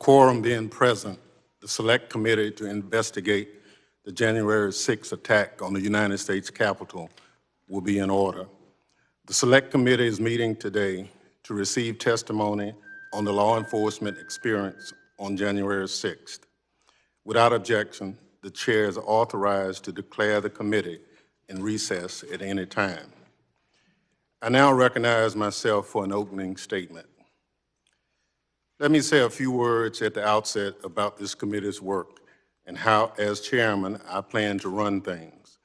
quorum being present, the Select Committee to investigate the January 6th attack on the United States Capitol will be in order. The Select Committee is meeting today to receive testimony on the law enforcement experience on January 6th. Without objection, the chair is authorized to declare the committee in recess at any time. I now recognize myself for an opening statement. Let me say a few words at the outset about this committee's work and how, as chairman, I plan to run things.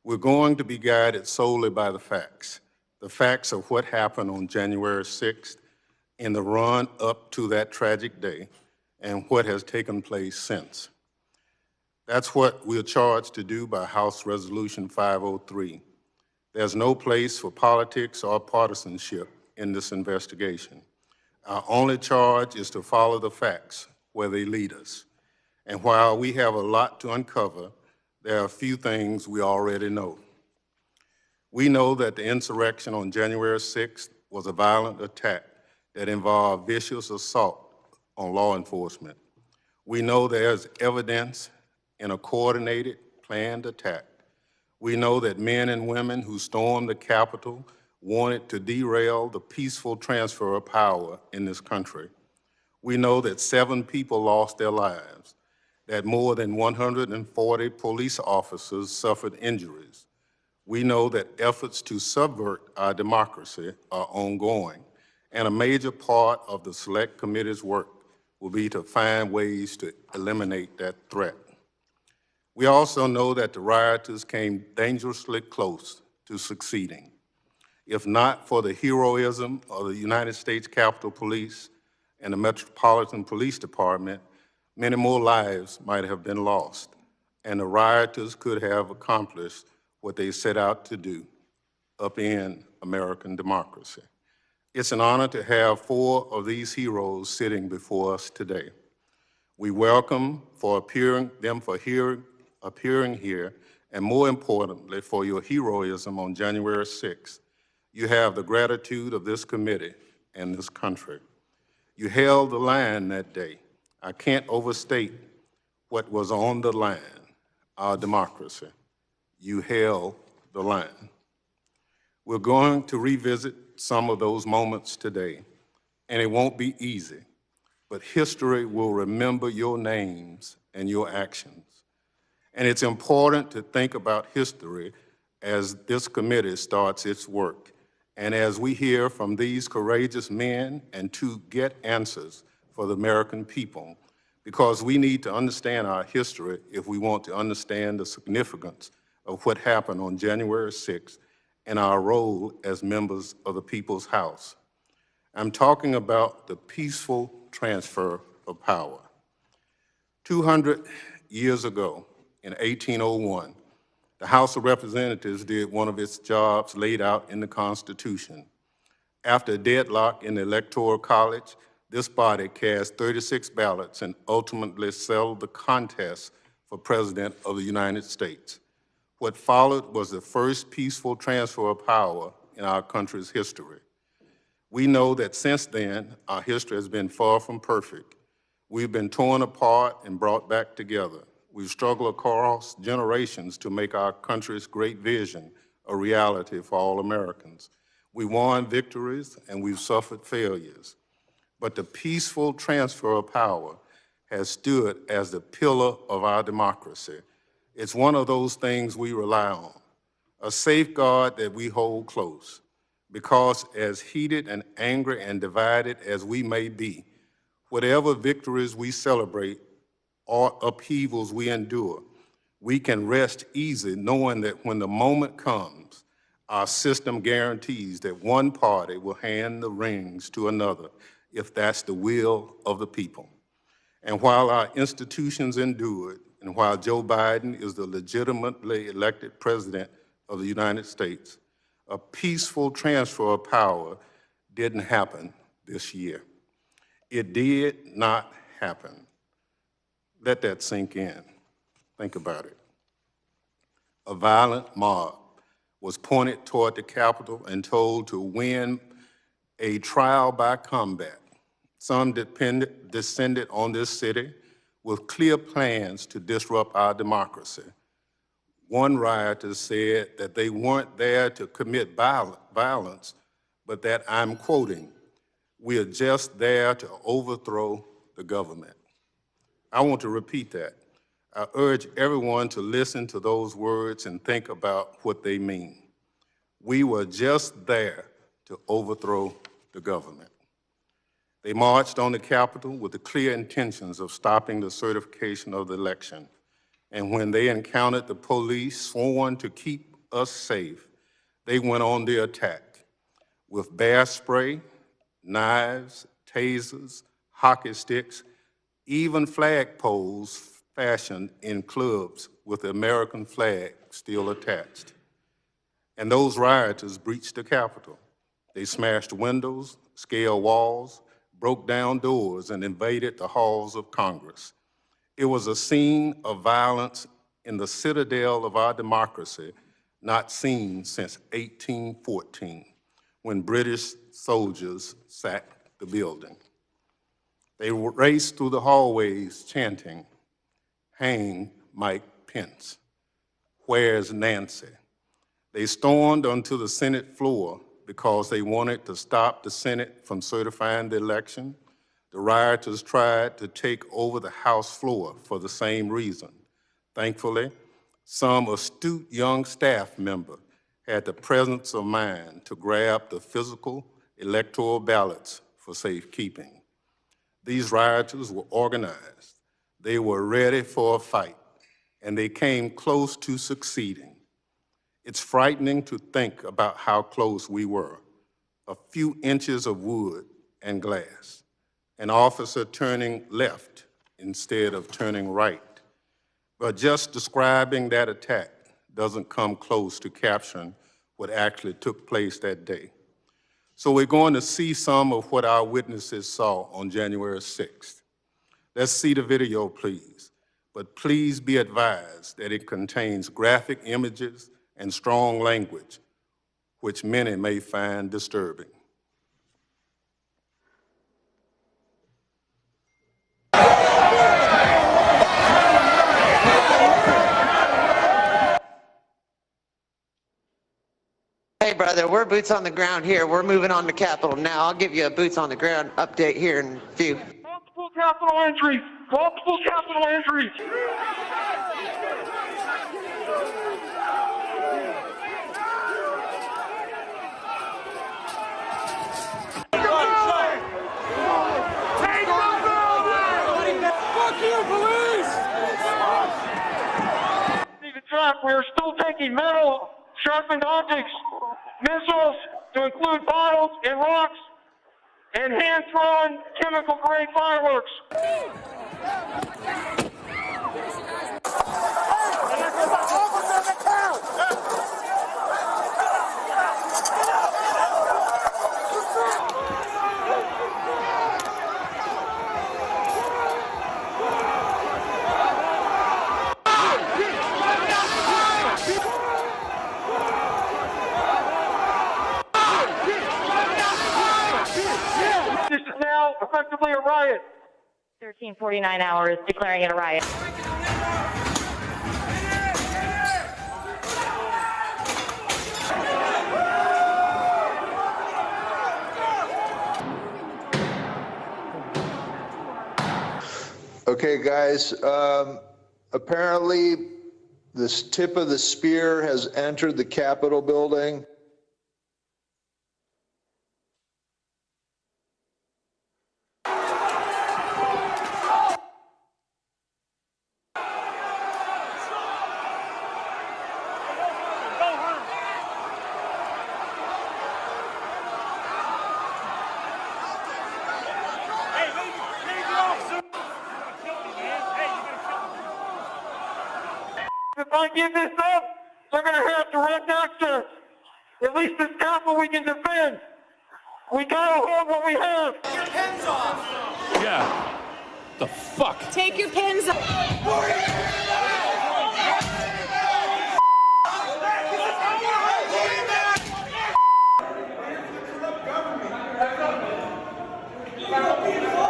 We're going to be guided solely by the facts of what happened on January 6th in the run up to that tragic day and what has taken place since. That's what we're charged to do by House Resolution 503. There's no place for politics or partisanship in this investigation. Our only charge is to follow the facts where they lead us. And while we have a lot to uncover, there are a few things we already know. We know that the insurrection on January 6th was a violent attack that involved vicious assault on law enforcement. We know there's evidence in a coordinated, planned attack. We know that men and women who stormed the Capitol wanted to derail the peaceful transfer of power in this country. We know that 7 people lost their lives, that more than 140 police officers suffered injuries. We know that efforts to subvert our democracy are ongoing, and a major part of the Select Committee's work will be to find ways to eliminate that threat. We also know that the rioters came dangerously close to succeeding. If not for the heroism of the United States Capitol Police and the Metropolitan Police Department, many more lives might have been lost, and the rioters could have accomplished what they set out to do, upend American democracy. It's an honor to have 4 of these heroes sitting before us today. We welcome them for appearing here, and more importantly, for your heroism on January 6th. You have the gratitude of this committee and this country. You held the line that day. I can't overstate what was on the line, our democracy. You held the line. We're going to revisit some of those moments today, and it won't be easy, but history will remember your names and your actions. And it's important to think about history as this committee starts its work, and as we hear from these courageous men and to get answers for the American people, because we need to understand our history if we want to understand the significance of what happened on January 6th and our role as members of the People's House. I'm talking about the peaceful transfer of power. 200 years ago, in 1801, the House of Representatives did one of its jobs laid out in the Constitution. After a deadlock in the Electoral College, this body cast 36 ballots and ultimately settled the contest for President of the United States. What followed was the first peaceful transfer of power in our country's history. We know that since then, our history has been far from perfect. We've been torn apart and brought back together. We've struggled across generations to make our country's great vision a reality for all Americans. We won victories and we've suffered failures. But the peaceful transfer of power has stood as the pillar of our democracy. It's one of those things we rely on, a safeguard that we hold close, because as heated and angry and divided as we may be, whatever victories we celebrate or upheavals we endure, we can rest easy knowing that when the moment comes, our system guarantees that one party will hand the reins to another if that's the will of the people. And while our institutions endured, and while Joe Biden is the legitimately elected president of the United States, a peaceful transfer of power didn't happen this year. It did not happen. Let that sink in. Think about it. A violent mob was pointed toward the Capitol and told to win a trial by combat. Some descended on this city with clear plans to disrupt our democracy. One rioter said that they weren't there to commit violence, but that, I'm quoting, "We are just there to overthrow the government." I want to repeat that. I urge everyone to listen to those words and think about what they mean. We were just there to overthrow the government. They marched on the Capitol with the clear intentions of stopping the certification of the election. And when they encountered the police sworn to keep us safe, they went on the attack with bear spray, knives, tasers, hockey sticks, even flagpoles fashioned in clubs with the American flag still attached. And those rioters breached the Capitol. They smashed windows, scaled walls, broke down doors, and invaded the halls of Congress. It was a scene of violence in the citadel of our democracy not seen since 1814, when British soldiers sacked the building. They raced through the hallways chanting, "Hang Mike Pence, where's Nancy?" They stormed onto the Senate floor because they wanted to stop the Senate from certifying the election. The rioters tried to take over the House floor for the same reason. Thankfully, some astute young staff member had the presence of mind to grab the physical electoral ballots for safekeeping. These rioters were organized. They were ready for a fight, and they came close to succeeding. It's frightening to think about how close we were. A few inches of wood and glass. An officer turning left instead of turning right. But just describing that attack doesn't come close to capturing what actually took place that day. So we're going to see some of what our witnesses saw on January 6th. Let's see the video, please. But please be advised that it contains graphic images and strong language, which many may find disturbing. Hey, brother, we're boots on the ground here. We're moving on to Capitol now. I'll give you a boots on the ground update here in a few. Multiple Capitol entries! Multiple Capitol entries! Fuck you, police! Even track, we are still taking metal, sharpened objects, missiles, to include bottles and rocks, and hand-thrown chemical-grade fireworks. This is now effectively a riot. 1349 hours declaring it a riot. Okay, guys, apparently this tip of the spear has entered the Capitol building. If I give this up, they're going to have direct access. At least this Capitol we can defend. We got to hold what we have. Take your pins off. Yeah. The fuck? Take your pins off. Government.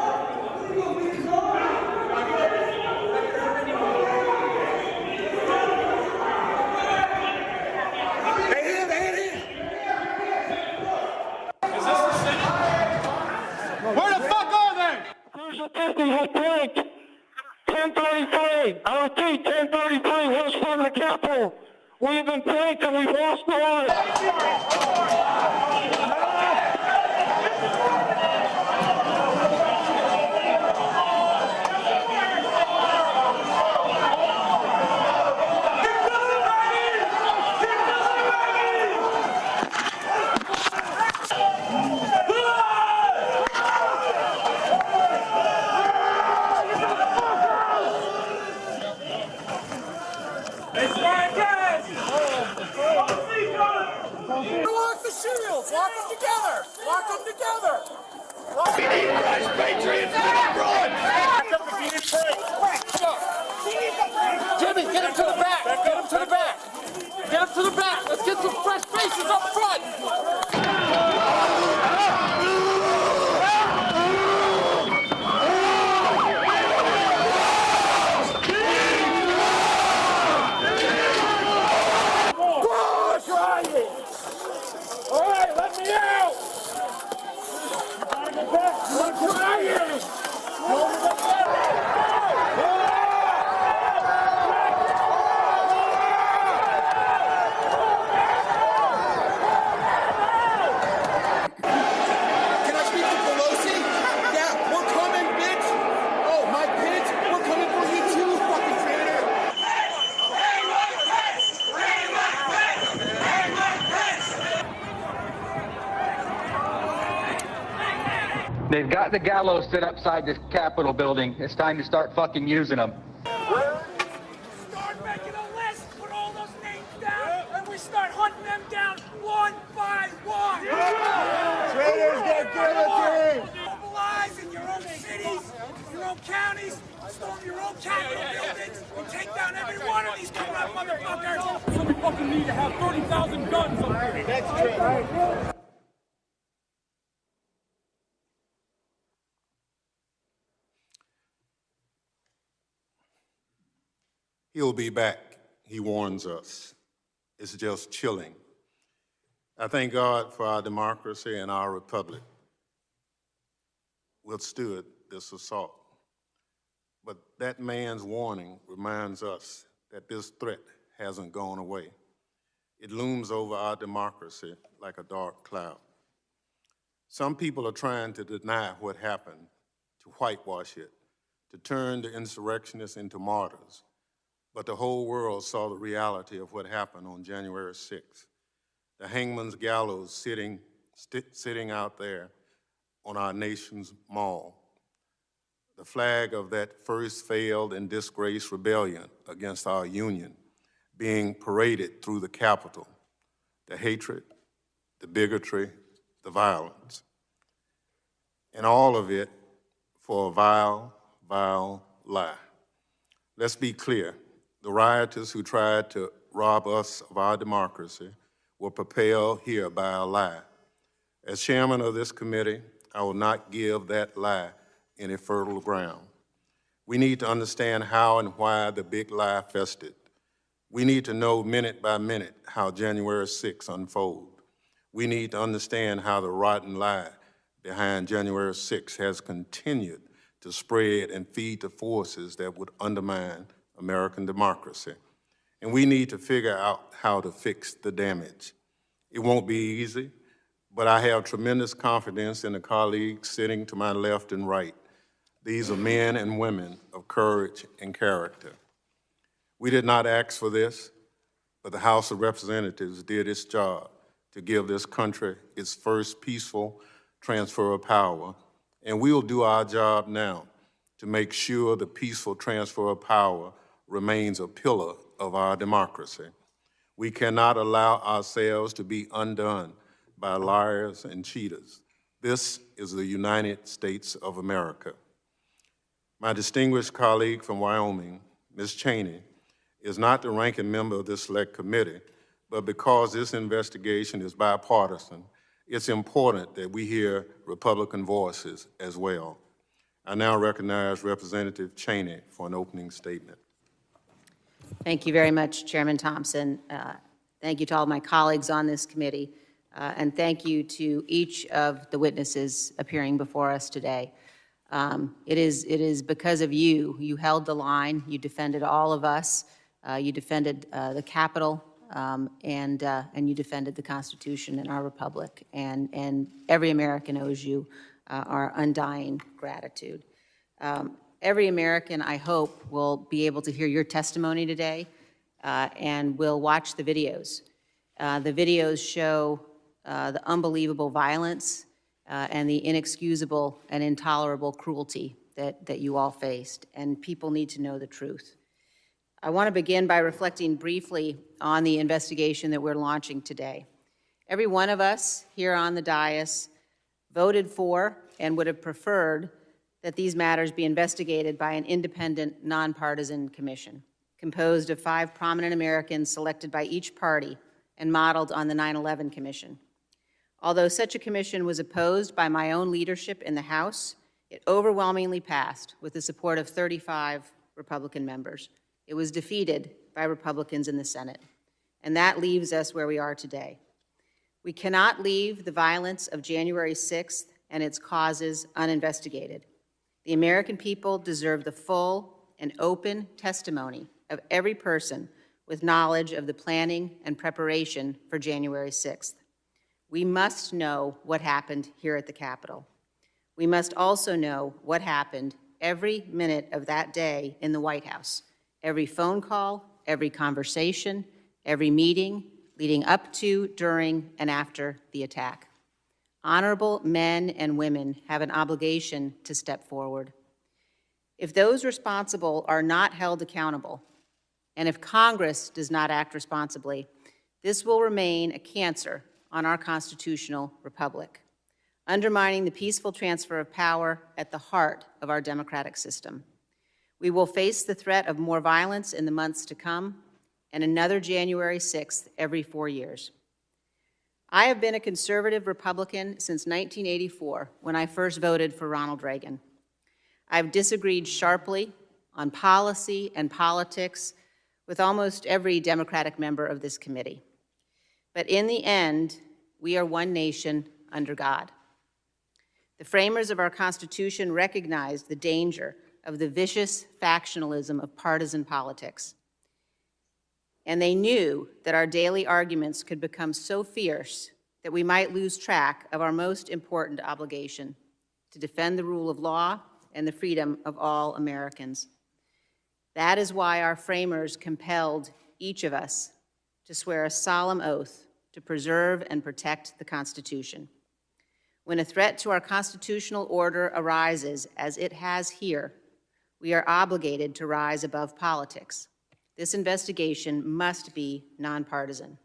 We have been paid till we've lost our lives. Lock the shields! Lock them together! Lock them together! We need fresh patriots in the front! Jimmy, get him to the back! Get him to the back! Get him to the back! Let's get some fresh faces up front! All right, let me out! I'm trying! Can I speak to Pelosi? Yeah, we're coming, bitch! Oh, my bitch, we're coming for you too, fucking traitor! They've got the gallows set upside this Capitol building. It's time to start fucking using them. Start making a list, put all those names down, and we start hunting them down one by one. Traitors get guillotined. Mobilize in your own cities, your own counties, storm your own Capitol buildings, and take down every one of these corrupt motherfuckers. So we fucking need to have 30,000 guns up here. That's true. He'll be back, he warns us. It's just chilling. I thank God for our democracy and our republic withstood this assault. But that man's warning reminds us that this threat hasn't gone away. It looms over our democracy like a dark cloud. Some people are trying to deny what happened, to whitewash it, to turn the insurrectionists into martyrs. But the whole world saw the reality of what happened on January 6th. The hangman's gallows sitting out there on our nation's mall. The flag of that first failed and disgraced rebellion against our union being paraded through the Capitol. The hatred, the bigotry, the violence. And all of it for a vile, vile lie. Let's be clear. The rioters who tried to rob us of our democracy were propelled here by a lie. As chairman of this committee, I will not give that lie any fertile ground. We need to understand how and why the big lie festered. We need to know minute by minute how January 6th unfolded. We need to understand how the rotten lie behind January 6th has continued to spread and feed the forces that would undermine American democracy. And we need to figure out how to fix the damage. It won't be easy, but I have tremendous confidence in the colleagues sitting to my left and right. These are men and women of courage and character. We did not ask for this, but the House of Representatives did its job to give this country its first peaceful transfer of power, and we will do our job now to make sure the peaceful transfer of power remains a pillar of our democracy. We cannot allow ourselves to be undone by liars and cheaters. This is the United States of America. My distinguished colleague from Wyoming, Ms. Cheney, is not the ranking member of this select committee, but because this investigation is bipartisan, it's important that we hear Republican voices as well. I now recognize Representative Cheney for an opening statement. Thank you very much, Chairman Thompson. Thank you to all my colleagues on this committee, and thank you to each of the witnesses appearing before us today. It is because of you. You held the line. You defended all of us. You defended the Capitol and you defended the Constitution and our republic, and every American owes you our undying gratitude. Every American, I hope, will be able to hear your testimony today and will watch the videos. The videos show the unbelievable violence and the inexcusable and intolerable cruelty that you all faced, and people need to know the truth. I want to begin by reflecting briefly on the investigation that we're launching today. Every one of us here on the dais voted for and would have preferred that these matters be investigated by an independent, nonpartisan commission composed of 5 prominent Americans selected by each party and modeled on the 9/11 Commission. Although such a commission was opposed by my own leadership in the House, it overwhelmingly passed with the support of 35 Republican members. It was defeated by Republicans in the Senate, and that leaves us where we are today. We cannot leave the violence of January 6th and its causes uninvestigated. The American people deserve the full and open testimony of every person with knowledge of the planning and preparation for January 6th. We must know what happened here at the Capitol. We must also know what happened every minute of that day in the White House, every phone call, every conversation, every meeting leading up to, during, and after the attack. Honorable men and women have an obligation to step forward. If those responsible are not held accountable, and if Congress does not act responsibly, this will remain a cancer on our constitutional republic, undermining the peaceful transfer of power at the heart of our democratic system. We will face the threat of more violence in the months to come and another January 6th every 4 years. I have been a conservative Republican since 1984 when I first voted for Ronald Reagan. I've disagreed sharply on policy and politics with almost every Democratic member of this committee. But in the end, we are one nation under God. The framers of our Constitution recognized the danger of the vicious factionalism of partisan politics. And they knew that our daily arguments could become so fierce that we might lose track of our most important obligation, to defend the rule of law and the freedom of all Americans. That is why our framers compelled each of us to swear a solemn oath to preserve and protect the Constitution. When a threat to our constitutional order arises, as it has here, we are obligated to rise above politics. This investigation must be nonpartisan.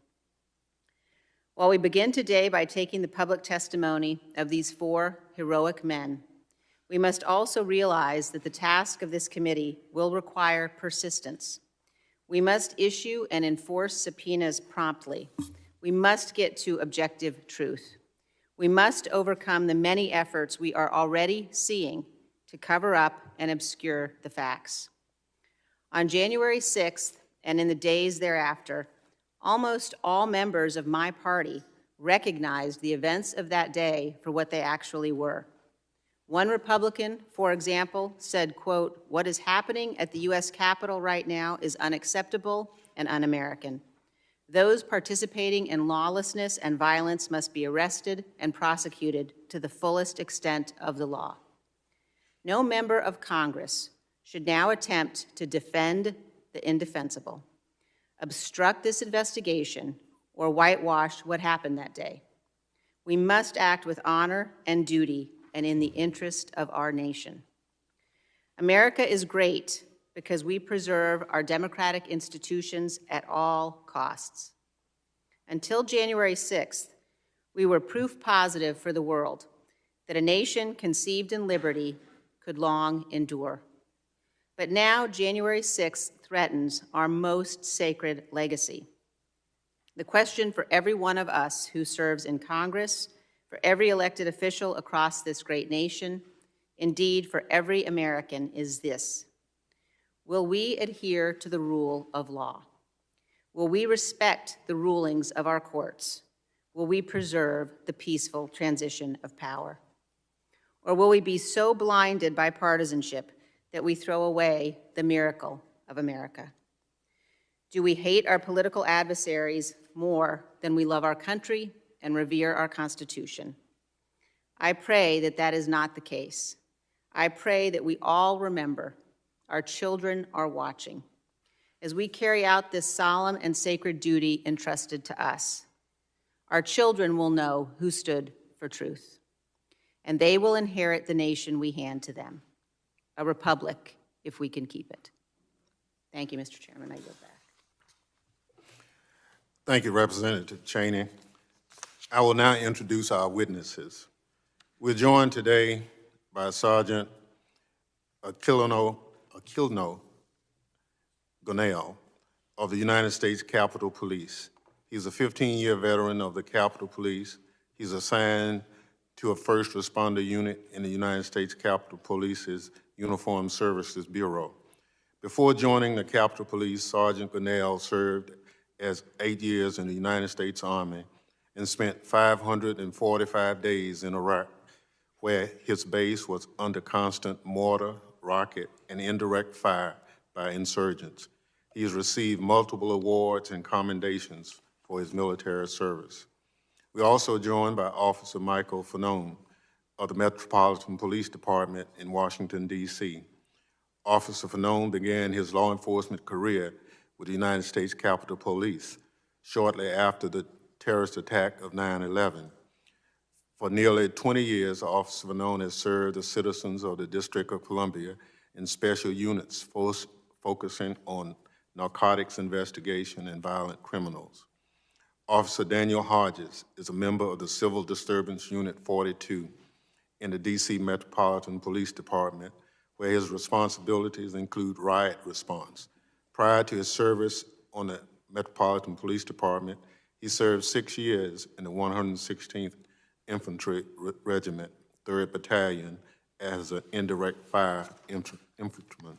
While we begin today by taking the public testimony of these 4 heroic men, we must also realize that the task of this committee will require persistence. We must issue and enforce subpoenas promptly. We must get to objective truth. We must overcome the many efforts we are already seeing to cover up and obscure the facts. On January 6th and in the days thereafter, almost all members of my party recognized the events of that day for what they actually were. One Republican, for example, said, quote, "What is happening at the U.S. Capitol right now is unacceptable and un-American. Those participating in lawlessness and violence must be arrested and prosecuted to the fullest extent of the law." No member of Congress should now attempt to defend the indefensible, obstruct this investigation, or whitewash what happened that day. We must act with honor and duty and in the interest of our nation. America is great because we preserve our democratic institutions at all costs. Until January 6th, we were proof positive for the world that a nation conceived in liberty could long endure. But now January 6th threatens our most sacred legacy. The question for every one of us who serves in Congress, for every elected official across this great nation, indeed for every American, is this: will we adhere to the rule of law? Will we respect the rulings of our courts? Will we preserve the peaceful transition of power? Or will we be so blinded by partisanship that we throw away the miracle of America? Do we hate our political adversaries more than we love our country and revere our Constitution? I pray that that is not the case. I pray that we all remember our children are watching as we carry out this solemn and sacred duty entrusted to us. Our children will know who stood for truth, and they will inherit the nation we hand to them, a republic if we can keep it. Thank you, Mr. Chairman. I yield back. Thank you, Representative Cheney. I will now introduce our witnesses. We're joined today by Sergeant Aquilino Gonell of the United States Capitol Police. He's a 15-year veteran of the Capitol Police. He's assigned to a first responder unit in the United States Capitol Police's Uniformed Services Bureau. Before joining the Capitol Police, Sergeant Gonell served as 8 years in the United States Army and spent 545 days in Iraq, where his base was under constant mortar, rocket, and indirect fire by insurgents. He has received multiple awards and commendations for his military service. We're also joined by Officer Michael Fanone of the Metropolitan Police Department in Washington, D.C. Officer Fanone began his law enforcement career with the United States Capitol Police shortly after the terrorist attack of 9/11. For nearly 20 years, Officer Fanone has served the citizens of the District of Columbia in special units focusing on narcotics investigation and violent criminals. Officer Daniel Hodges is a member of the Civil Disturbance Unit 42 in the D.C. Metropolitan Police Department, where his responsibilities include riot response. Prior to his service on the Metropolitan Police Department, he served 6 years in the 116th Infantry Regiment, 3rd Battalion, as an indirect fire infantryman.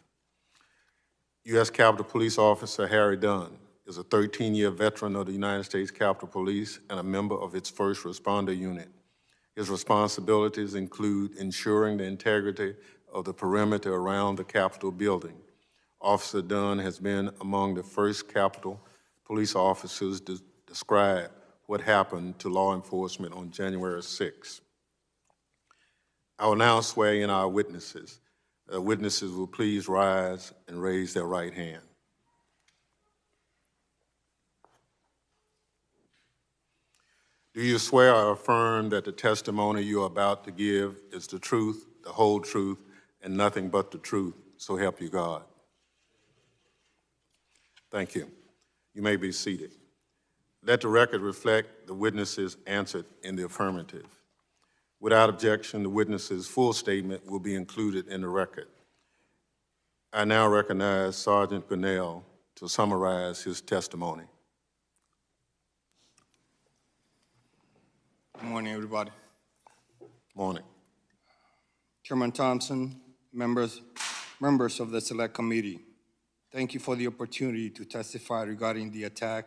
U.S. Capitol Police Officer Harry Dunn is a 13-year veteran of the United States Capitol Police and a member of its first responder unit. His responsibilities include ensuring the integrity of the perimeter around the Capitol building. Officer Dunn has been among the first Capitol Police officers to describe what happened to law enforcement on January 6th. I will now swear in our witnesses. Witnesses will please rise and raise their right hand. Do you swear or affirm that the testimony you are about to give is the truth, the whole truth, and nothing but the truth, so help you God? Thank you. You may be seated. Let the record reflect the witnesses answered in the affirmative. Without objection, the witness's full statement will be included in the record. I now recognize Sergeant Gonell to summarize his testimony. Good morning, everybody. Morning. Chairman Thompson, members of the Select Committee, thank you for the opportunity to testify regarding the attack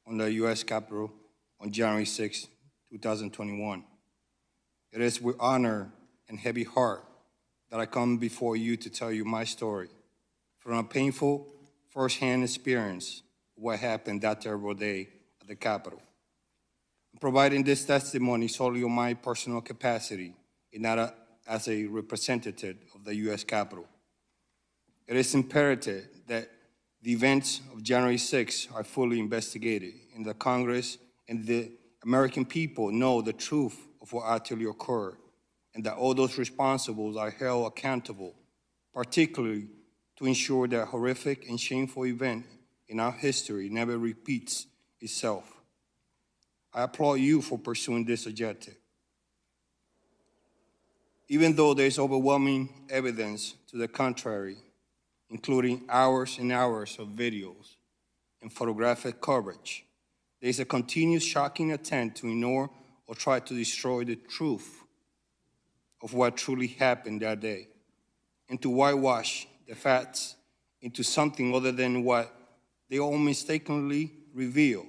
on the U.S. Capitol on January 6, 2021. It is with honor and heavy heart that I come before you to tell you my story from a painful first-hand experience of what happened that terrible day at the Capitol. I'm providing this testimony solely on my personal capacity and not as a representative of the U.S. Capitol. It is imperative that the events of January 6 are fully investigated, and the Congress and the American people know the truth of what actually occurred, and that all those responsible are held accountable, particularly to ensure that horrific and shameful event in our history never repeats itself. I applaud you for pursuing this objective. Even though there is overwhelming evidence to the contrary, including hours and hours of videos and photographic coverage, there is a continuous shocking attempt to ignore or try to destroy the truth of what truly happened that day, and to whitewash the facts into something other than what they all mistakenly reveal,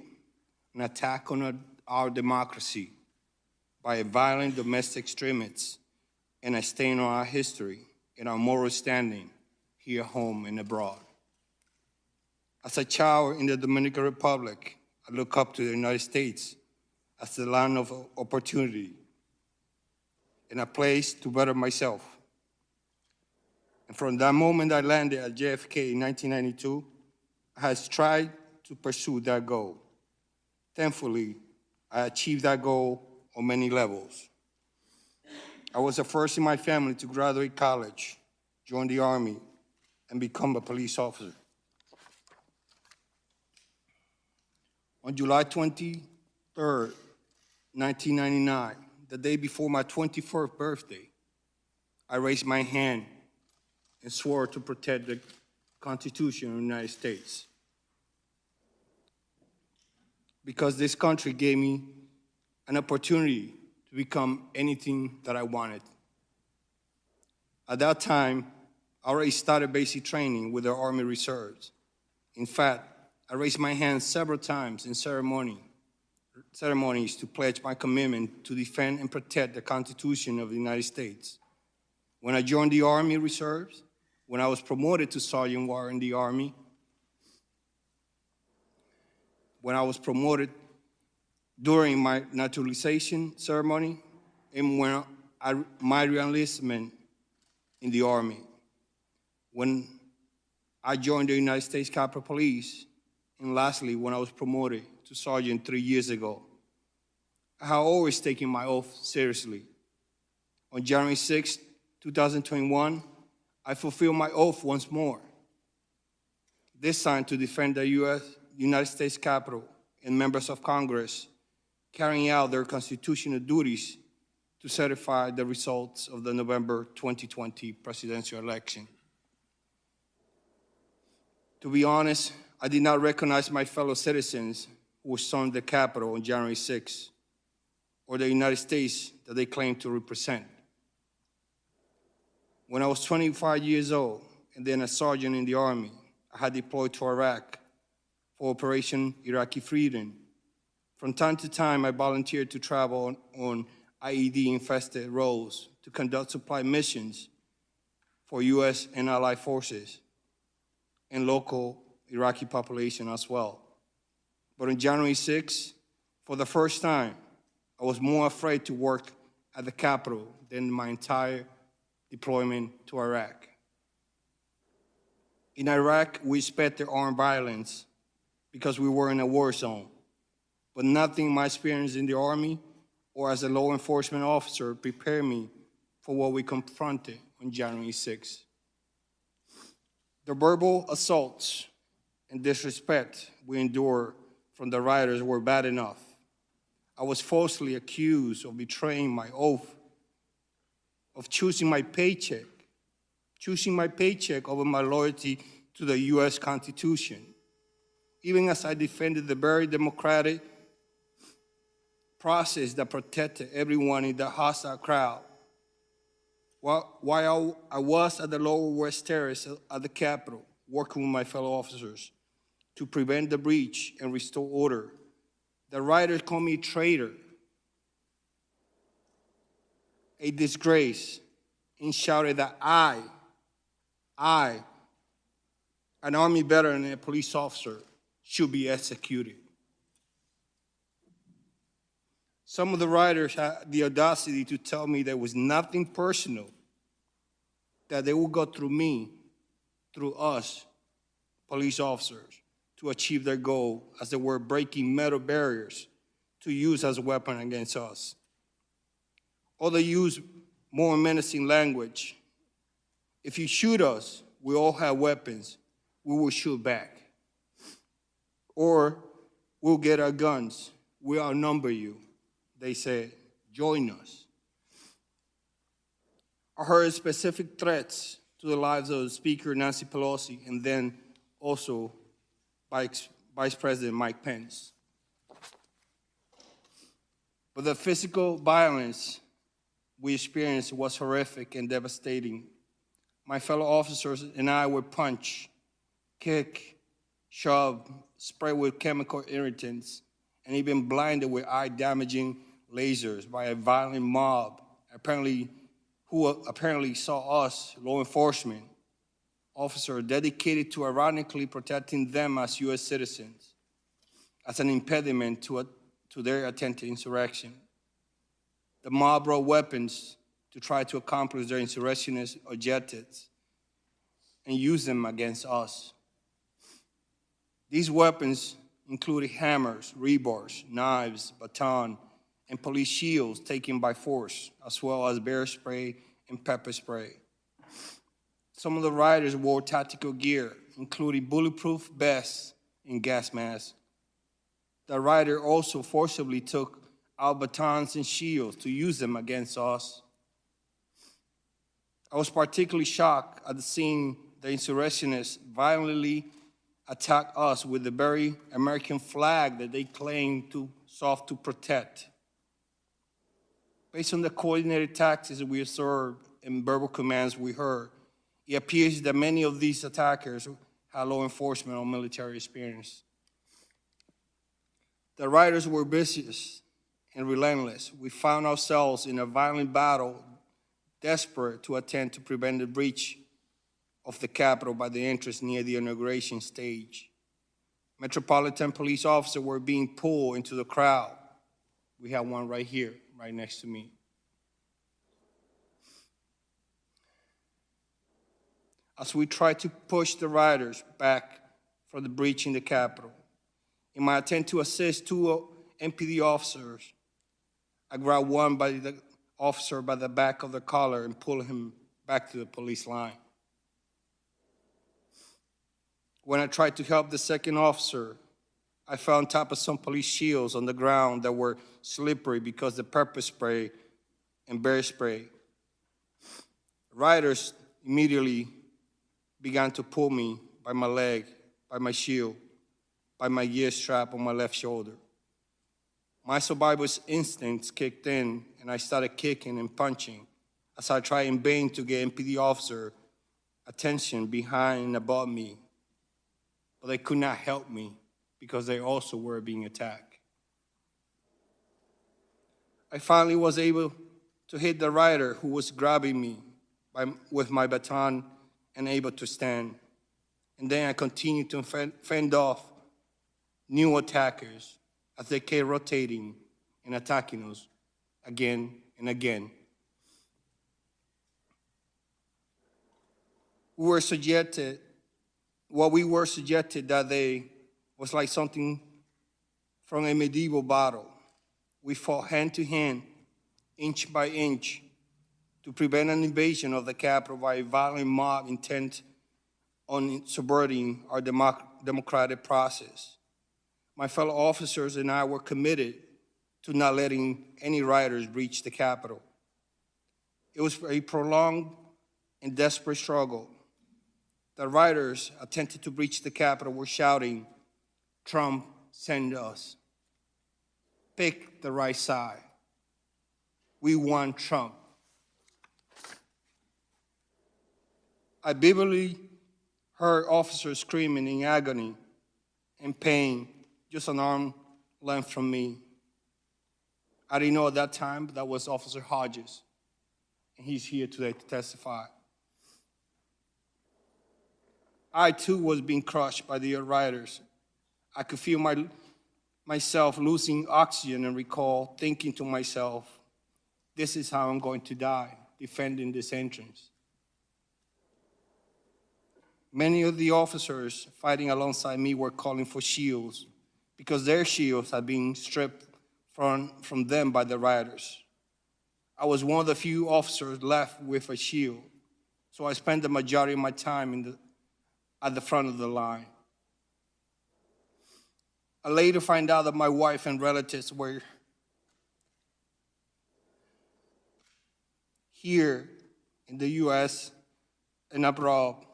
an attack on our democracy by a violent domestic extremist and a stain on our history and our moral standing here at home and abroad. As a child in the Dominican Republic, I look up to the United States as the land of opportunity and a place to better myself. And from that moment I landed at JFK in 1992, I have tried to pursue that goal. Thankfully, I achieved that goal on many levels. I was the first in my family to graduate college, join the Army, and become a police officer. On July 23rd, 1999, the day before my 21st birthday, I raised my hand and swore to protect the Constitution of the United States. Because this country gave me an opportunity to become anything that I wanted. At that time, I already started basic training with the Army Reserves. In fact, I raised my hand several times in ceremonies to pledge my commitment to defend and protect the Constitution of the United States. When I joined the Army Reserves, when I was promoted to Sergeant War in the Army, when I was promoted during my naturalization ceremony, and when my reenlistment in the Army, when I joined the United States Capitol Police, and lastly, when I was promoted to Sergeant 3 years ago. I have always taken my oath seriously. On January 6, 2021, I fulfilled my oath once more, this time to defend the United States Capitol and members of Congress carrying out their constitutional duties to certify the results of the November 2020 presidential election. To be honest, I did not recognize my fellow citizens who stormed the Capitol on January 6, or the United States that they claim to represent. When I was 25 years old and then a sergeant in the Army, I had deployed to Iraq for Operation Iraqi Freedom. From time to time, I volunteered to travel on IED-infested roads to conduct supply missions for U.S. and allied forces and local Iraqi population as well. But on January 6, for the first time, I was more afraid to work at the Capitol than my entire deployment to Iraq. In Iraq, we expected armed violence because we were in a war zone, but nothing in my experience in the Army or as a law enforcement officer prepared me for what we confronted on January 6. The verbal assaults and disrespect we endured from the rioters were bad enough. I was falsely accused of betraying my oath, of choosing my paycheck over my loyalty to the U.S. Constitution, even as I defended the very democratic process that protected everyone in the hostile crowd. While I was at the Lower West Terrace at the Capitol, working with my fellow officers to prevent the breach and restore order, the rioters called me a traitor, a disgrace, and shouted that I, an Army veteran and a police officer, should be executed. Some of the rioters had the audacity to tell me there was nothing personal, that they would go through me, through us, police officers, to achieve their goal, as they were breaking metal barriers to use as a weapon against us. Or they used more menacing language. If you shoot us, we all have weapons, we will shoot back. Or we'll get our guns, we outnumber you. They said, join us. I heard specific threats to the lives of Speaker Nancy Pelosi and then also Vice President Mike Pence. But the physical violence we experienced was horrific and devastating. My fellow officers and I were punched, kicked, shoved, sprayed with chemical irritants, and even blinded with eye-damaging lasers by a violent mob, who apparently saw us, law enforcement, officer dedicated to ironically protecting them as U.S. citizens as an impediment to their attempted insurrection. The mob brought weapons to try to accomplish their insurrectionist objectives and use them against us. These weapons included hammers, rebars, knives, baton, and police shields taken by force, as well as bear spray and pepper spray. Some of the rioters wore tactical gear, including bulletproof vests and gas masks. The rioter also forcibly took out batons and shields to use them against us. I was particularly shocked at seeing the insurrectionists violently attack us with the very American flag that they claim to sought to protect. Based on the coordinated tactics we observed and verbal commands we heard, it appears that many of these attackers had law enforcement or military experience. The rioters were vicious and relentless. We found ourselves in a violent battle, desperate to attempt to prevent the breach of the Capitol by the entrance near the inauguration stage. Metropolitan Police officers were being pulled into the crowd. We have one right here, right next to me. As we tried to push the rioters back from the breach in the Capitol, in my attempt to assist two MPD officers, I grabbed one by the officer by the back of the collar and pulled him back to the police line. When I tried to help the second officer, I fell on top of some police shields on the ground that were slippery because of the pepper spray and bear spray. Rioters immediately began to pull me by my leg, by my shield, by my gear strap on my left shoulder. My survivor's instincts kicked in, and I started kicking and punching as I tried in vain to get MPD officer attention behind and above me. But they could not help me because they also were being attacked. I finally was able to hit the rioter who was grabbing me with my baton and able to stand. And then I continued to fend off new attackers as they kept rotating and attacking us again and again. What we were subjected that day was like something from a medieval battle. We fought hand to hand, inch by inch, to prevent an invasion of the Capitol by a violent mob intent on subverting our democratic process. My fellow officers and I were committed to not letting any rioters breach the Capitol. It was a prolonged and desperate struggle. The rioters attempted to breach the Capitol were shouting, "Trump, send us. Pick the right side. We want Trump." I vividly heard officers screaming in agony and pain just an arm length from me. I didn't know at that time, but that was Officer Hodges, and he's here today to testify. I, too, was being crushed by the rioters. I could feel myself losing oxygen and recall thinking to myself, this is how I'm going to die, defending this entrance. Many of the officers fighting alongside me were calling for shields because their shields had been stripped from them by the rioters. I was one of the few officers left with a shield, so I spent the majority of my time at the front of the line. I later find out that my wife and relatives were here in the U.S. and abroad.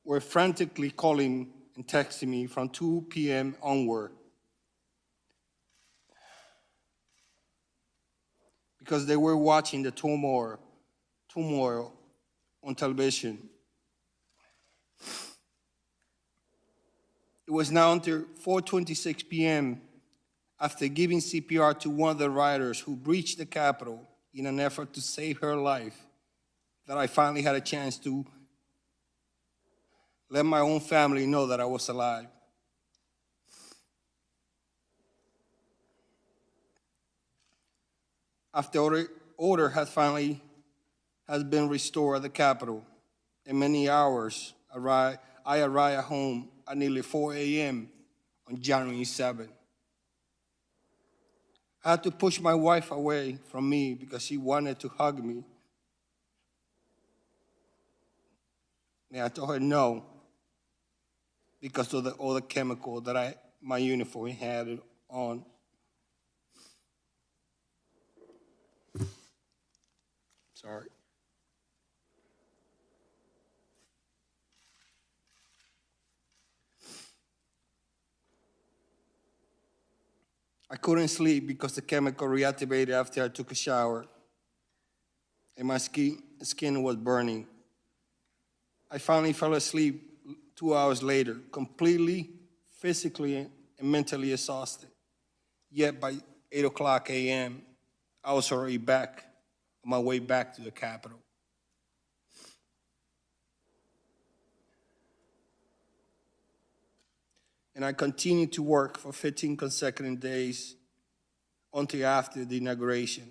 Were frantically calling and texting me from 2 p.m. onward because they were watching the turmoil on television. It was now until 4:26 p.m. after giving CPR to one of the rioters who breached the Capitol in an effort to save her life that I finally had a chance to let my own family know that I was alive. After order has been restored at the Capitol, in many hours, I arrived at home at nearly 4 a.m. on January 7th. I had to push my wife away from me because she wanted to hug me. And I told her no, because of all the chemical that my uniform had on. Sorry. I couldn't sleep because the chemical reactivated after I took a shower, and my skin was burning. I finally fell asleep 2 hours later, completely physically and mentally exhausted. Yet by 8 o'clock a.m., I was already back, on my way back to the Capitol. And I continued to work for 15 consecutive days until after the inauguration.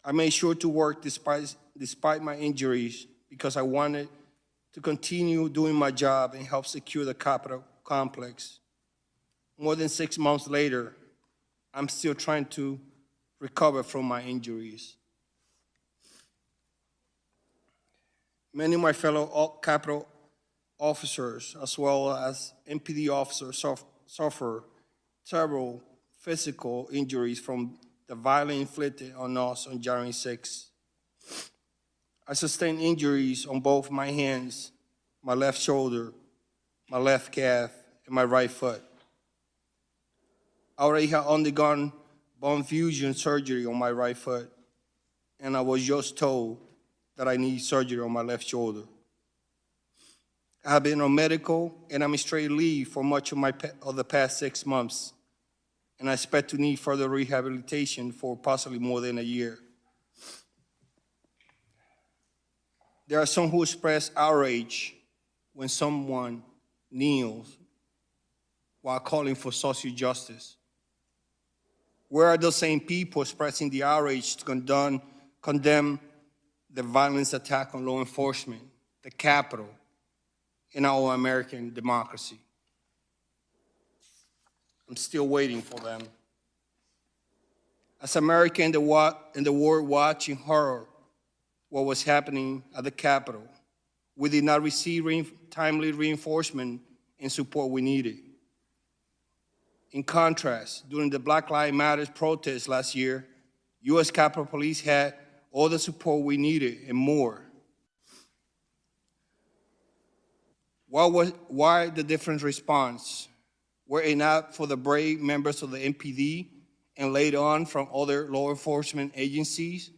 I made sure to work despite my injuries because I wanted to continue doing my job and help secure the Capitol complex. More than 6 months later, I'm still trying to recover from my injuries. Many of my fellow Capitol officers, as well as MPD officers, suffer terrible physical injuries from the violence inflicted on us on January 6th. I sustained injuries on both my hands, my left shoulder, my left calf, and my right foot. I already had undergone bone fusion surgery on my right foot, and I was just told that I need surgery on my left shoulder. I have been on medical and administrative leave for much of the past 6 months, and I expect to need further rehabilitation for possibly more than a year. There are some who express outrage when someone kneels while calling for social justice. Where are those same people expressing the outrage to condemn the violence attack on law enforcement, the Capitol, in our American democracy? I'm still waiting for them. As Americans in the world watching horror what was happening at the Capitol, we did not receive timely reinforcement and support we needed. In contrast, during the Black Lives Matter protests last year, U.S. Capitol Police had all the support we needed and more. Why the different response? Were it not for the brave members of the MPD and later on from other law enforcement agencies,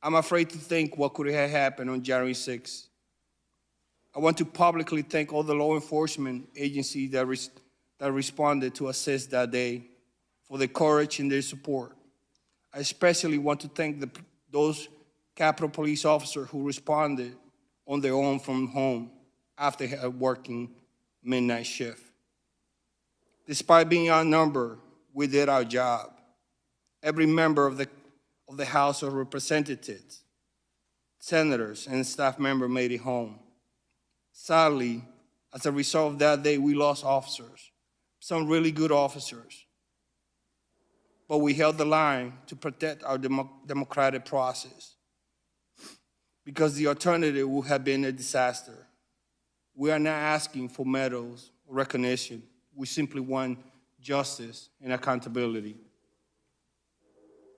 I'm afraid to think what could have happened on January 6th. I want to publicly thank all the law enforcement agencies that responded to assist that day for their courage and their support. I especially want to thank those Capitol Police officers who responded on their own from home after working midnight shift. Despite being outnumbered, we did our job. Every member of the House of Representatives, senators, and staff members made it home. Sadly, as a result of that day, we lost officers, some really good officers. But we held the line to protect our democratic process, because the alternative would have been a disaster. We are not asking for medals or recognition. We simply want justice and accountability.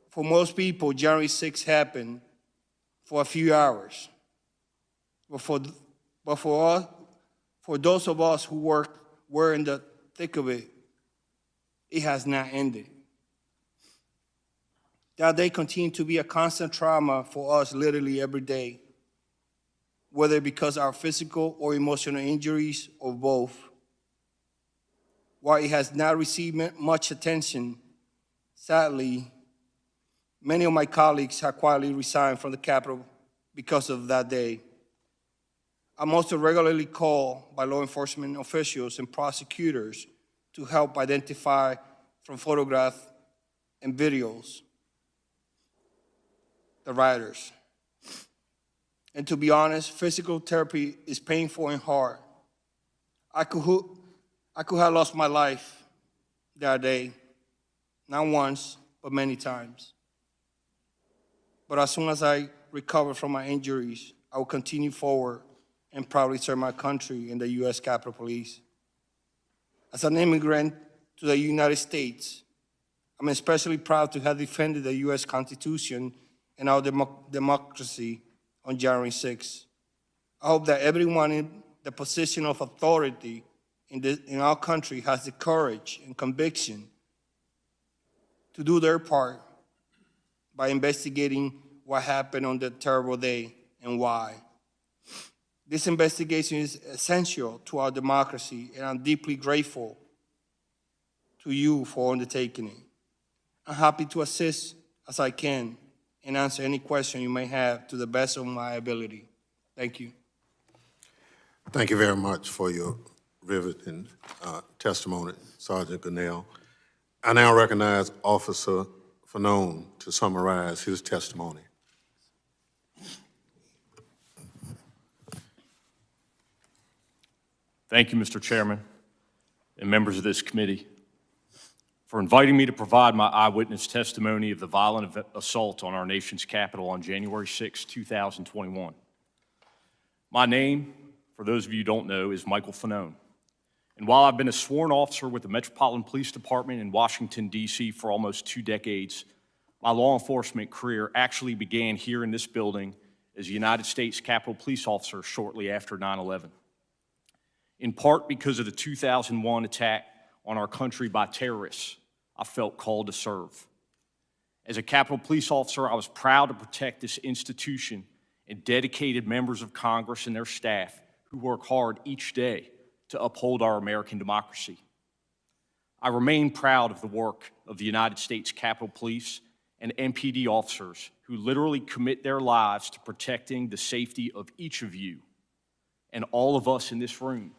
For most people, January 6th happened for a few hours. But for those of us who were in the thick of it, it has not ended. That day continued to be a constant trauma for us literally every day, whether because of our physical or emotional injuries or both. While it has not received much attention, sadly, Many of my colleagues have quietly resigned from the Capitol because of that day. I'm also regularly called by law enforcement officials and prosecutors to help identify from photographs and videos the rioters. And to be honest, physical therapy is painful and hard. I could have lost my life that day, not once, but many times. But as soon as I recover from my injuries, I will continue forward and proudly serve my country in the U.S. Capitol Police. As an immigrant to the United States, I'm especially proud to have defended the U.S. Constitution and our democracy on January 6th. I hope that everyone in the position of authority in our country has the courage and conviction to do their part by investigating what happened on that terrible day and why. This investigation is essential to our democracy, and I'm deeply grateful to you for undertaking it. I'm happy to assist as I can and answer any question you may have to the best of my ability. Thank you. Thank you very much for your riveting testimony, Sergeant Gonell. I now recognize Officer Fanone to summarize his testimony. Thank you, Mr. Chairman, and members of this committee, for inviting me to provide my eyewitness testimony of the violent assault on our nation's Capitol on January 6, 2021. My name, for those of you who don't know, is Michael Fanone. And while I've been a sworn officer with the Metropolitan Police Department in Washington, D.C. for almost 2 decades, my law enforcement career actually began here in this building as a United States Capitol Police officer shortly after 9/11. In part because of the 2001 attack on our country by terrorists, I felt called to serve. As a Capitol Police officer, I was proud to protect this institution and dedicated members of Congress and their staff who work hard each day to uphold our American democracy. I remain proud of the work of the United States Capitol Police and MPD officers who literally commit their lives to protecting the safety of each of you and all of us in this room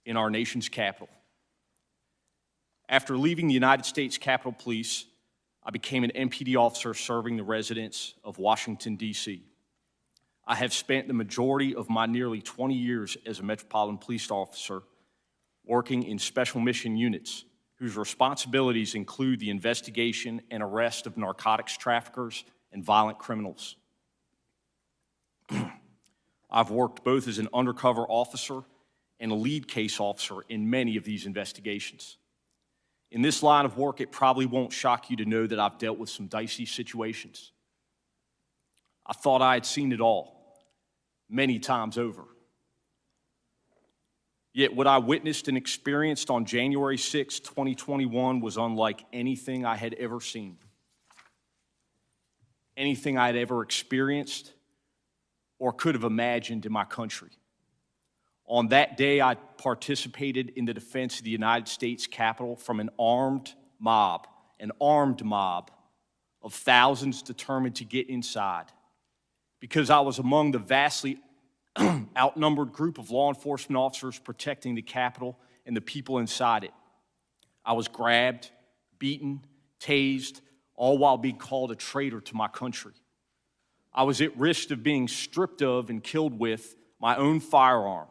in our nation's capital. After leaving the United States Capitol Police, I became an MPD officer serving the residents of Washington, D.C. I have spent the majority of my nearly 20 years as a Metropolitan Police officer working in special mission units whose responsibilities include the investigation and arrest of narcotics traffickers and violent criminals. I've worked both as an undercover officer and a lead case officer in many of these investigations. In this line of work, it probably won't shock you to know that I've dealt with some dicey situations. I thought I had seen it all, many times over. Yet what I witnessed and experienced on January 6, 2021 was unlike anything I had ever seen, anything I had ever experienced or could have imagined in my country. On that day, I participated in the defense of the United States Capitol from an armed mob of thousands determined to get inside, because I was among the vastly outnumbered group of law enforcement officers protecting the Capitol and the people inside it. I was grabbed, beaten, tased, all while being called a traitor to my country. I was at risk of being stripped of and killed with my own firearm,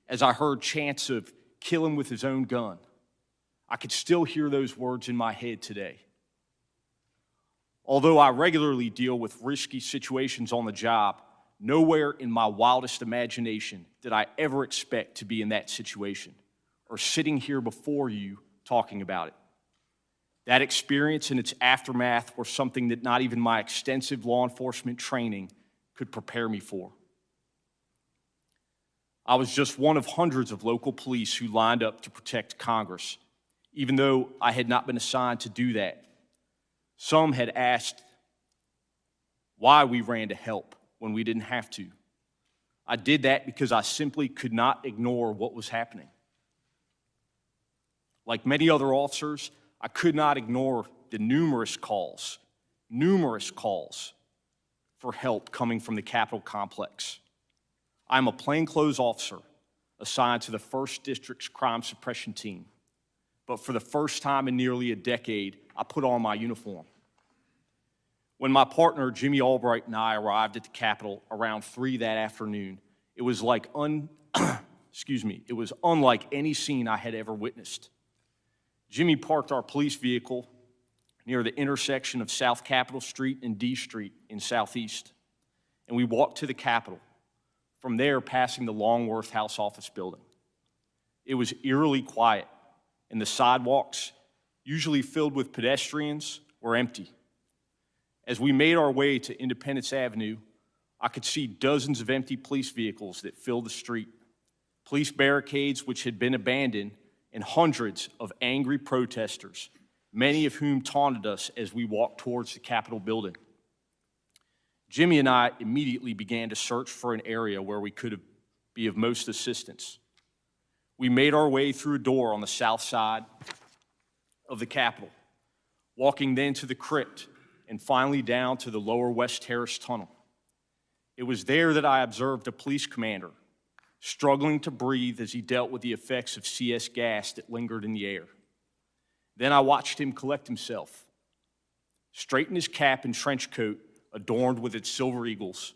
as I heard chants of "kill him with his own gun." I could still hear those words in my head today. Although I regularly deal with risky situations on the job, nowhere in my wildest imagination did I ever expect to be in that situation or sitting here before you talking about it. That experience and its aftermath were something that not even my extensive law enforcement training could prepare me for. I was just one of hundreds of local police who lined up to protect Congress, even though I had not been assigned to do that. Some had asked why we ran to help when we didn't have to. I did that because I simply could not ignore what was happening. Like many other officers, I could not ignore the numerous calls numerous calls for help coming from the Capitol complex. I'm a plainclothes officer assigned to the 1st District's crime suppression team, but for the first time in nearly a decade, I put on my uniform. When my partner, Jimmy Albright, and I arrived at the Capitol around 3 that afternoon, it was like it was unlike any scene I had ever witnessed. Jimmy parked our police vehicle near the intersection of South Capitol Street and D Street in Southeast, and we walked to the Capitol, from there passing the Longworth House Office building. It was eerily quiet, and the sidewalks, usually filled with pedestrians, were empty. As we made our way to Independence Avenue, I could see dozens of empty police vehicles that filled the street, police barricades which had been abandoned, and hundreds of angry protesters, many of whom taunted us as we walked towards the Capitol building. Jimmy and I immediately began to search for an area where we could be of most assistance. We made our way through a door on the south side of the Capitol, walking then to the crypt and finally down to the lower West Terrace tunnel. It was there that I observed a police commander struggling to breathe as he dealt with the effects of CS gas that lingered in the air. Then I watched him collect himself, straighten his cap and trench coat adorned with its silver eagles,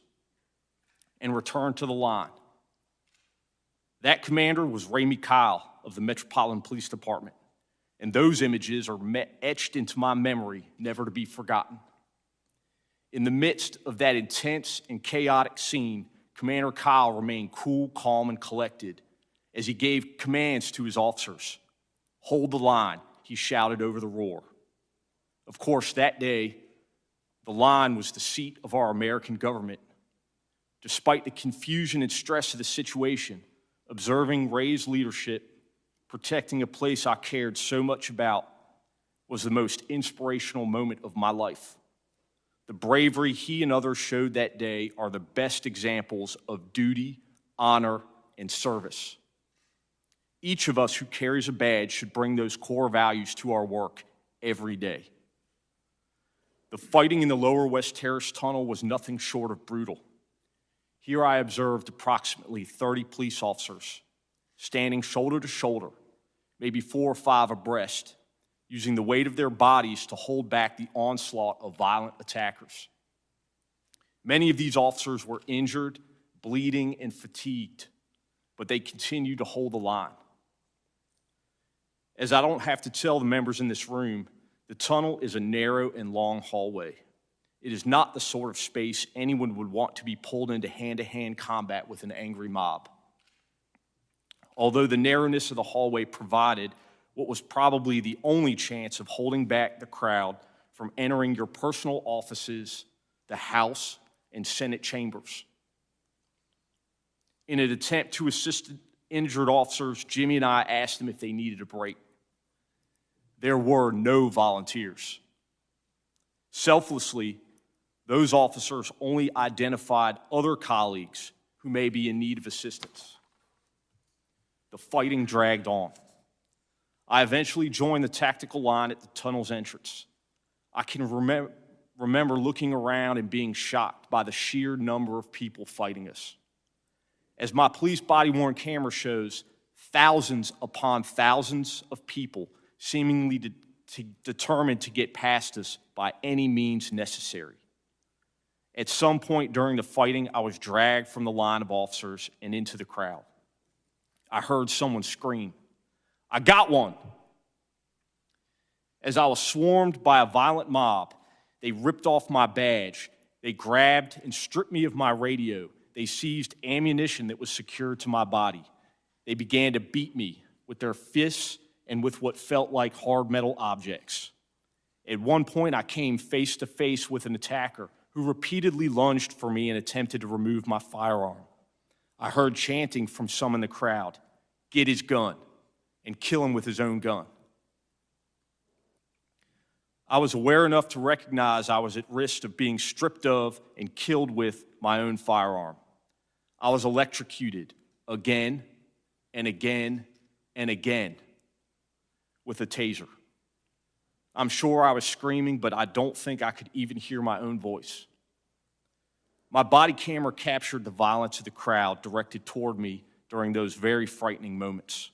and return to the line. That commander was Ramey Kyle of the Metropolitan Police Department, and those images are etched into my memory, never to be forgotten. In the midst of that intense and chaotic scene, Commander Kyle remained cool, calm, and collected as he gave commands to his officers. "Hold the line," he shouted over the roar. Of course, that day, the line was the seat of our American government. Despite the confusion and stress of the situation, observing Ray's leadership, protecting a place I cared so much about, was the most inspirational moment of my life. The bravery he and others showed that day are the best examples of duty, honor, and service. Each of us who carries a badge should bring those core values to our work every day. The fighting in the lower West Terrace tunnel was nothing short of brutal. Here I observed approximately 30 police officers standing shoulder to shoulder, maybe 4 or 5 abreast, using the weight of their bodies to hold back the onslaught of violent attackers. Many of these officers were injured, bleeding, and fatigued, but they continued to hold the line. As I don't have to tell the members in this room, the tunnel is a narrow and long hallway. It is not the sort of space anyone would want to be pulled into hand-to-hand combat with an angry mob. Although the narrowness of the hallway provided what was probably the only chance of holding back the crowd from entering your personal offices, the House, and Senate chambers. In an attempt to assist injured officers, Jimmy and I asked them if they needed a break. There were no volunteers. Selflessly, those officers only identified other colleagues who may be in need of assistance. The fighting dragged on. I eventually joined the tactical line at the tunnel's entrance. I can remember looking around and being shocked by the sheer number of people fighting us. As my police body-worn camera shows, thousands upon thousands of people seemingly determined to get past us by any means necessary. At some point during the fighting, I was dragged from the line of officers and into the crowd. I heard someone scream, "I got one!" As I was swarmed by a violent mob, they ripped off my badge. They grabbed and stripped me of my radio. They seized ammunition that was secured to my body. They began to beat me with their fists and with what felt like hard metal objects. At one point, I came face to face with an attacker who repeatedly lunged for me and attempted to remove my firearm. I heard chanting from some in the crowd, "Get his gun," and "Kill him with his own gun." I was aware enough to recognize I was at risk of being stripped of and killed with my own firearm. I was electrocuted again and again and again with a taser. I'm sure I was screaming, but I don't think I could even hear my own voice. My body camera captured the violence of the crowd directed toward me during those very frightening moments.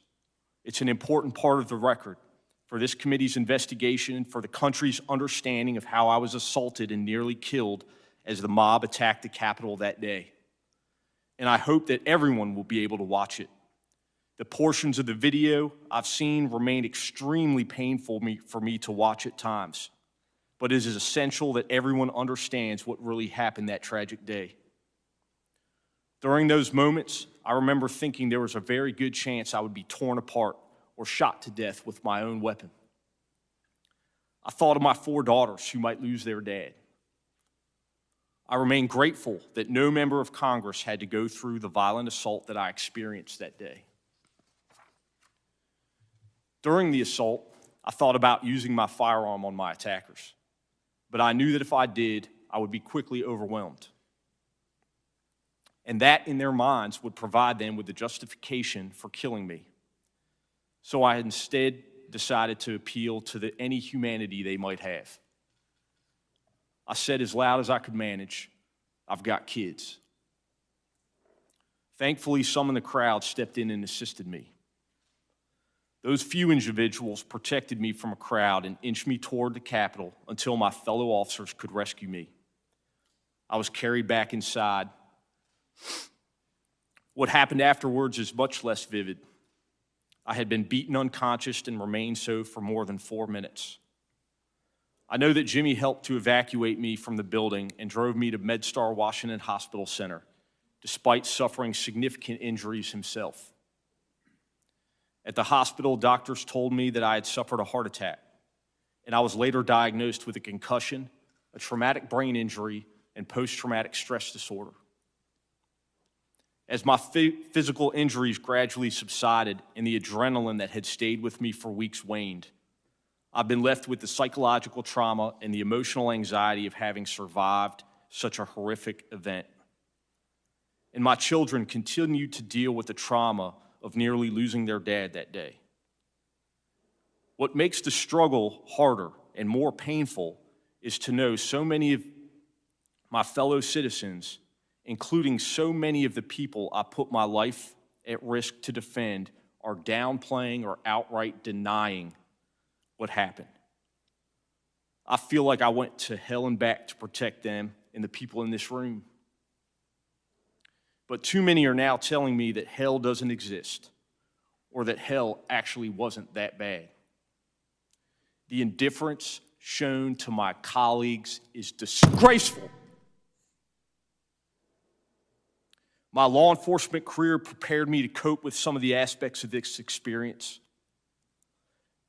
It's an important part of the record for this committee's investigation and for the country's understanding of how I was assaulted and nearly killed as the mob attacked the Capitol that day. And I hope that everyone will be able to watch it. The portions of the video I've seen remain extremely painful for me to watch at times, but it is essential that everyone understands what really happened that tragic day. During those moments, I remember thinking there was a very good chance I would be torn apart or shot to death with my own weapon. I thought of my 4 daughters who might lose their dad. I remain grateful that no member of Congress had to go through the violent assault that I experienced that day. During the assault, I thought about using my firearm on my attackers, but I knew that if I did, I would be quickly overwhelmed. And that, in their minds, would provide them with the justification for killing me. So I instead decided to appeal to any humanity they might have. I said as loud as I could manage, "I've got kids." Thankfully, some in the crowd stepped in and assisted me. Those few individuals protected me from a crowd and inched me toward the Capitol until my fellow officers could rescue me. I was carried back inside. What happened afterwards is much less vivid. I had been beaten unconscious and remained so for more than 4 minutes. I know that Jimmy helped to evacuate me from the building and drove me to MedStar Washington Hospital Center, despite suffering significant injuries himself. At the hospital, doctors told me that I had suffered a heart attack, and I was later diagnosed with a concussion, a traumatic brain injury, and post-traumatic stress disorder. As my physical injuries gradually subsided and the adrenaline that had stayed with me for weeks waned, I've been left with the psychological trauma and the emotional anxiety of having survived such a horrific event. And my children continue to deal with the trauma of nearly losing their dad that day. What makes the struggle harder and more painful is to know so many of my fellow citizens, including so many of the people I put my life at risk to defend, are downplaying or outright denying what happened. I feel like I went to hell and back to protect them and the people in this room. But too many are now telling me that hell doesn't exist or that hell actually wasn't that bad. The indifference shown to my colleagues is disgraceful. My law enforcement career prepared me to cope with some of the aspects of this experience.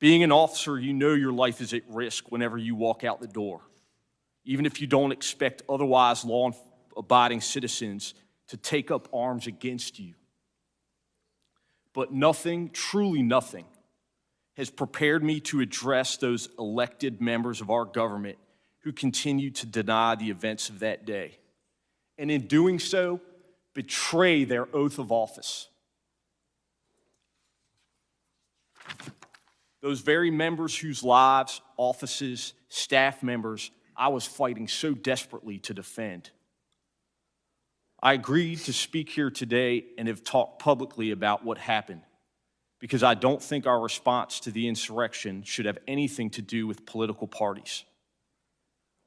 Being an officer, you know your life is at risk whenever you walk out the door, even if you don't expect otherwise law-abiding citizens to take up arms against you. But nothing, truly nothing, has prepared me to address those elected members of our government who continue to deny the events of that day, and in doing so, betray their oath of office. Those very members whose lives, offices, staff members I was fighting so desperately to defend. I agreed to speak here today and have talked publicly about what happened because I don't think our response to the insurrection should have anything to do with political parties.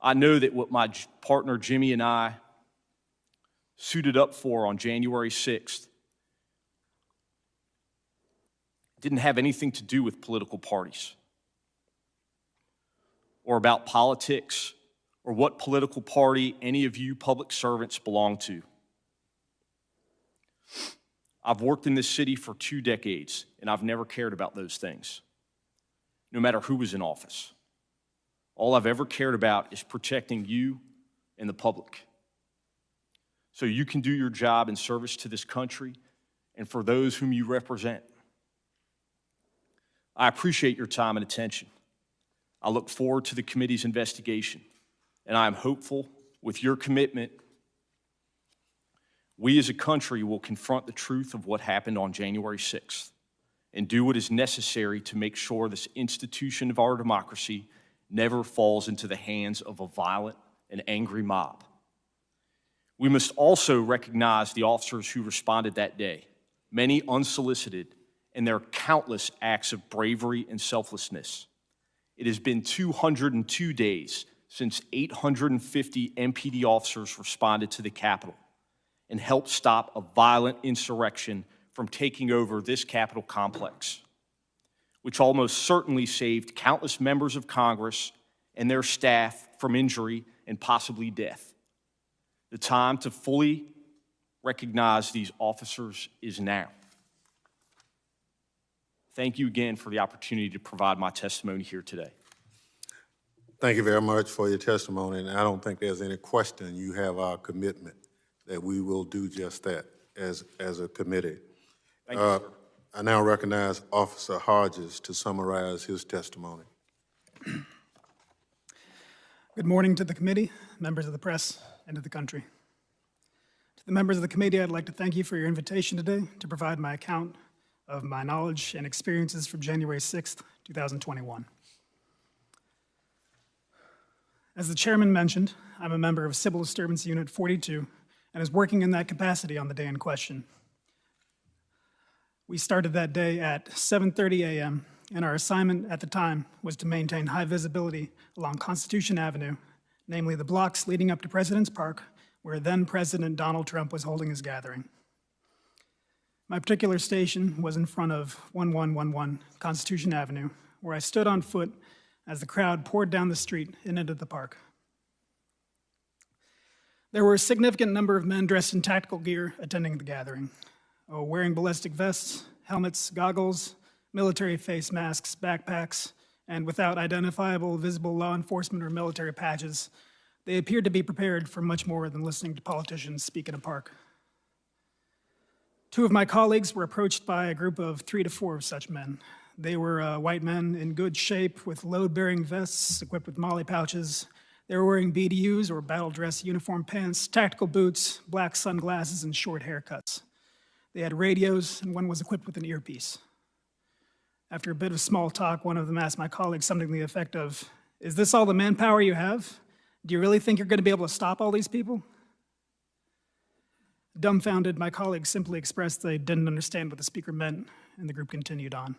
I know that what my partner Jimmy and I suited up for on January 6th didn't have anything to do with political parties or about politics or what political party any of you public servants belong to. I've worked in this city for 2 decades, and I've never cared about those things, no matter who was in office. All I've ever cared about is protecting you and the public, so you can do your job in service to this country and for those whom you represent. I appreciate your time and attention. I look forward to the committee's investigation, and I am hopeful with your commitment, we as a country will confront the truth of what happened on January 6th and do what is necessary to make sure this institution of our democracy never falls into the hands of a violent and angry mob. We must also recognize the officers who responded that day, many unsolicited, and their countless acts of bravery and selflessness. It has been 202 days since 850 MPD officers responded to the Capitol and helped stop a violent insurrection from taking over this Capitol complex, which almost certainly saved countless members of Congress and their staff from injury and possibly death. The time to fully recognize these officers is now. Thank you again for the opportunity to provide my testimony here today. Thank you very much for your testimony, and I don't think there's any question you have our commitment that we will do just that as a committee. Thank you, sir. I now recognize Officer Hodges to summarize his testimony. Good morning to the committee, members of the press, and to the country. To the members of the committee, I'd like to thank you for your invitation today to provide my account of my knowledge and experiences from January 6th, 2021. As the chairman mentioned, I'm a member of Civil Disturbance Unit 42 and is working in that capacity on the day in question. We started that day at 7:30 a.m., and our assignment at the time was to maintain high visibility along Constitution Avenue, namely the blocks leading up to President's Park, where then President Donald Trump was holding his gathering. My particular station was in front of 1111 Constitution Avenue, where I stood on foot as the crowd poured down the street and into the park. There were a significant number of men dressed in tactical gear attending the gathering, wearing ballistic vests, helmets, goggles, military face masks, backpacks, and without identifiable visible law enforcement or military patches. They appeared to be prepared for much more than listening to politicians speak in a park. Two of my colleagues were approached by a group of 3 to 4 of such men. They were white men in good shape with load-bearing vests equipped with molly pouches. They were wearing BDUs or battle dress uniform pants, tactical boots, black sunglasses, and short haircuts. They had radios, and one was equipped with an earpiece. After a bit of small talk, one of them asked my colleague something to the effect of, "Is this all the manpower you have? Do you really think you're going to be able to stop all these people?" Dumbfounded, my colleague simply expressed they didn't understand what the speaker meant, and the group continued on.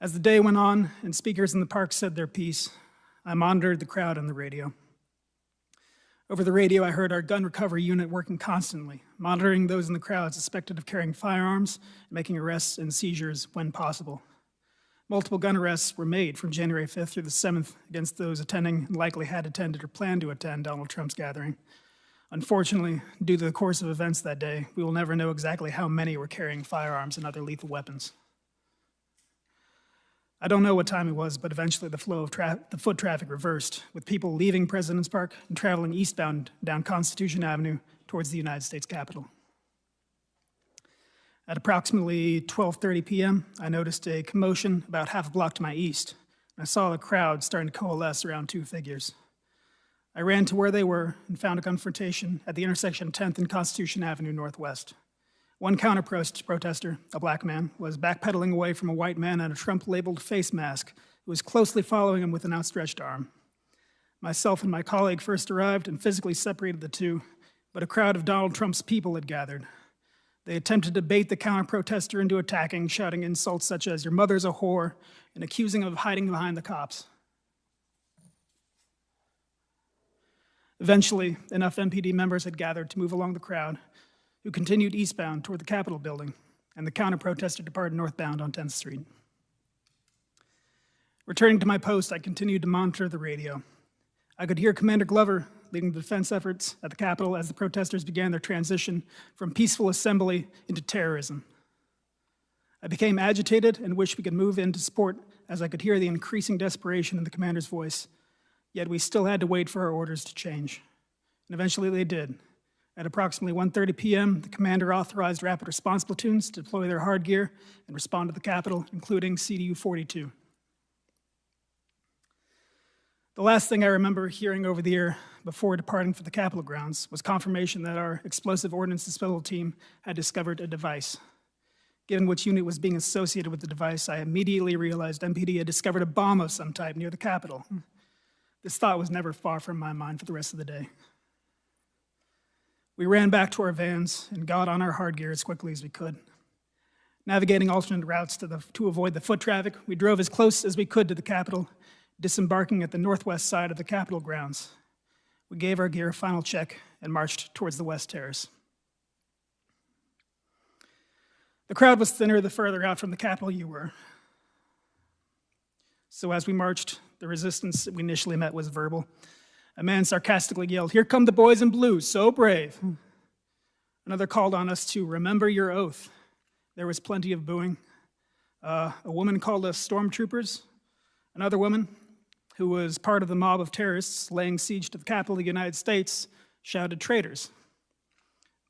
As the day went on and speakers in the park said their piece, I monitored the crowd on the radio. Over the radio, I heard our gun recovery unit working constantly, monitoring those in the crowd suspected of carrying firearms, and making arrests and seizures when possible. Multiple gun arrests were made from January 5th through the 7th against those attending and likely had attended or planned to attend Donald Trump's gathering. Unfortunately, due to the course of events that day, we will never know exactly how many were carrying firearms and other lethal weapons. I don't know what time it was, but eventually the flow of the foot traffic reversed, with people leaving President's Park and traveling eastbound down Constitution Avenue towards the United States Capitol. At approximately 12:30 p.m., I noticed a commotion about half a block to my east, and I saw the crowd starting to coalesce around 2 figures. I ran to where they were and found a confrontation at the intersection of 10th and Constitution Avenue Northwest. One counter-protester, a black man, was backpedaling away from a white man in a Trump-labeled face mask who was closely following him with an outstretched arm. Myself and my colleague first arrived and physically separated the two, but a crowd of Donald Trump's people had gathered. They attempted to bait the counter-protester into attacking, shouting insults such as, "Your mother's a whore," and accusing him of hiding behind the cops. Eventually, enough MPD members had gathered to move along the crowd, who continued eastbound toward the Capitol building, and the counter-protester departed northbound on 10th Street. Returning to my post, I continued to monitor the radio. I could hear Commander Glover leading the defense efforts at the Capitol as the protesters began their transition from peaceful assembly into terrorism. I became agitated and wished we could move in to support as I could hear the increasing desperation in the commander's voice, yet we still had to wait for our orders to change. And eventually they did. At approximately 1:30 p.m., the commander authorized rapid response platoons to deploy their hard gear and respond to the Capitol, including CDU 42. The last thing I remember hearing over the air before departing for the Capitol grounds was confirmation that our explosive ordnance disposal team had discovered a device Given which unit was being associated with the device, I immediately realized MPD had discovered a bomb of some type near the Capitol. This thought was never far from my mind for the rest of the day. We ran back to our vans and got on our hard gear as quickly as we could. Navigating alternate routes to avoid the foot traffic, we drove as close as we could to the Capitol, disembarking at the northwest side of the Capitol grounds. We gave our gear a final check and marched towards the West Terrace. The crowd was thinner the further out from the Capitol you were. So as we marched, the resistance we initially met was verbal. A man sarcastically yelled, "Here come the boys in blue, so brave." Another called on us to remember your oath. There was plenty of booing. A woman called us stormtroopers. Another woman, who was part of the mob of terrorists laying siege to the Capitol of the United States, shouted traitors.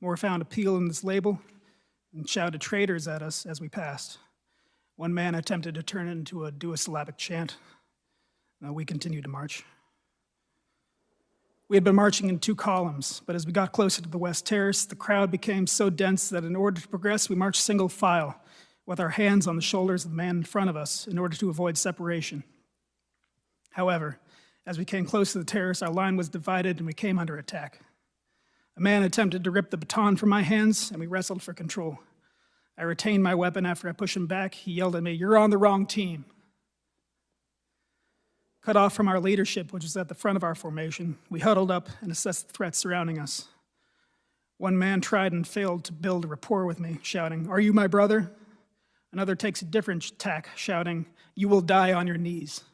More found appeal in this label and shouted traitors at us as we passed. One man attempted to turn it into a duosyllabic chant. We continued to march. We had been marching in two columns, but as we got closer to the West Terrace, the crowd became so dense that in order to progress, we marched single file, with our hands on the shoulders of the man in front of us in order to avoid separation. However, as we came close to the terrace, our line was divided and we came under attack. A man attempted to rip the baton from my hands, and we wrestled for control. I retained my weapon after I pushed him back. He yelled at me, "You're on the wrong team." Cut off from our leadership, which was at the front of our formation, we huddled up and assessed the threats surrounding us. One man tried and failed to build a rapport with me, shouting, "Are you my brother?" Another takes a different tack, shouting, "You will die on your knees."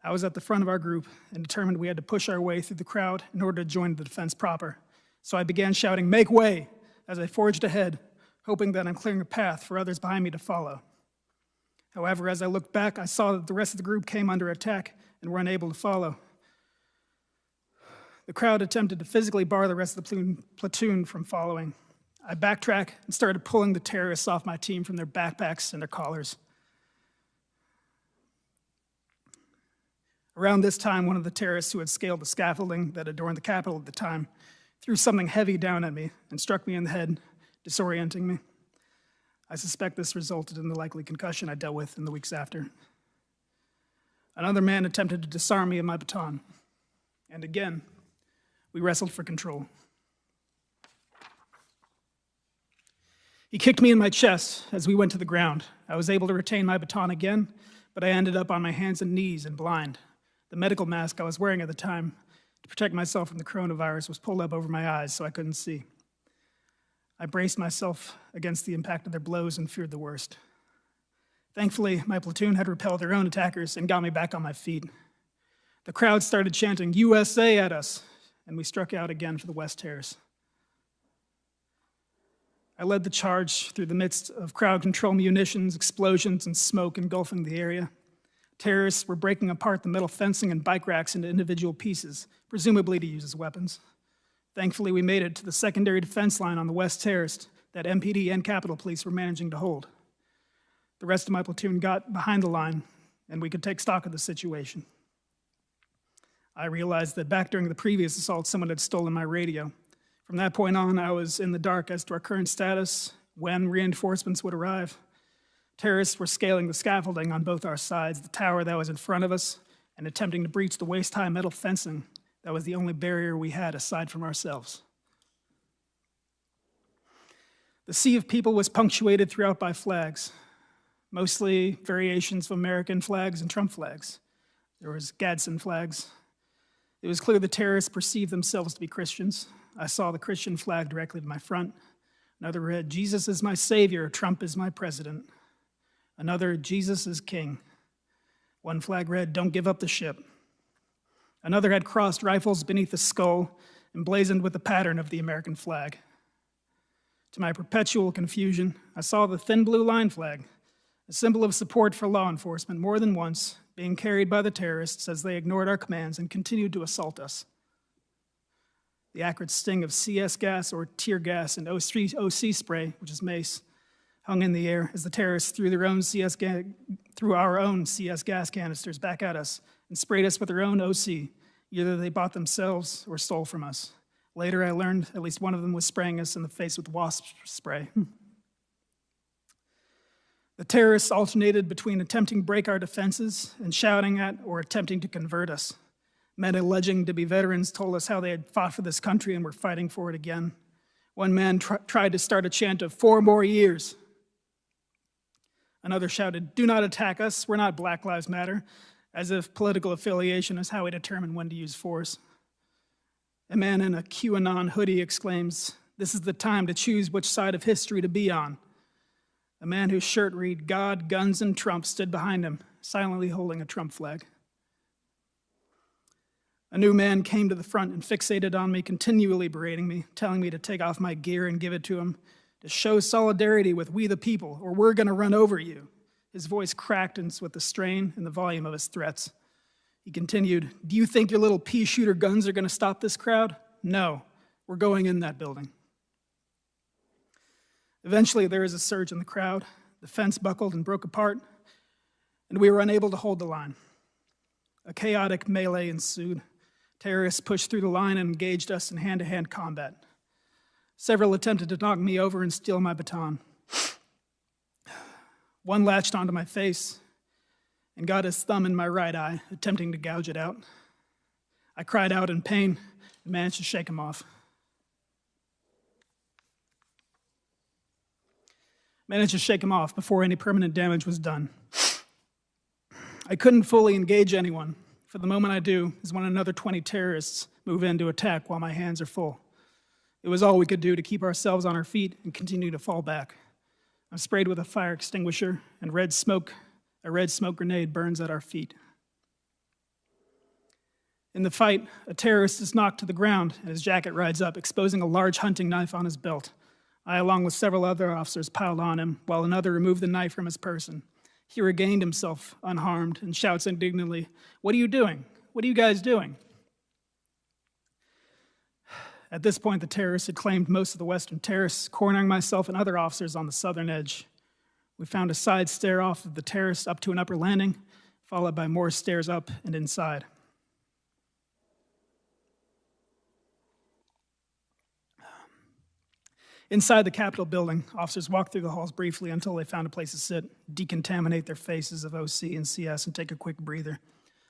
I was at the front of our group and determined we had to push our way through the crowd in order to join the defense proper. So I began shouting, "Make way," as I forged ahead, hoping that I'm clearing a path for others behind me to follow. However, as I looked back, I saw that the rest of the group came under attack and were unable to follow. The crowd attempted to physically bar the rest of the platoon from following. I backtracked and started pulling the terrorists off my team from their backpacks and their collars. Around this time, one of the terrorists who had scaled the scaffolding that adorned the Capitol at the time threw something heavy down at me and struck me in the head, disorienting me. I suspect this resulted in the likely concussion I dealt with in the weeks after. Another man attempted to disarm me of my baton, and again, we wrestled for control. He kicked me in my chest as we went to the ground. I was able to retain my baton again, but I ended up on my hands and knees and blind. The medical mask I was wearing at the time to protect myself from the coronavirus was pulled up over my eyes so I couldn't see. I braced myself against the impact of their blows and feared the worst. Thankfully, my platoon had repelled their own attackers and got me back on my feet. The crowd started chanting "USA" at us, and we struck out again for the West Terrace. I led the charge through the midst of crowd control munitions, explosions, and smoke engulfing the area. Terrorists were breaking apart the metal fencing and bike racks into individual pieces, presumably to use as weapons. Thankfully, we made it to the secondary defense line on the West Terrace that MPD and Capitol Police were managing to hold. The rest of my platoon got behind the line, and we could take stock of the situation. I realized that back during the previous assault, someone had stolen my radio. From that point on, I was in the dark as to our current status, when reinforcements would arrive. Terrorists were scaling the scaffolding on both our sides, the tower that was in front of us, and attempting to breach the waist-high metal fencing that was the only barrier we had aside from ourselves. The sea of people was punctuated throughout by flags, mostly variations of American flags and Trump flags. There was Gadsden flags. It was clear the terrorists perceived themselves to be Christians. I saw the Christian flag directly to my front. Another read, "Jesus is my savior, Trump is my president." Another, "Jesus is king." One flag read, "Don't give up the ship." Another had crossed rifles beneath the skull, emblazoned with the pattern of the American flag. To my perpetual confusion, I saw the thin blue line flag, a symbol of support for law enforcement, more than once being carried by the terrorists as they ignored our commands and continued to assault us. The acrid sting of CS gas or tear gas and OC spray, which is mace, hung in the air as the terrorists threw our own CS gas canisters back at us and sprayed us with their own OC. Either they bought themselves or stole from us. Later, I learned at least one of them was spraying us in the face with wasp spray. The terrorists alternated between attempting to break our defenses and shouting at or attempting to convert us. Men alleging to be veterans told us how they had fought for this country and were fighting for it again. One man tried to start a chant of 4 more years. Another shouted, "Do not attack us, we're not Black Lives Matter," as if political affiliation is how we determine when to use force. A man in a QAnon hoodie exclaims, "This is the time to choose which side of history to be on." A man whose shirt read, "God, Guns, and Trump" stood behind him, silently holding a Trump flag. A new man came to the front and fixated on me, continually berating me, telling me to take off my gear and give it to him, to show solidarity with we the people, or we're going to run over you. His voice cracked with the strain and the volume of his threats. He continued, "Do you think your little pea-shooter guns are going to stop this crowd? No, we're going in that building." Eventually, there was a surge in the crowd. The fence buckled and broke apart, and we were unable to hold the line. A chaotic melee ensued. Terrorists pushed through the line and engaged us in hand-to-hand combat. Several attempted to knock me over and steal my baton. One latched onto my face and got his thumb in my right eye, attempting to gouge it out. I cried out in pain and managed to shake him off. Before any permanent damage was done. I couldn't fully engage anyone. For the moment I do is when another 20 terrorists move in to attack while my hands are full. It was all we could do to keep ourselves on our feet and continue to fall back. I'm sprayed with a fire extinguisher, and a red smoke grenade burns at our feet. In the fight, a terrorist is knocked to the ground and his jacket rides up, exposing a large hunting knife on his belt. I, along with several other officers, piled on him, while another removed the knife from his person. He regained himself unharmed and shouts indignantly, "What are you doing? What are you guys doing?" At this point, the terrorists had claimed most of the western terrace, cornering myself and other officers on the southern edge. We found a side stair off of the terrace up to an upper landing, followed by more stairs up and inside. Inside the Capitol building, officers walked through the halls briefly until they found a place to sit, decontaminate their faces of OC and CS, and take a quick breather.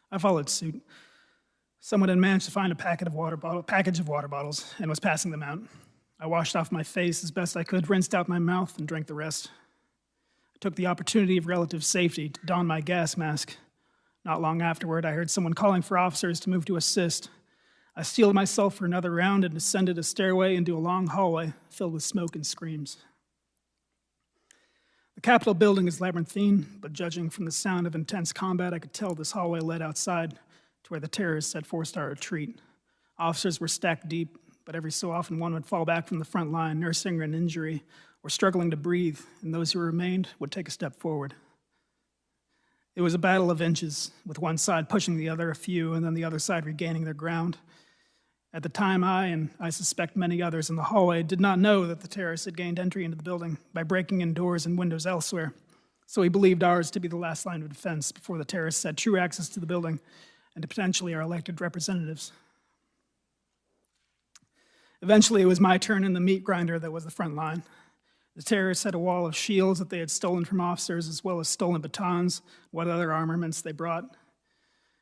I followed suit. Someone had managed to find a package of water bottles and was passing them out. I washed off my face as best I could, rinsed out my mouth, and drank the rest. I took the opportunity of relative safety to don my gas mask. Not long afterward, I heard someone calling for officers to move to assist. I steeled myself for another round and descended a stairway into a long hallway filled with smoke and screams. The Capitol building is labyrinthine, but judging from the sound of intense combat, I could tell this hallway led outside to where the terrorists had forced our retreat. Officers were stacked deep, but every so often one would fall back from the front line, nursing an injury or struggling to breathe, and those who remained would take a step forward. It was a battle of inches, with one side pushing the other a few, and then the other side regaining their ground. At the time, I, and I suspect many others in the hallway, did not know that the terrorists had gained entry into the building by breaking in doors and windows elsewhere, so we believed ours to be the last line of defense before the terrorists had true access to the building and to potentially our elected representatives. Eventually, it was my turn in the meat grinder that was the front line. The terrorists had a wall of shields that they had stolen from officers, as well as stolen batons, what other armaments they brought.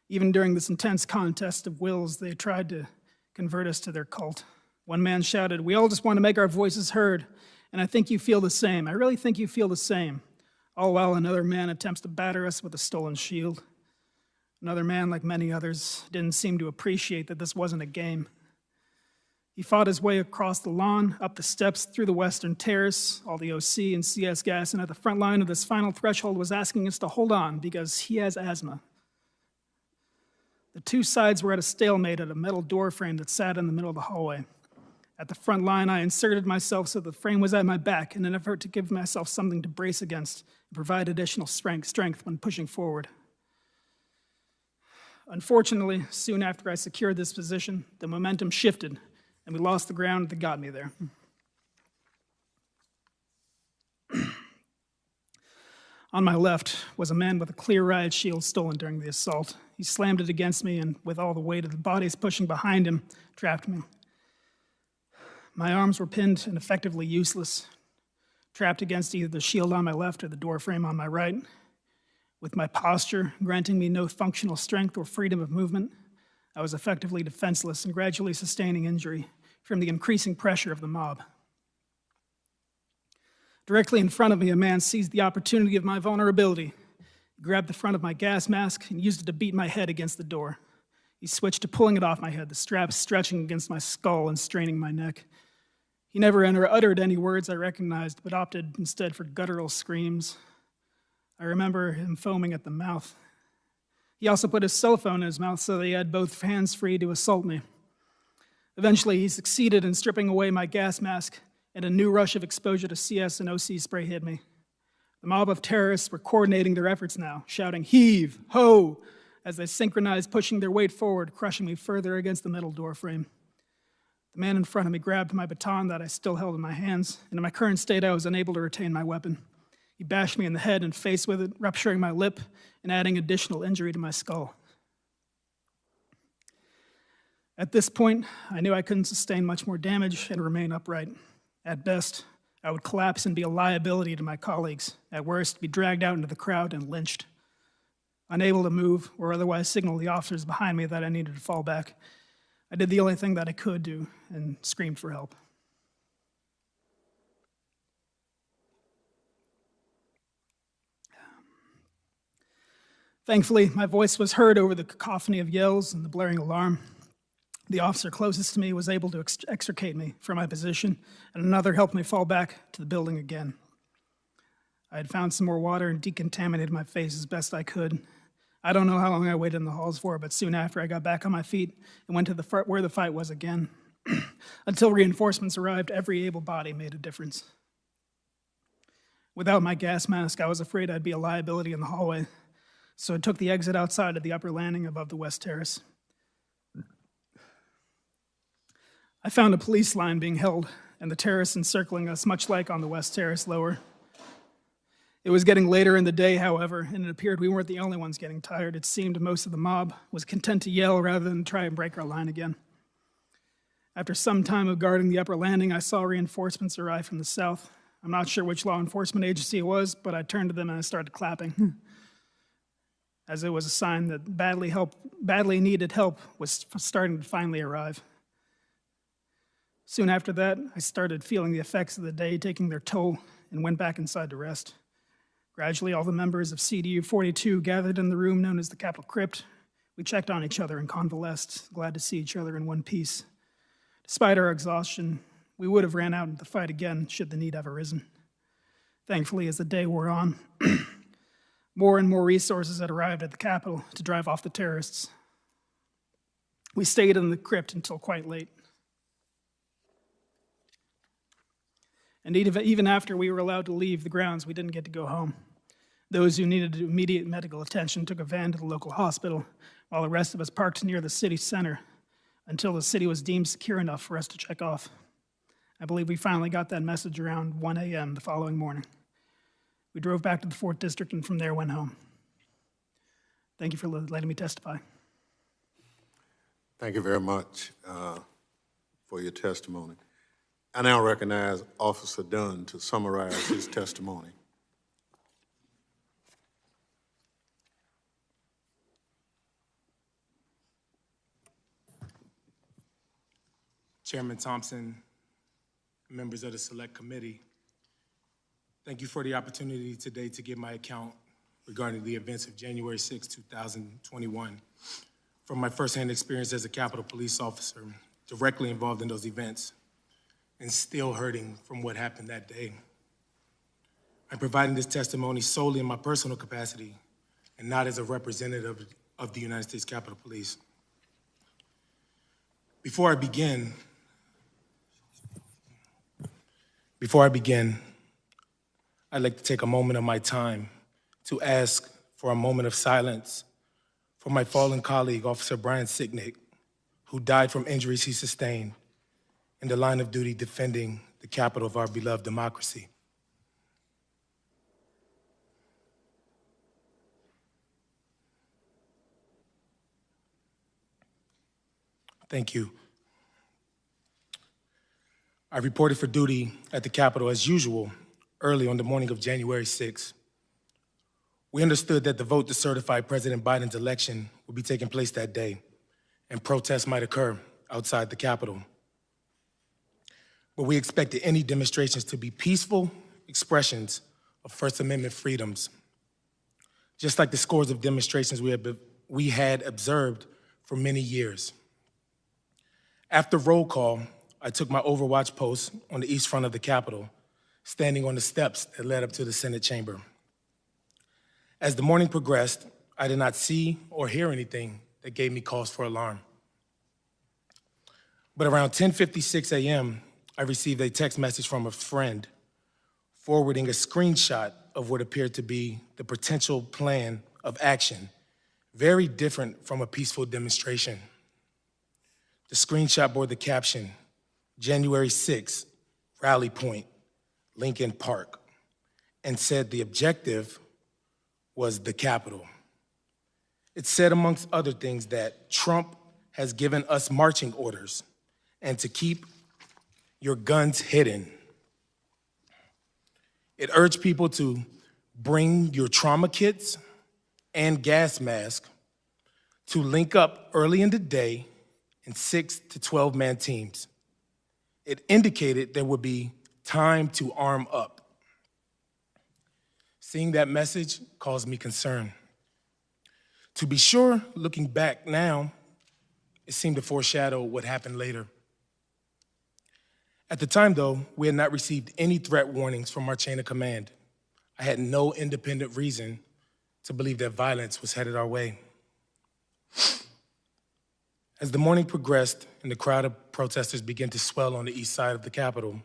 Even during this intense contest of wills, they tried to convert us to their cult. One man shouted, "We all just want to make our voices heard, and I think you feel the same. I really think you feel the same." All while another man attempts to batter us with a stolen shield. Another man, like many others, didn't seem to appreciate that this wasn't a game. He fought his way across the lawn, up the steps, through the western terrace, all the OC and CS gas, and at the front line of this final threshold was asking us to hold on because he has asthma. The two sides were at a stalemate at a metal door frame that sat in the middle of the hallway. At the front line, I inserted myself so the frame was at my back in an effort to give myself something to brace against and provide additional strength when pushing forward. Unfortunately, soon after I secured this position, the momentum shifted and we lost the ground that got me there. On my left was a man with a clear riot shield stolen during the assault. He slammed it against me and, with all the weight of the bodies pushing behind him, trapped me. My arms were pinned and effectively useless. trapped against either the shield on my left or the door frame on my right, with my posture granting me no functional strength or freedom of movement. I was effectively defenseless and gradually sustaining injury from the increasing pressure of the mob. Directly in front of me, a man seized the opportunity of my vulnerability. He grabbed the front of my gas mask and used it to beat my head against the door. He switched to pulling it off my head, the strap stretching against my skull and straining my neck. He never uttered any words I recognized, but opted instead for guttural screams. I remember him foaming at the mouth. He also put his cell phone in his mouth so that he had both hands free to assault me. Eventually, he succeeded in stripping away my gas mask, and a new rush of exposure to CS and OC spray hit me. The mob of terrorists were coordinating their efforts now, shouting, "Heave! Ho!" as they synchronized, pushing their weight forward, crushing me further against the metal door frame. The man in front of me grabbed my baton that I still held in my hands, and in my current state, I was unable to retain my weapon. He bashed me in the head and face with it, rupturing my lip and adding additional injury to my skull. At this point, I knew I couldn't sustain much more damage and remain upright. At best, I would collapse and be a liability to my colleagues. At worst, be dragged out into the crowd and lynched. Unable to move or otherwise signal the officers behind me that I needed to fall back, I did the only thing that I could do and screamed for help. Thankfully, my voice was heard over the cacophony of yells and the blaring alarm. The officer closest to me was able to extricate me from my position, and another helped me fall back to the building again. I had found some more water and decontaminated my face as best I could. I don't know how long I waited in the halls for, but soon after I got back on my feet and went to where the fight was again. Until reinforcements arrived, every able body made a difference. Without my gas mask, I was afraid I'd be a liability in the hallway, so I took the exit outside of the upper landing above the West Terrace. I found a police line being held and the terrace encircling us, much like on the West Terrace lower. It was getting later in the day, however, and it appeared we weren't the only ones getting tired. It seemed most of the mob was content to yell rather than try and break our line again. After some time of guarding the upper landing, I saw reinforcements arrive from the south. I'm not sure which law enforcement agency it was, but I turned to them and I started clapping, as it was a sign that badly needed help was starting to finally arrive. Soon after that, I started feeling the effects of the day taking their toll and went back inside to rest. Gradually, all the members of CDU 42 gathered in the room known as the Capitol Crypt. We checked on each other and convalesced, glad to see each other in one piece. Despite our exhaustion, we would have ran out into the fight again should the need have arisen. Thankfully, as the day wore on, more and more resources had arrived at the Capitol to drive off the terrorists. We stayed in the crypt until quite late. And even after we were allowed to leave the grounds, we didn't get to go home. Those who needed immediate medical attention took a van to the local hospital, while the rest of us parked near the city center until the city was deemed secure enough for us to check off. I believe we finally got that message around 1 a.m. the following morning. We drove back to the 4th District and from there went home. Thank you for letting me testify. Thank you very much for your testimony. I now recognize Officer Dunn to summarize his testimony. Chairman Thompson, members of the Select Committee, thank you for the opportunity today to give my account regarding the events of January 6, 2021, from my firsthand experience as a Capitol Police officer directly involved in those events and still hurting from what happened that day. I'm providing this testimony solely in my personal capacity and not as a representative of the United States Capitol Police. Before I begin, I'd like to take a moment of my time to ask for a moment of silence for my fallen colleague, Officer Brian Sicknick, who died from injuries he sustained in the line of duty defending the capital of our beloved democracy. Thank you. I reported for duty at the Capitol as usual early on the morning of January 6th. We understood that the vote to certify President Biden's election would be taking place that day, and protests might occur outside the Capitol. But we expected any demonstrations to be peaceful expressions of First Amendment freedoms, just like the scores of demonstrations we had observed for many years. After roll call, I took my overwatch post on the east front of the Capitol, standing on the steps that led up to the Senate chamber. As the morning progressed, I did not see or hear anything that gave me cause for alarm. But around 10:56 a.m., I received a text message from a friend forwarding a screenshot of what appeared to be the potential plan of action, very different from a peaceful demonstration. The screenshot bore the caption, January 6th, Rally Point, Lincoln Park, and said the objective was the Capitol. It said, amongst other things, that Trump has given us marching orders and to keep your guns hidden. It urged people to bring your trauma kits and gas masks, to link up early in the day in 6 to 12-man teams. It indicated there would be time to arm up. Seeing that message caused me concern. To be sure, looking back now, it seemed to foreshadow what happened later. At the time, though, we had not received any threat warnings from our chain of command. I had no independent reason to believe that violence was headed our way. As the morning progressed and the crowd of protesters began to swell on the east side of the Capitol,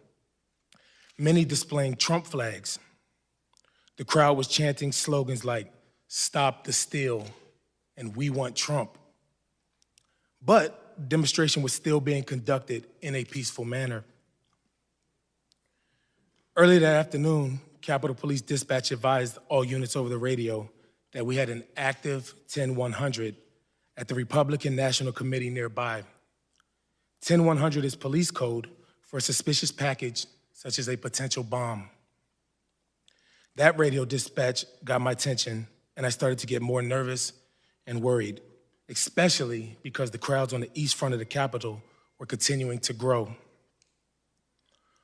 many displaying Trump flags, the crowd was chanting slogans like, "Stop the steal," and "We want Trump." But demonstration was still being conducted in a peaceful manner. Early that afternoon, Capitol Police Dispatch advised all units over the radio that we had an active 10-100 at the Republican National Committee nearby. 10-100 is police code for a suspicious package such as a potential bomb. That radio dispatch got my attention, and I started to get more nervous and worried, especially because the crowds on the east front of the Capitol were continuing to grow.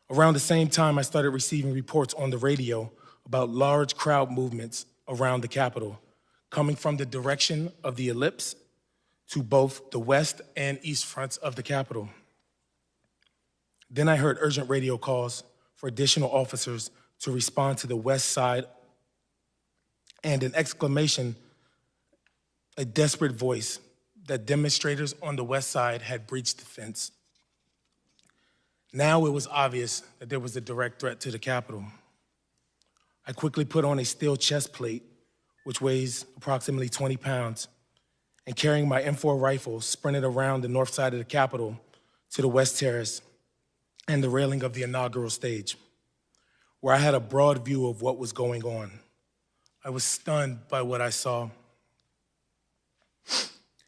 Around the same time, I started receiving reports on the radio about large crowd movements around the Capitol, coming from the direction of the ellipse to both the west and east fronts of the Capitol. Then I heard urgent radio calls for additional officers to respond to the west side, and an exclamation, a desperate voice, that demonstrators on the west side had breached the fence. Now it was obvious that there was a direct threat to the Capitol. I quickly put on a steel chest plate, which weighs approximately 20 pounds, and carrying my M4 rifle, sprinted around the north side of the Capitol to the West Terrace and the railing of the inaugural stage, where I had a broad view of what was going on. I was stunned by what I saw.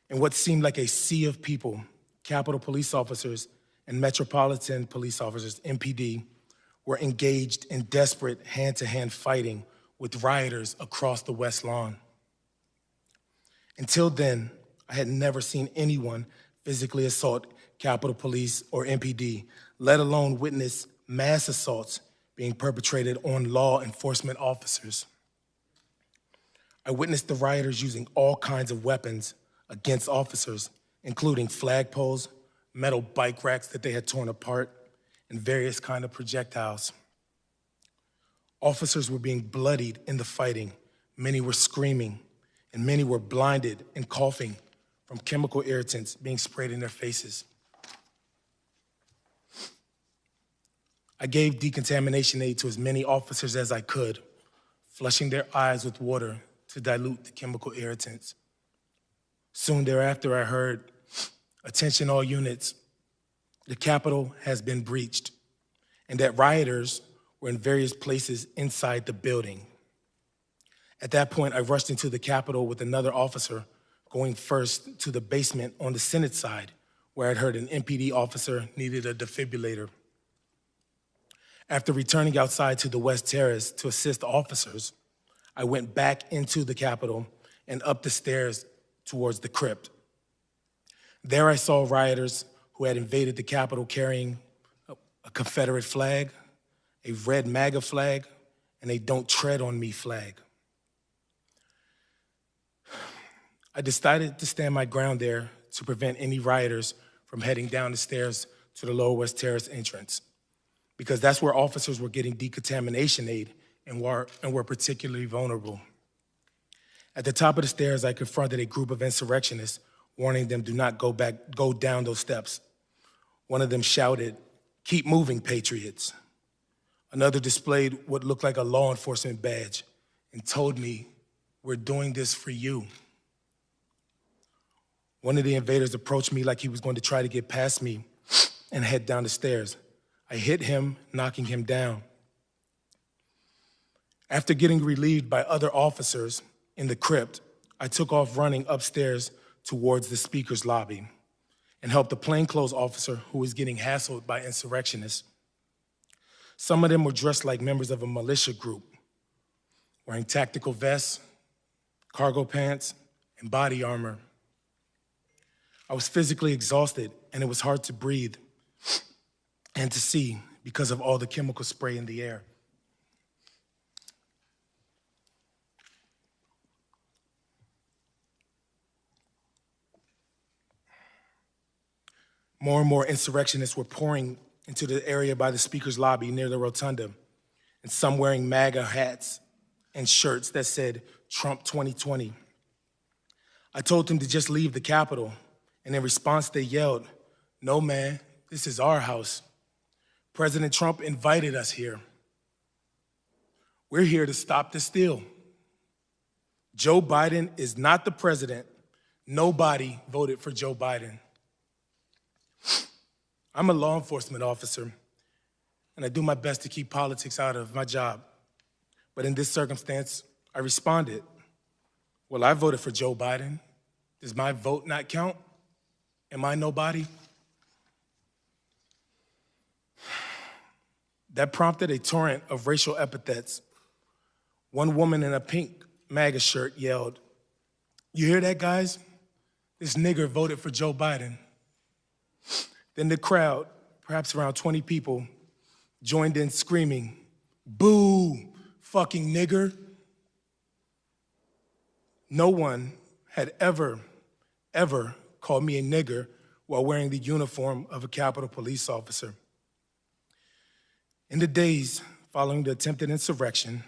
In what seemed like a sea of people, Capitol police officers and Metropolitan Police officers, MPD, were engaged in desperate hand-to-hand fighting with rioters across the West Lawn. Until then, I had never seen anyone physically assault Capitol Police or MPD, let alone witness mass assaults being perpetrated on law enforcement officers. I witnessed the rioters using all kinds of weapons against officers, including flagpoles, metal bike racks that they had torn apart, and various kinds of projectiles. Officers were being bloodied in the fighting. Many were screaming, and many were blinded and coughing from chemical irritants being sprayed in their faces. I gave decontamination aid to as many officers as I could, flushing their eyes with water to dilute the chemical irritants. Soon thereafter, I heard, "Attention all units, the Capitol has been breached," and that rioters were in various places inside the building. At that point, I rushed into the Capitol with another officer, going first to the basement on the Senate side, where I'd heard an MPD officer needed a defibrillator. After returning outside to the West Terrace to assist officers, I went back into the Capitol and up the stairs towards the crypt. There I saw rioters who had invaded the Capitol carrying a Confederate flag, a red MAGA flag, and a "Don't Tread on Me" flag. I decided to stand my ground there to prevent any rioters from heading down the stairs to the Lower West Terrace entrance, because that's where officers were getting decontamination aid and were particularly vulnerable. At the top of the stairs, I confronted a group of insurrectionists, warning them do not go down those steps. One of them shouted, "Keep moving, patriots." Another displayed what looked like a law enforcement badge and told me, "We're doing this for you." One of the invaders approached me like he was going to try to get past me and head down the stairs. I hit him, knocking him down. After getting relieved by other officers in the crypt, I took off running upstairs towards the Speaker's lobby and helped a plainclothes officer who was getting hassled by insurrectionists. Some of them were dressed like members of a militia group, wearing tactical vests, cargo pants, and body armor. I was physically exhausted, and it was hard to breathe and to see because of all the chemical spray in the air. More and more insurrectionists were pouring into the area by the Speaker's lobby near the rotunda, and some wearing MAGA hats and shirts that said Trump 2020. I told them to just leave the Capitol, and in response they yelled, "No, man, this is our house. President Trump invited us here. We're here to stop the steal. Joe Biden is not the president. Nobody voted for Joe Biden." I'm a law enforcement officer, and I do my best to keep politics out of my job. But in this circumstance, I responded, "Well, I voted for Joe Biden. Does my vote not count? Am I nobody?" That prompted a torrent of racial epithets. One woman in a pink MAGA shirt yelled, "You hear that, guys? This nigger voted for Joe Biden." Then the crowd, perhaps around 20 people, joined in screaming, "Boo, fucking nigger." No one had ever called me a nigger while wearing the uniform of a Capitol Police officer. In the days following the attempted insurrection,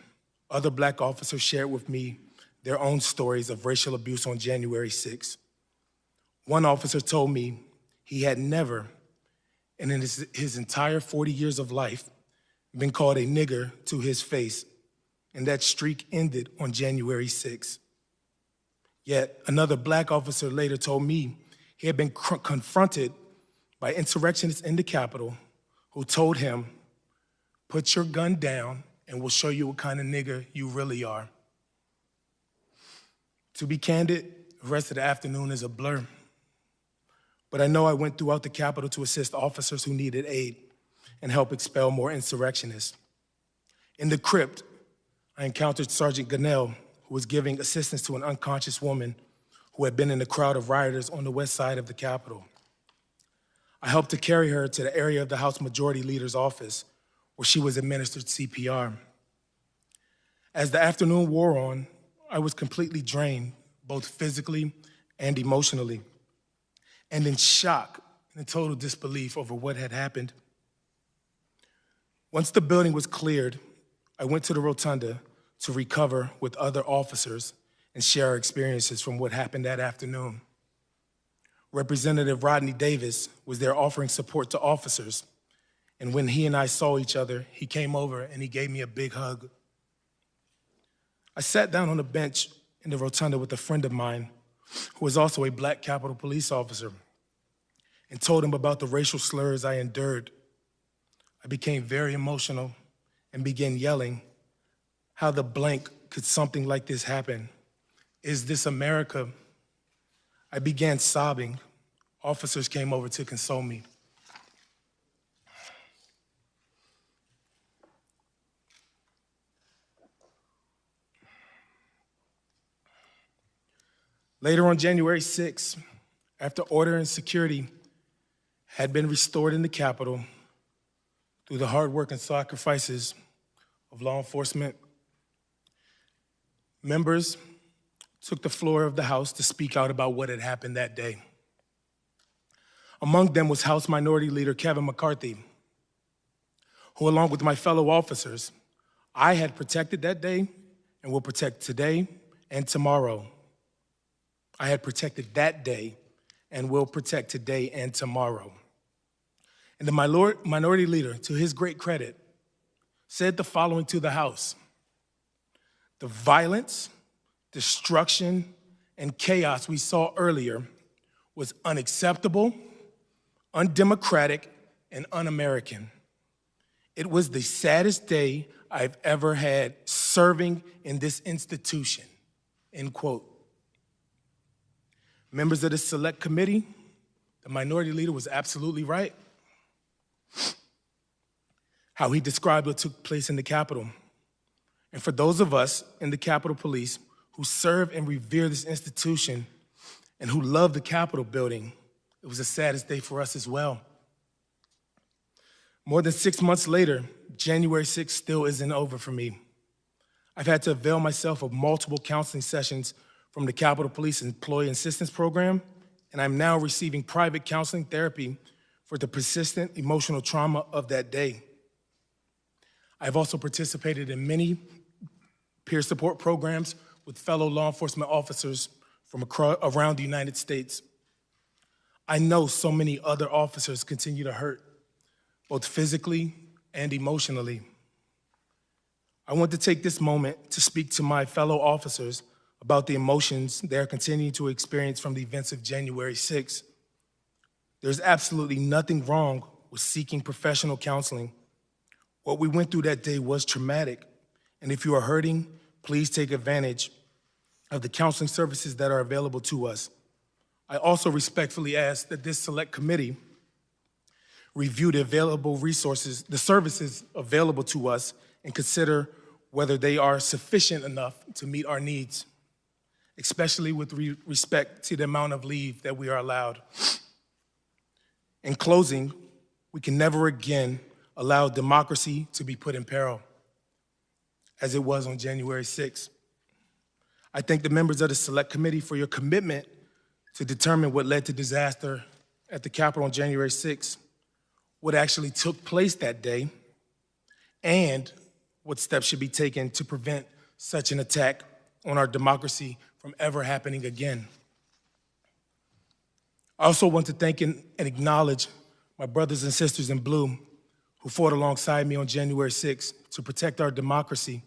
other Black officers shared with me their own stories of racial abuse on January 6th. One officer told me he had never, and in his entire 40 years of life, been called a nigger to his face, and that streak ended on January 6th. Yet another Black officer later told me he had been confronted by insurrectionists in the Capitol who told him, "Put your gun down and we'll show you what kind of nigger you really are." To be candid, the rest of the afternoon is a blur. But I know I went throughout the Capitol to assist officers who needed aid and help expel more insurrectionists. In the crypt, I encountered Sergeant Gonell, who was giving assistance to an unconscious woman who had been in the crowd of rioters on the west side of the Capitol. I helped to carry her to the area of the House Majority Leader's office, where she was administered CPR. As the afternoon wore on, I was completely drained, both physically and emotionally, and in shock and total disbelief over what had happened. Once the building was cleared, I went to the rotunda to recover with other officers and share our experiences from what happened that afternoon. Representative Rodney Davis was there offering support to officers, and when he and I saw each other, he came over and he gave me a big hug. I sat down on a bench in the rotunda with a friend of mine who was also a Black Capitol Police officer and told him about the racial slurs I endured. I became very emotional and began yelling, "How the blank could something like this happen? Is this America?" I began sobbing. Officers came over to console me. Later on January 6th, after order and security had been restored in the Capitol through the hard work and sacrifices of law enforcement, members took the floor of the House to speak out about what had happened that day. Among them was House Minority Leader Kevin McCarthy, who, along with my fellow officers, I had protected that day and will protect today and tomorrow. I had protected that day and will protect today and tomorrow. And the minority leader, to his great credit, said the following to the House: "The violence, destruction, and chaos we saw earlier was unacceptable, undemocratic, and un-American. It was the saddest day I've ever had serving in this institution," end quote. Members of the Select Committee, the minority leader was absolutely right. How he described what took place in the Capitol. And for those of us in the Capitol Police who serve and revere this institution and who love the Capitol building, it was the saddest day for us as well. More than 6 months later, January 6th still isn't over for me. I've had to avail myself of multiple counseling sessions from the Capitol Police Employee Assistance Program, and I'm now receiving private counseling therapy for the persistent emotional trauma of that day. I've also participated in many peer support programs with fellow law enforcement officers from around the United States. I know so many other officers continue to hurt, both physically and emotionally. I want to take this moment to speak to my fellow officers about the emotions they're continuing to experience from the events of January 6th. There's absolutely nothing wrong with seeking professional counseling. What we went through that day was traumatic, and if you are hurting, please take advantage of the counseling services that are available to us. I also respectfully ask that this select committee review the available resources, the services available to us, and consider whether they are sufficient enough to meet our needs, especially with respect to the amount of leave that we are allowed. In closing, we can never again allow democracy to be put in peril, as it was on January 6th. I thank the members of the Select Committee for your commitment to determine what led to disaster at the Capitol on January 6th, what actually took place that day, and what steps should be taken to prevent such an attack on our democracy from ever happening again. I also want to thank and acknowledge my brothers and sisters in blue who fought alongside me on January 6th to protect our democracy.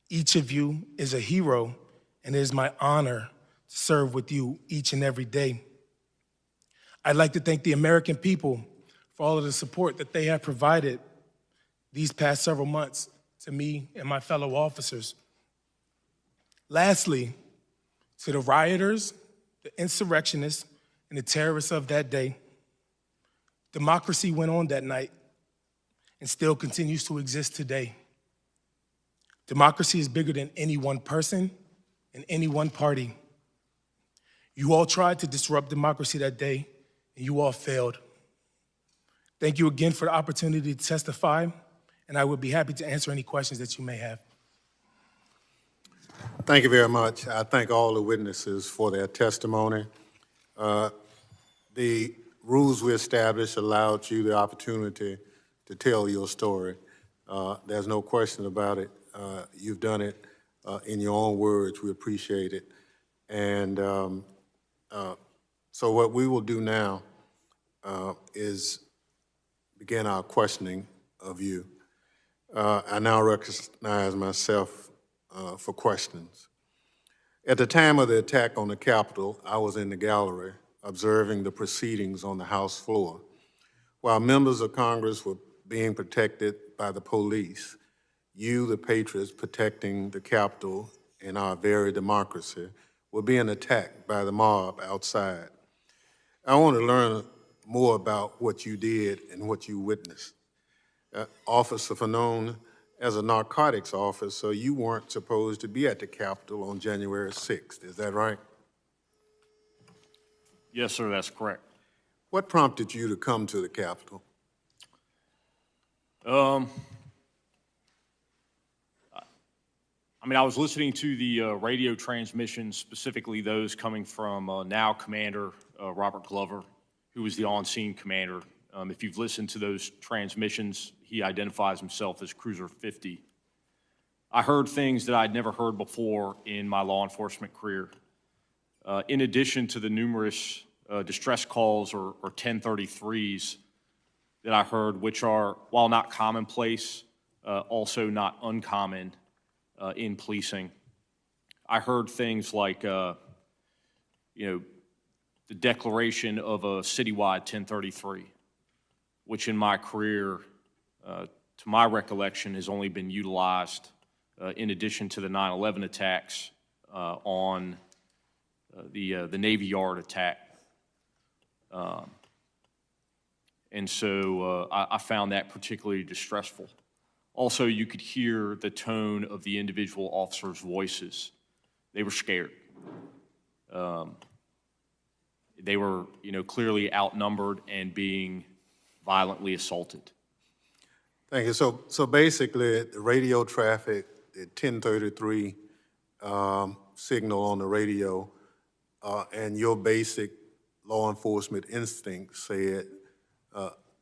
Each of you is a hero, and it is my honor to serve with you each and every day. I'd like to thank the American people for all of the support that they have provided these past several months to me and my fellow officers. Lastly, to the rioters, the insurrectionists, and the terrorists of that day, democracy went on that night and still continues to exist today. Democracy is bigger than any one person and any one party. You all tried to disrupt democracy that day, and you all failed. Thank you again for the opportunity to testify, and I would be happy to answer any questions that you may have. Thank you very much. I thank all the witnesses for their testimony. The rules we established allowed you the opportunity to tell your story. There's no question about it. You've done it in your own words. We appreciate it. And so what we will do now is begin our questioning of you. I now recognize myself for questions. At the time of the attack on the Capitol, I was in the gallery observing the proceedings on the House floor. While members of Congress were being protected by the police, you, the patriots protecting the Capitol and our very democracy, were being attacked by the mob outside. I want to learn more about what you did and what you witnessed. Officer Fanone, as a narcotics officer, you weren't supposed to be at the Capitol on January 6th, is that right? Yes, sir, that's correct. What prompted you to come to the Capitol? I mean, I was listening to the radio transmissions, specifically those coming from now Commander Robert Glover, who was the on-scene commander. If you've listened to those transmissions, he identifies himself as Cruiser 50. I heard things that I'd never heard before in my law enforcement career. In addition to the numerous distress calls or 1033s that I heard, which are, while not commonplace, also not uncommon in policing. I heard things like, the declaration of a citywide 1033, which in my career, to my recollection, has only been utilized in addition to the 9/11 attacks on the Navy Yard attack. And so I found that particularly distressful. Also, you could hear the tone of the individual officers' voices. They were scared. They were, clearly outnumbered and being violently assaulted. Thank you. So basically, the radio traffic, the 1033 signal on the radio, and your basic law enforcement instincts said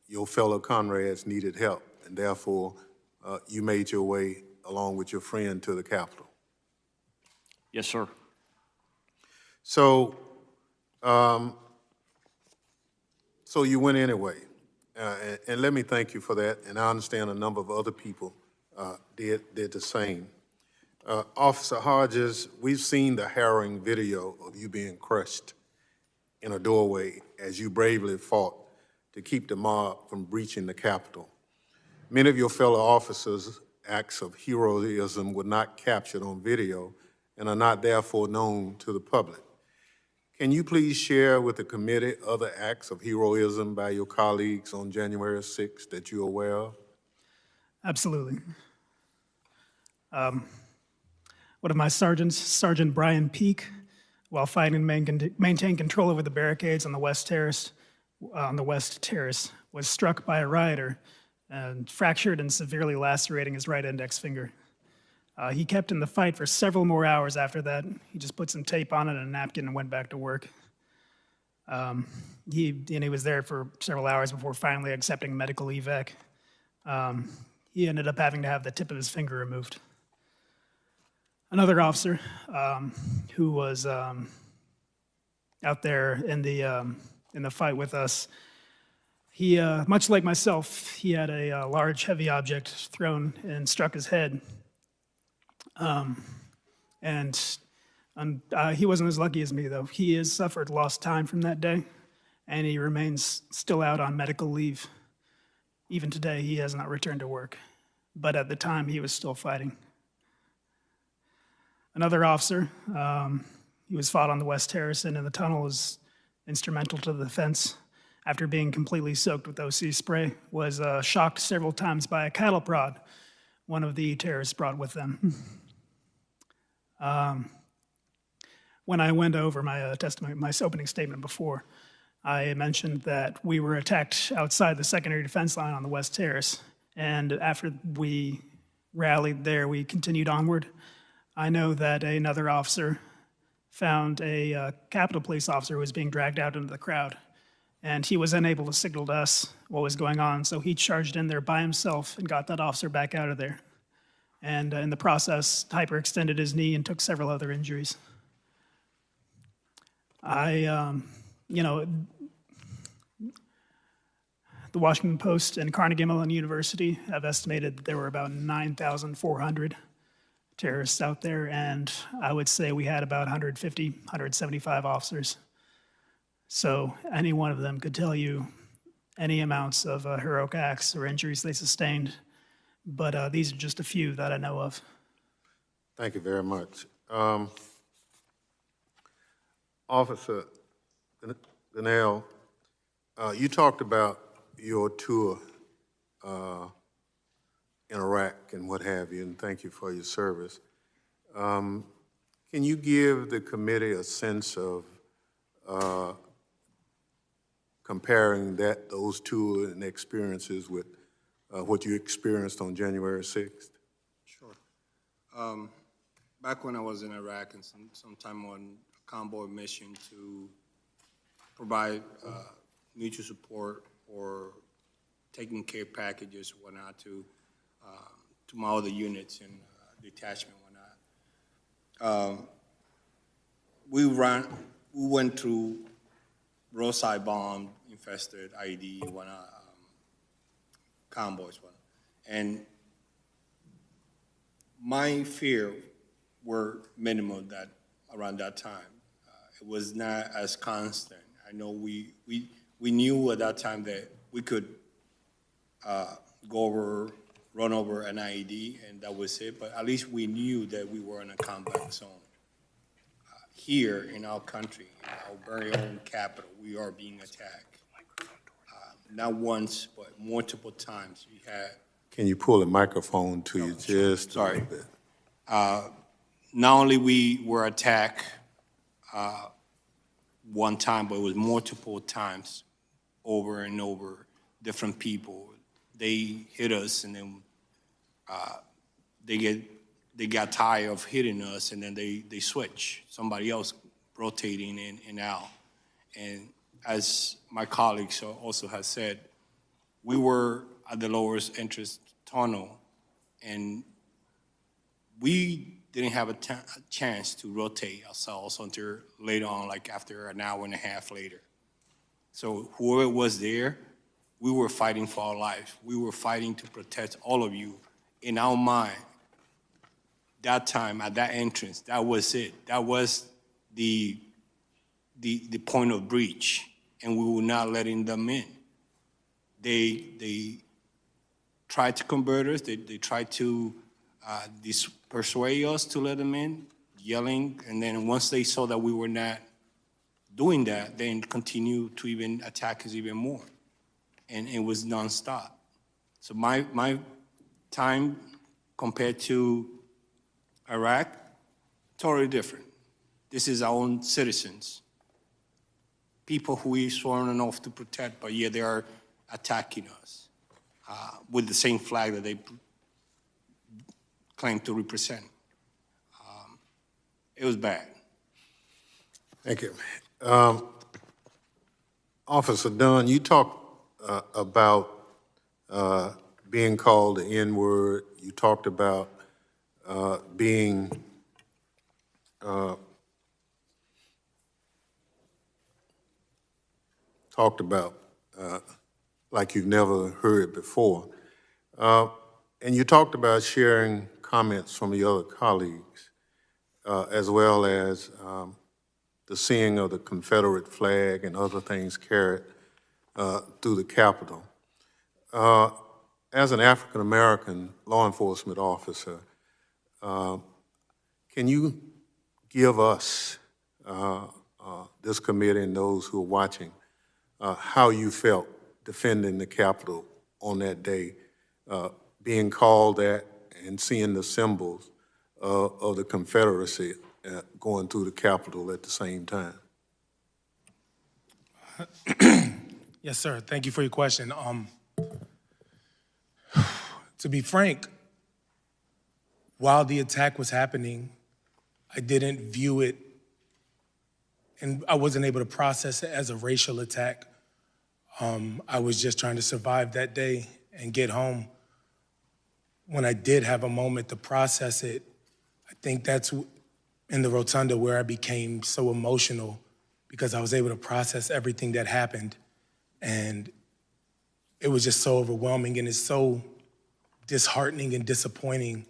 your fellow comrades needed help, and therefore you made your way along with your friend to the Capitol. Yes, sir. So, so you went anyway, and let me thank you for that. And I understand a number of other people did the same. Officer Hodges, we've seen the harrowing video of you being crushed in a doorway as you bravely fought to keep the mob from breaching the Capitol. Many of your fellow officers' acts of heroism were not captured on video and are not therefore known to the public. Can you please share with the committee other acts of heroism by your colleagues on January 6th that you're aware of? Absolutely. One of my sergeants, Sergeant Brian Peake, while fighting to maintain control over the barricades on the West Terrace, was struck by a rioter and fractured and severely lacerating his right index finger. He kept in the fight for several more hours after that. He just put some tape on it and a napkin and went back to work. He was there for several hours before finally accepting medical evac. He ended up having to have the tip of his finger removed. Another officer who was out there in the fight with us, he, much like myself, he had a large, heavy object thrown and struck his head. He wasn't as lucky as me, though. He has suffered lost time from that day, and he remains still out on medical leave. Even today, he has not returned to work. But at the time, he was still fighting. Another officer, he was fought on the West Terrace and in the tunnel, was instrumental to the defense. After being completely soaked with OC spray, was shocked several times by a cattle prod one of the terrorists brought with them. When I went over my testimony, my opening statement before, I mentioned that we were attacked outside the secondary defense line on the West Terrace, and after we rallied there, we continued onward. I know that another officer found a Capitol Police officer who was being dragged out into the crowd, and he was unable to signal to us what was going on, so he charged in there by himself and got that officer back out of there. And in the process, hyperextended his knee and took several other injuries. The Washington Post and Carnegie Mellon University have estimated that there were about 9,400 terrorists out there, and I would say we had about 150, 175 officers. So any one of them could tell you any amounts of heroic acts or injuries they sustained, but these are just a few that I know of. Thank you very much. Officer Gonell, you talked about your tour in Iraq and what have you, and thank you for your service. Can you give the committee a sense of comparing those two experiences with what you experienced on January 6th? Sure. Back when I was in Iraq and sometime on a convoy mission to provide mutual support or taking care packages, whatnot, to my other units and detachment, whatnot. We went through roadside bomb infested IED, whatnot, convoys, whatnot, and my fear were minimal around that time. It was not as constant. I know we knew at that time that we could run over an IED, and that was it, but at least we knew that we were in a combat zone. Here in our country, in our very own capital, we are being attacked. Not once, but multiple times. We had. Can you pull the microphone to you just a little bit? Not only we were attacked one time, but it was multiple times, over and over, different people. They hit us, and then they got tired of hitting us, and then they switch. Somebody else rotating in and out. And as my colleagues also has said, we were at the lowest entrance tunnel, and we didn't have a chance to rotate ourselves until later on, like after an hour and a half later. So whoever was there, we were fighting for our life. We were fighting to protect all of you. In our mind, that time at that entrance, that was it. That was the point of breach, and we were not letting them in. They tried to convert us. They tried to persuade us to let them in, yelling, and then once they saw that we were not doing that, then continued to even attack us even more, and it was nonstop. So my time compared to Iraq, totally different. This is our own citizens, people who we sworn an oath to protect, but yet they are attacking us with the same flag that they claim to represent. It was bad. Thank you. Officer Dunn, you talked about being called the N-word. You talked about being talked about like you've never heard before. And you talked about sharing comments from your other colleagues, as well as the seeing of the Confederate flag and other things carried through the Capitol. As an African-American law enforcement officer, can you give us, this committee and those who are watching, how you felt defending the Capitol on that day, being called that and seeing the symbols of the Confederacy going through the Capitol at the same time? Yes, sir. Thank you for your question. To be frank, while the attack was happening, I didn't view it, and I wasn't able to process it as a racial attack. I was just trying to survive that day and get home. When I did have a moment to process it, I think that's in the rotunda where I became so emotional, because I was able to process everything that happened. And it was just so overwhelming, and it's so disheartening and disappointing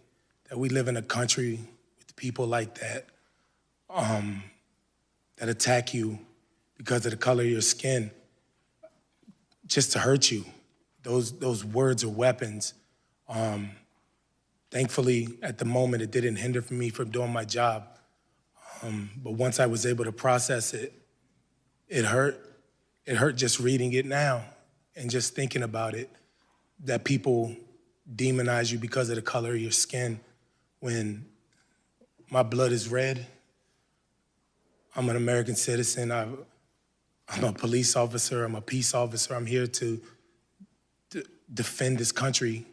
that we live in a country with people like that, that attack you because of the color of your skin, just to hurt you. Those words are weapons. Thankfully, at the moment, it didn't hinder me from doing my job. But once I was able to process it, it hurt. It hurt just reading it now and just thinking about it, that people demonize you because of the color of your skin when my blood is red. I'm an American citizen. I'm a police officer, I'm a peace officer. I'm here to defend this country,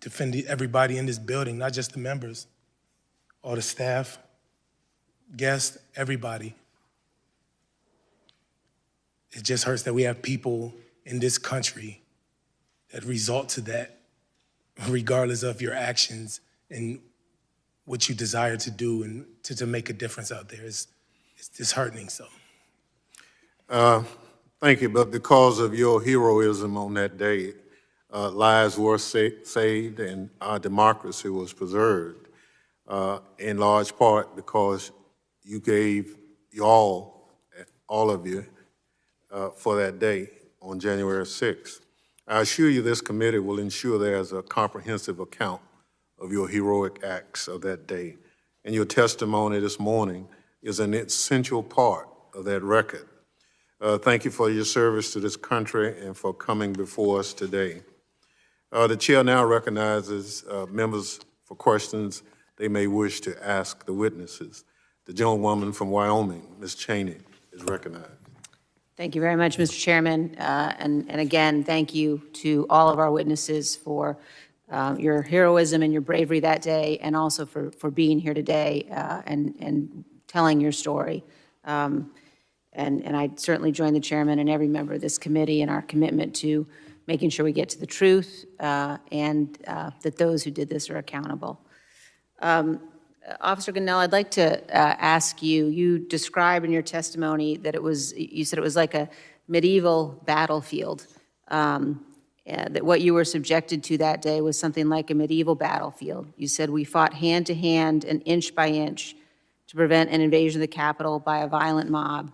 defend everybody in this building, not just the members, all the staff, guests, everybody. It just hurts that we have people in this country that result to that, regardless of your actions and what you desire to do and to make a difference out there. It's disheartening, so. Thank you, but because of your heroism on that day, lives were saved and our democracy was preserved, in large part because you gave all of you, for that day on January 6th. I assure you this committee will ensure there's a comprehensive account of your heroic acts of that day. And your testimony this morning is an essential part of that record. Thank you for your service to this country and for coming before us today. The chair now recognizes members for questions they may wish to ask the witnesses. The gentlewoman from Wyoming, Ms. Cheney, is recognized. Thank you very much, Mr. Chairman. And again, thank you to all of our witnesses for your heroism and your bravery that day, and also for being here today and telling your story. And I certainly join the chairman and every member of this committee in our commitment to making sure we get to the truth and that those who did this are accountable. Officer Gonell, I'd like to ask you, you described in your testimony that you said it was like a medieval battlefield, that what you were subjected to that day was something like a medieval battlefield. You said we fought hand to hand and inch by inch to prevent an invasion of the Capitol by a violent mob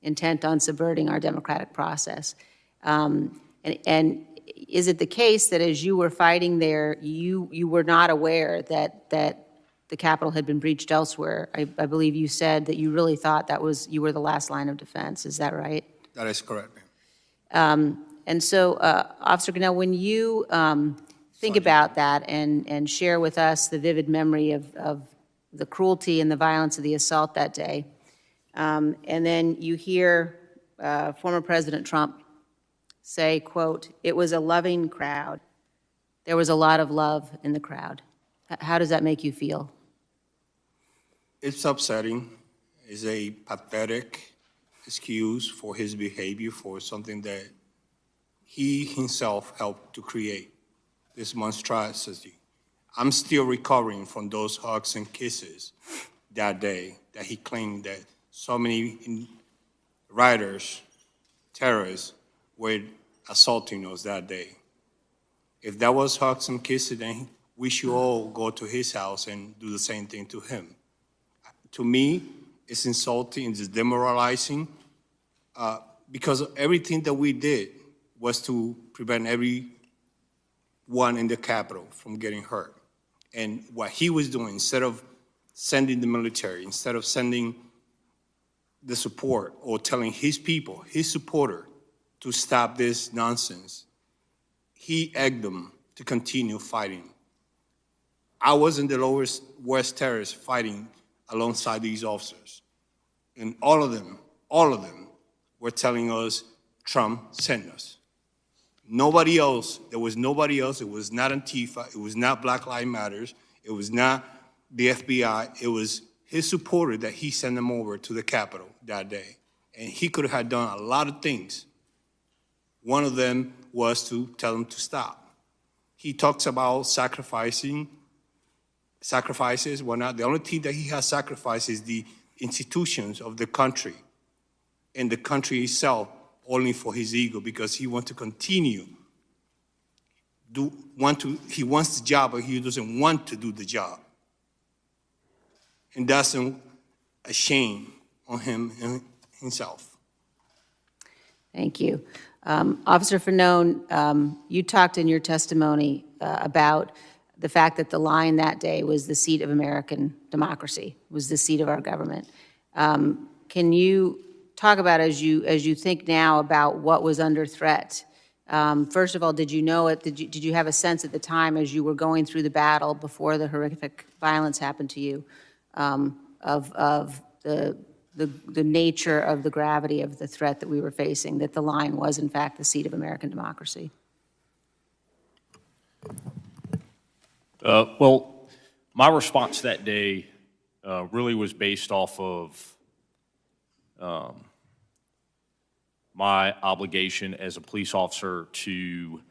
intent on subverting our democratic process. And is it the case that as you were fighting there, you were not aware that the Capitol had been breached elsewhere? I believe you said that you really thought you were the last line of defense. Is that right? That is correct, ma'am. And so, Officer Gonell, when you think about that and share with us the vivid memory of the cruelty and the violence of the assault that day, and then you hear former President Trump say, quote, "It was a loving crowd. There was a lot of love in the crowd." How does that make you feel? It's upsetting. It's a pathetic excuse for his behavior, for something that he himself helped to create, this monstrosity. I'm still recovering from those hugs and kisses that day that he claimed that so many rioters, terrorists, were assaulting us that day. If that was hugs and kisses, then we should all go to his house and do the same thing to him. To me, it's insulting, it's demoralizing, because everything that we did was to prevent everyone in the Capitol from getting hurt. And what he was doing, instead of sending the military, instead of sending the support or telling his people, his supporter, to stop this nonsense, he egged them to continue fighting. I was in the lower West Terrace fighting alongside these officers. And all of them were telling us, Trump sent us. Nobody else, there was nobody else. It was not Antifa, it was not Black Lives Matter, it was not the FBI, it was his supporter that he sent them over to the Capitol that day. And he could have done a lot of things. One of them was to tell them to stop. He talks about sacrifices, whatnot. The only thing that he has sacrificed is the institutions of the country and the country itself, only for his ego, because he wants to continue. He wants the job, but he doesn't want to do the job. And that's a shame on him and himself. Thank you. Officer Fanone, you talked in your testimony about the fact that the line that day was the seat of American democracy, was the seat of our government. Can you talk about, as you think now about what was under threat? First of all, did you know it? Did you have a sense at the time as you were going through the battle before the horrific violence happened to you of the the nature of the gravity of the threat that we were facing, that the line was in fact the seat of American democracy? Well, my response that day really was based off of my obligation as a police officer to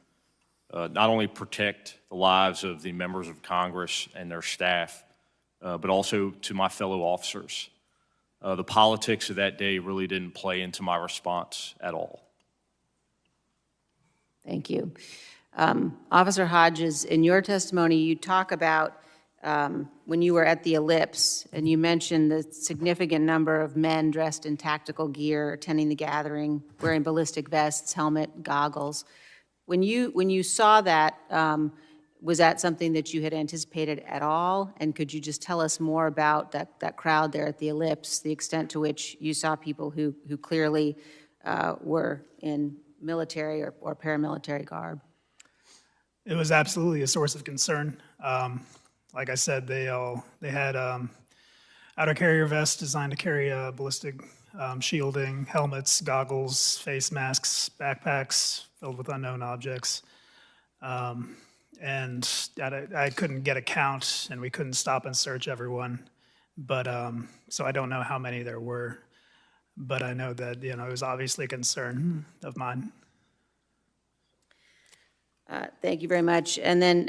not only protect the lives of the members of Congress and their staff, but also to my fellow officers. The politics of that day really didn't play into my response at all. Thank you. Officer Hodges, in your testimony, you talk about when you were at the Ellipse, and you mentioned the significant number of men dressed in tactical gear attending the gathering, wearing ballistic vests, helmet, goggles. When you saw that, was that something that you had anticipated at all? And could you just tell us more about that crowd there at the Ellipse, the extent to which you saw people who clearly were in military or paramilitary garb? It was absolutely a source of concern. Like I said, they had outer carrier vests designed to carry ballistic shielding, helmets, goggles, face masks, backpacks filled with unknown objects. And I couldn't get a count, and we couldn't stop and search everyone. But so I don't know how many there were, but I know that it was obviously a concern of mine. Thank you very much. And then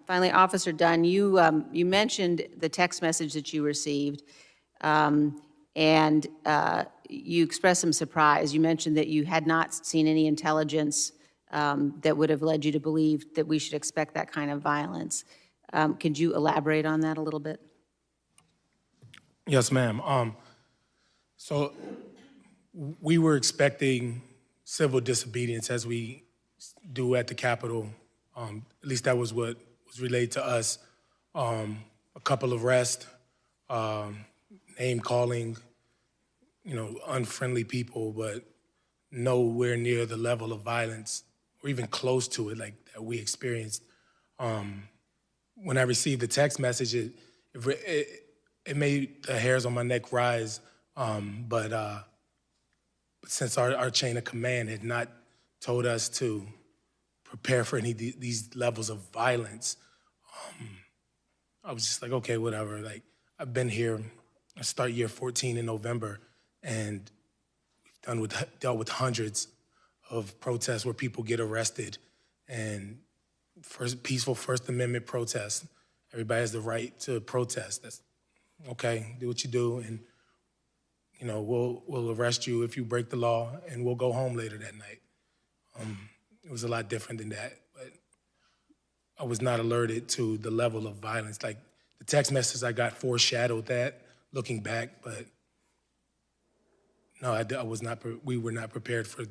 finally, Officer Dunn, you mentioned the text message that you received, and you expressed some surprise. You mentioned that you had not seen any intelligence that would have led you to believe that we should expect that kind of violence. Could you elaborate on that a little bit? Yes, ma'am. So we were expecting civil disobedience as we do at the Capitol. At least that was what was relayed to us. A couple of arrests, name calling, unfriendly people, but nowhere near the level of violence or even close to it like that we experienced. When I received the text message, it made the hairs on my neck rise. But since our chain of command had not told us to prepare for any of these levels of violence, I was just like, okay, whatever. Like, I've been here, I start year 14 in November, and we've dealt with hundreds of protests where people get arrested, and peaceful First Amendment protests. Everybody has the right to protest. That's okay, do what you do, and we'll arrest you if you break the law, and we'll go home later that night. It was a lot different than that, but I was not alerted to the level of violence. Like, the text messages I got foreshadowed that, looking back, but no, I was not. We were not prepared for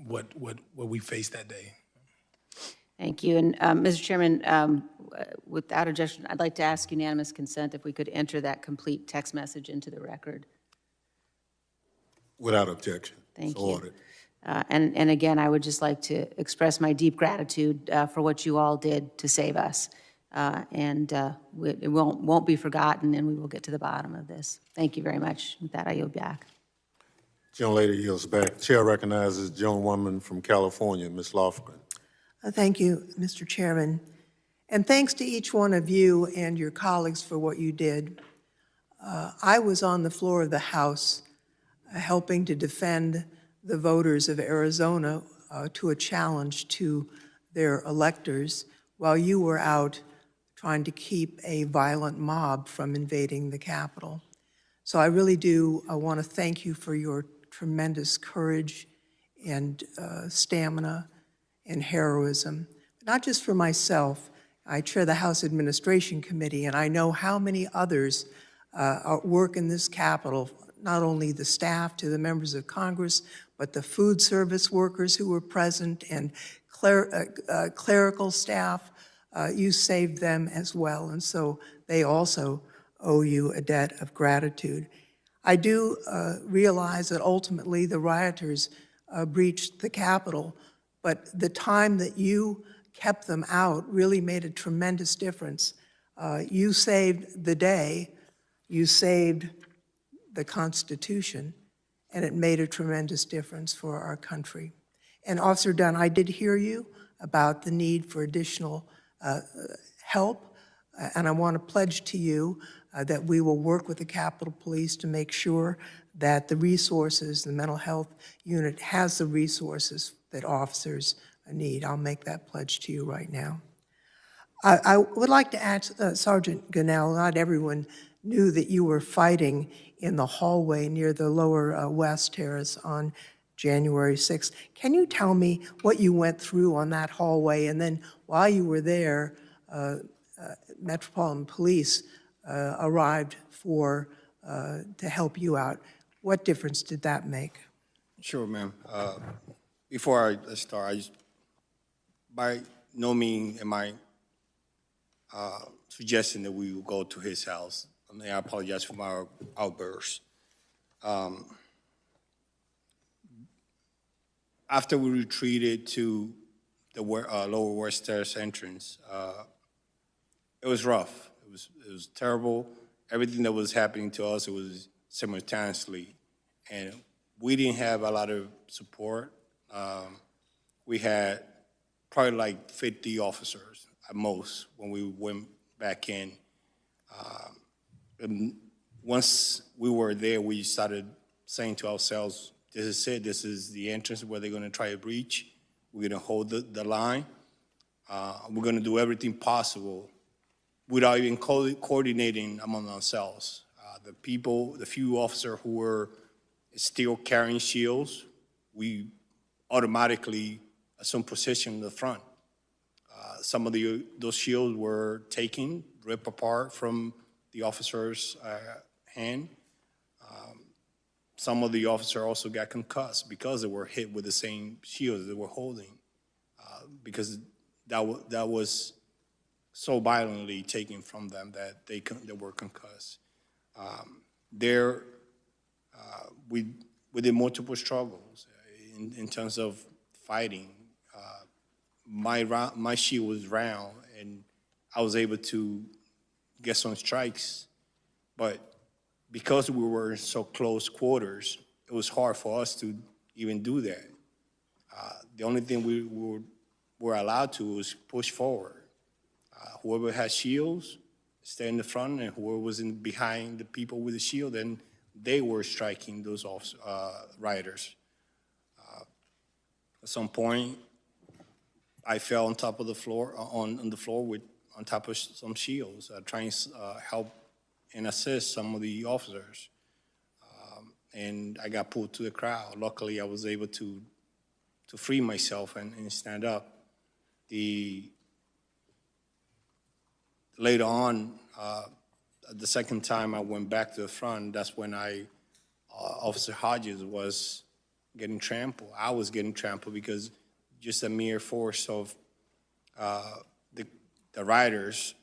what we faced that day. Thank you. And Mr. Chairman, without objection, I'd like to ask unanimous consent if we could enter that complete text message into the record. Without objection. Thank So you. ordered. And again, I would just like to express my deep gratitude for what you all did to save us. It won't be forgotten, and we will get to the bottom of this. Thank you very much. With that, I yield back. Gentlelady yields back. Chair recognizes the gentlewoman from California, Ms. Lofgren. Thank you, Mr. Chairman. And thanks to each one of you and your colleagues for what you did. I was on the floor of the House helping to defend the voters of Arizona to a challenge to their electors while you were out trying to keep a violent mob from invading the Capitol. So I really do want to thank you for your tremendous courage and stamina and heroism. Not just for myself. I chair the House Administration Committee, and I know how many others work in this Capitol, not only the staff to the members of Congress, but the food service workers who were present and clerical staff. You saved them as well, and so they also owe you a debt of gratitude. I do realize that ultimately the rioters breached the Capitol, but the time that you kept them out really made a tremendous difference. You saved the day. You saved the Constitution, and it made a tremendous difference for our country. And Officer Dunn, I did hear you about the need for additional help, and I want to pledge to you that we will work with the Capitol Police to make sure that the resources, the mental health unit has the resources that officers need. I'll make that pledge to you right now. I would like to ask Sergeant Gonell, not everyone knew that you were fighting in the hallway near the Lower West Terrace on January 6th. Can you tell me what you went through on that hallway? And then while you were there, Metropolitan Police arrived to help you out. What difference did that make? Sure, ma'am. Before I start, by no means am I suggesting that we will go to his house. I mean, I apologize for my outburst. After we retreated to the Lower West Terrace entrance, it was rough. It was terrible. Everything that was happening to us, it was simultaneously. And we didn't have a lot of support. We had probably like 50 officers at most when we went back in. And once we were there, we started saying to ourselves, this is it, this is the entrance where they're gonna try to breach. We're gonna hold the line. We're gonna do everything possible without even coordinating among ourselves. The few officers who were still carrying shields, we automatically assumed position in the front. Some of those shields were taken, ripped apart from the officer's hand. Some of the officers also got concussed because they were hit with the same shields they were holding, because that was so violently taken from them that they were concussed. We did multiple struggles in terms of fighting. My shield was round, and I was able to get some strikes, but because we were in so close quarters, it was hard for us to even do that. The only thing we were allowed to was push forward. Whoever had shields, stay in the front, and whoever was behind the people with the shield, then they were striking those rioters. At some point, I fell on top of the floor, on the floor on top of some shields, trying to help and assist some of the officers. And I got pulled to the crowd. Luckily, I was able to free myself and stand up. Later on, the second time I went back to the front, that's when Officer Hodges was getting trampled. I was getting trampled because just a mere force of the rioters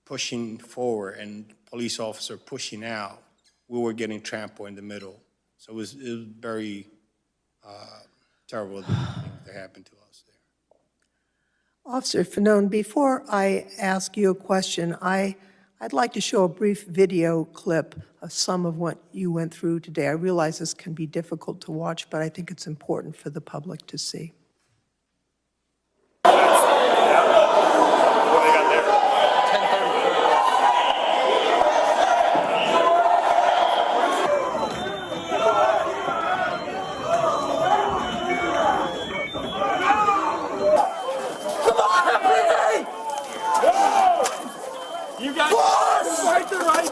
pushing forward and police officer pushing out, we were getting trampled in the middle. So it was very terrible things that happened to us there. Officer Fanone, before I ask you a question, I'd like to show a brief video clip of some of what you went through today. I realize this can be difficult to watch, but I think it's important for the public to see.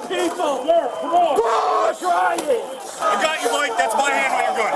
People! Yeah, come on! Push! Try it! I got you, Mike. That's my hand when you're good.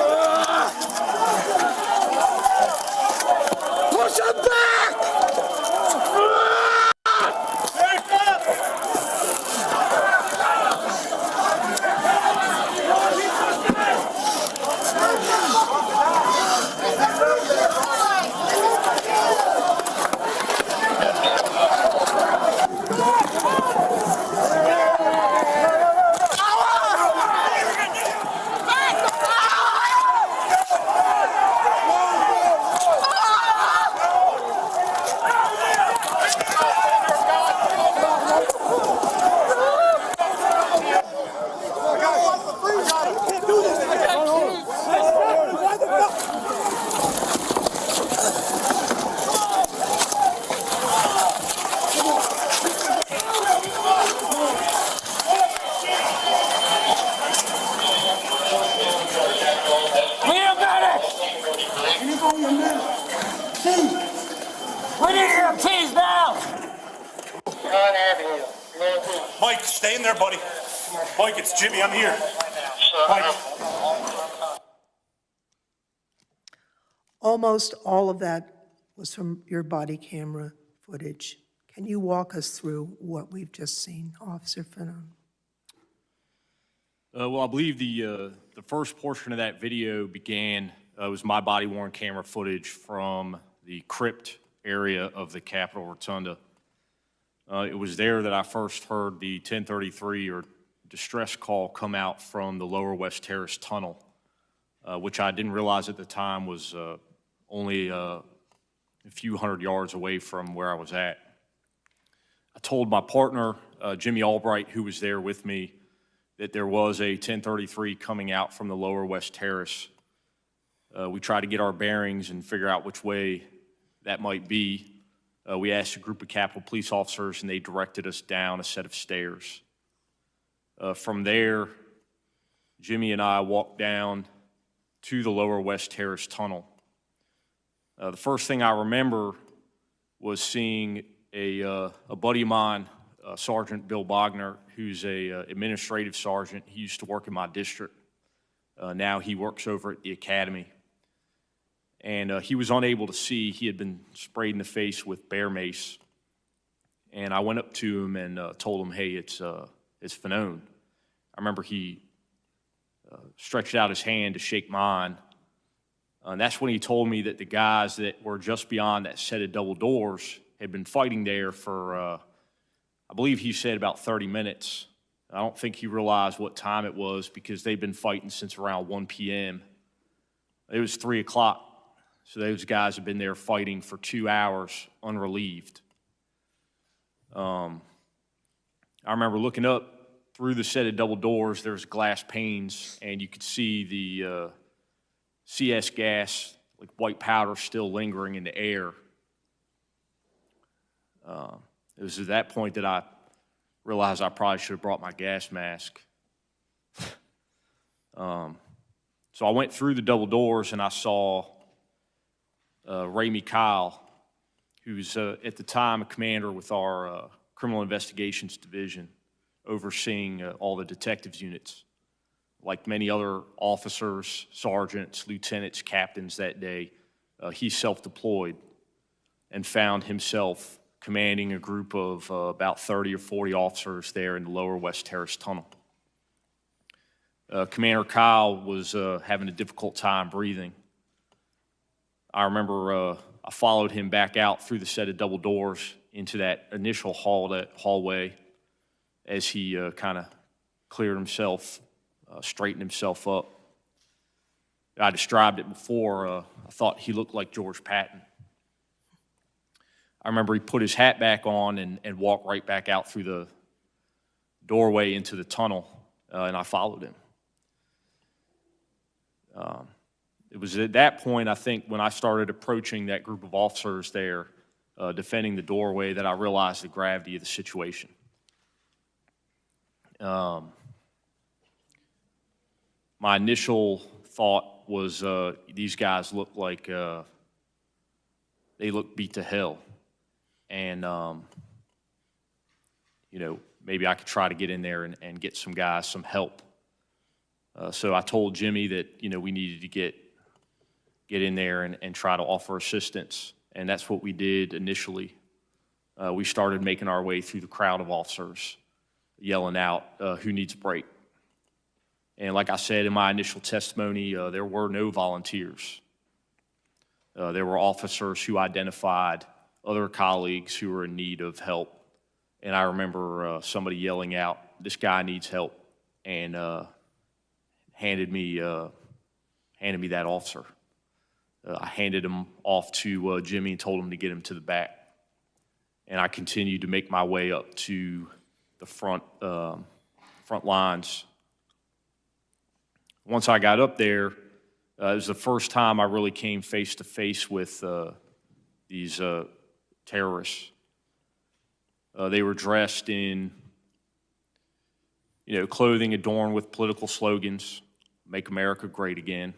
EMTs! We need EMTs now! Mike, stay in there, buddy. Mike, it's Jimmy. I'm here. Mike. Almost all of that was from your body camera footage. Can you walk us through what we've just seen, Officer Fanon? Well, I believe the first portion of that video began, was my body-worn camera footage from the crypt area of the Capitol Rotunda. It was there that I first heard the 1033 or distress call come out from the Lower West Terrace tunnel, which I didn't realize at the time was only a few hundred yards away from where I was at. I told my partner, Jimmy Albright, who was there with me, that there was a 1033 coming out from the Lower West Terrace. We tried to get our bearings and figure out which way that might be. We asked a group of Capitol Police officers, and they directed us down a set of stairs. From there, Jimmy and I walked down to the Lower West Terrace tunnel. The first thing I remember was seeing a buddy of mine, Sergeant Bill Bogner, who's a administrative sergeant. He used to work in my district. Now he works over at the academy. And he was unable to see. He had been sprayed in the face with bear mace. And I went up to him and told him, hey, it's Fanone. I remember he stretched out his hand to shake mine. And that's when he told me that the guys that were just beyond that set of double doors had been fighting there for, I believe he said about 30 minutes. I don't think he realized what time it was because they'd been fighting since around 1 p.m. It was 3 o'clock. So those guys have been there fighting for 2 hours, unrelieved. I remember looking up through the set of double doors, there's glass panes, and you could see the CS gas, like white powder, still lingering in the air. It was at that point that I realized I probably should have brought my gas mask. So I went through the double doors, and I saw Ramey Kyle, who's at the time a commander with our Criminal Investigations Division, overseeing all the detectives units. Like many other officers, sergeants, lieutenants, captains that day, he self-deployed and found himself commanding a group of about 30 or 40 officers there in the Lower West Terrace tunnel. Commander Kyle was having a difficult time breathing. I remember I followed him back out through the set of double doors into that initial hallway as he kind of cleared himself, straightened himself up. I described it before. I thought he looked like George Patton. I remember he put his hat back on and walked right back out through the doorway into the tunnel, and I followed him. It was at that point, I think, when I started approaching that group of officers there, defending the doorway, that I realized the gravity of the situation. My initial thought was these guys look like they look beat to hell. And, you know, maybe I could try to get in there and get some guys some help. So I told Jimmy that, you know, we needed to get in there and try to offer assistance. And that's what we did initially. We started making our way through the crowd of officers, yelling out, who needs a break? And like I said in my initial testimony, there were no volunteers. There were officers who identified other colleagues who were in need of help. And I remember somebody yelling out, this guy needs help, and handed me that officer. I handed him off to Jimmy and told him to get him to the back. And I continued to make my way up to the front lines. Once I got up there, it was the first time I really came face to face with these terrorists. They were dressed in, you know, clothing adorned with political slogans, "Make America Great Again,"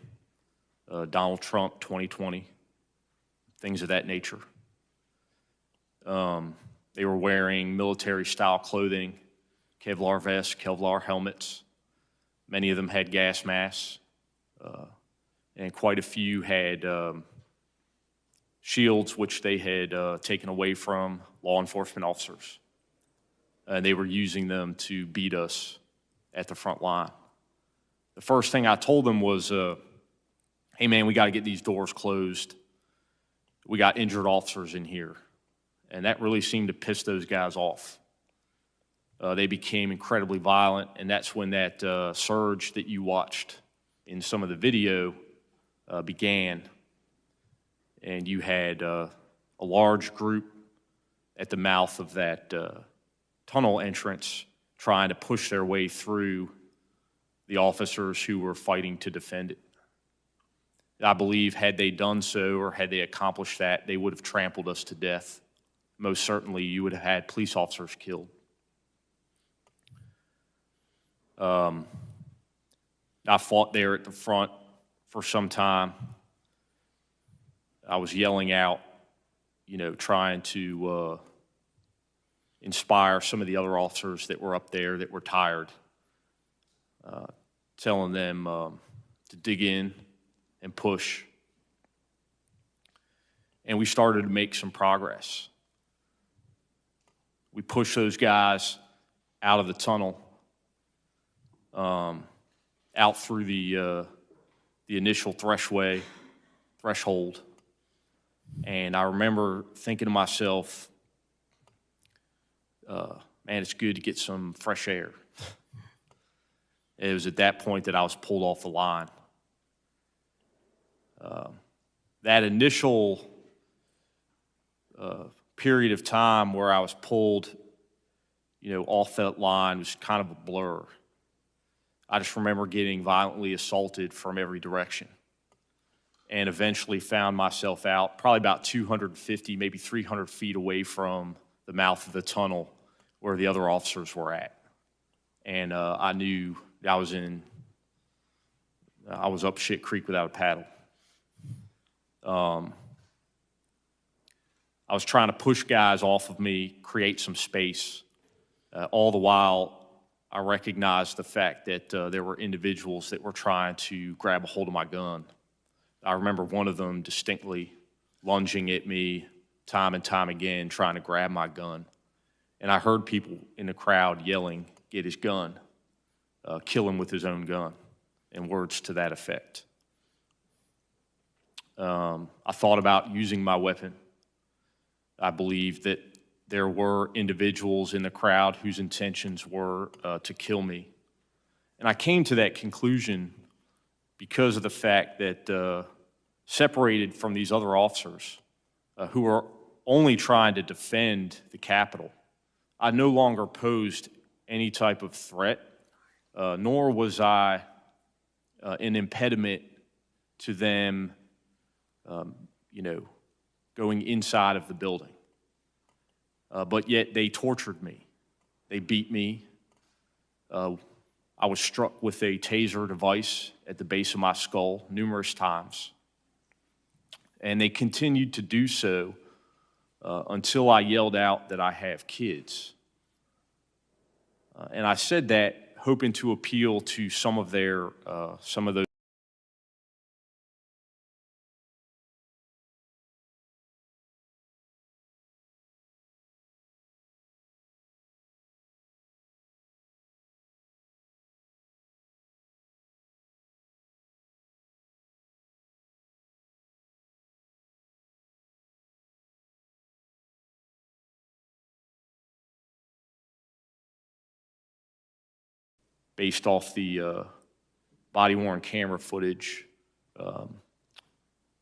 Donald Trump 2020, things of that nature. They were wearing military-style clothing, Kevlar vests, Kevlar helmets. Many of them had gas masks, and quite a few had shields, which they had taken away from law enforcement officers. And they were using them to beat us at the front line. The first thing I told them was, hey man, we got to get these doors closed. We got injured officers in here. And that really seemed to piss those guys off. They became incredibly violent, and that's when that surge that you watched in some of the video began. And you had a large group at the mouth of that tunnel entrance trying to push their way through the officers who were fighting to defend it. I believe had they done so, or had they accomplished that, they would have trampled us to death. Most certainly, you would have had police officers killed. I fought there at the front for some time. I was yelling out, trying to inspire some of the other officers that were up there that were tired, telling them to dig in and push. And we started to make some progress. We pushed those guys out of the tunnel, out through the initial threshold. And I remember thinking to myself, man, it's good to get some fresh air. It was at that point that I was pulled off the line. That initial period of time where I was pulled, off that line was kind of a blur. I just remember getting violently assaulted from every direction, and eventually found myself out probably about 250, maybe 300 feet away from the mouth of the tunnel where the other officers were at. And I knew I was up shit creek without a paddle. I was trying to push guys off of me, create some space. All the while, I recognized the fact that there were individuals that were trying to grab a hold of my gun. I remember one of them distinctly lunging at me time and time again, trying to grab my gun. And I heard people in the crowd yelling, "Get his gun, kill him with his own gun," and words to that effect. I thought about using my weapon. I believed that there were individuals in the crowd whose intentions were to kill me. And I came to that conclusion because of the fact that separated from these other officers who were only trying to defend the Capitol, I no longer posed any type of threat, nor was I an impediment to them, going inside of the building. But yet they tortured me. They beat me. I was struck with a taser device at the base of my skull numerous times. And they continued to do so until I yelled out that I have kids. And I said that hoping to appeal to some of those. Based off the body-worn camera footage,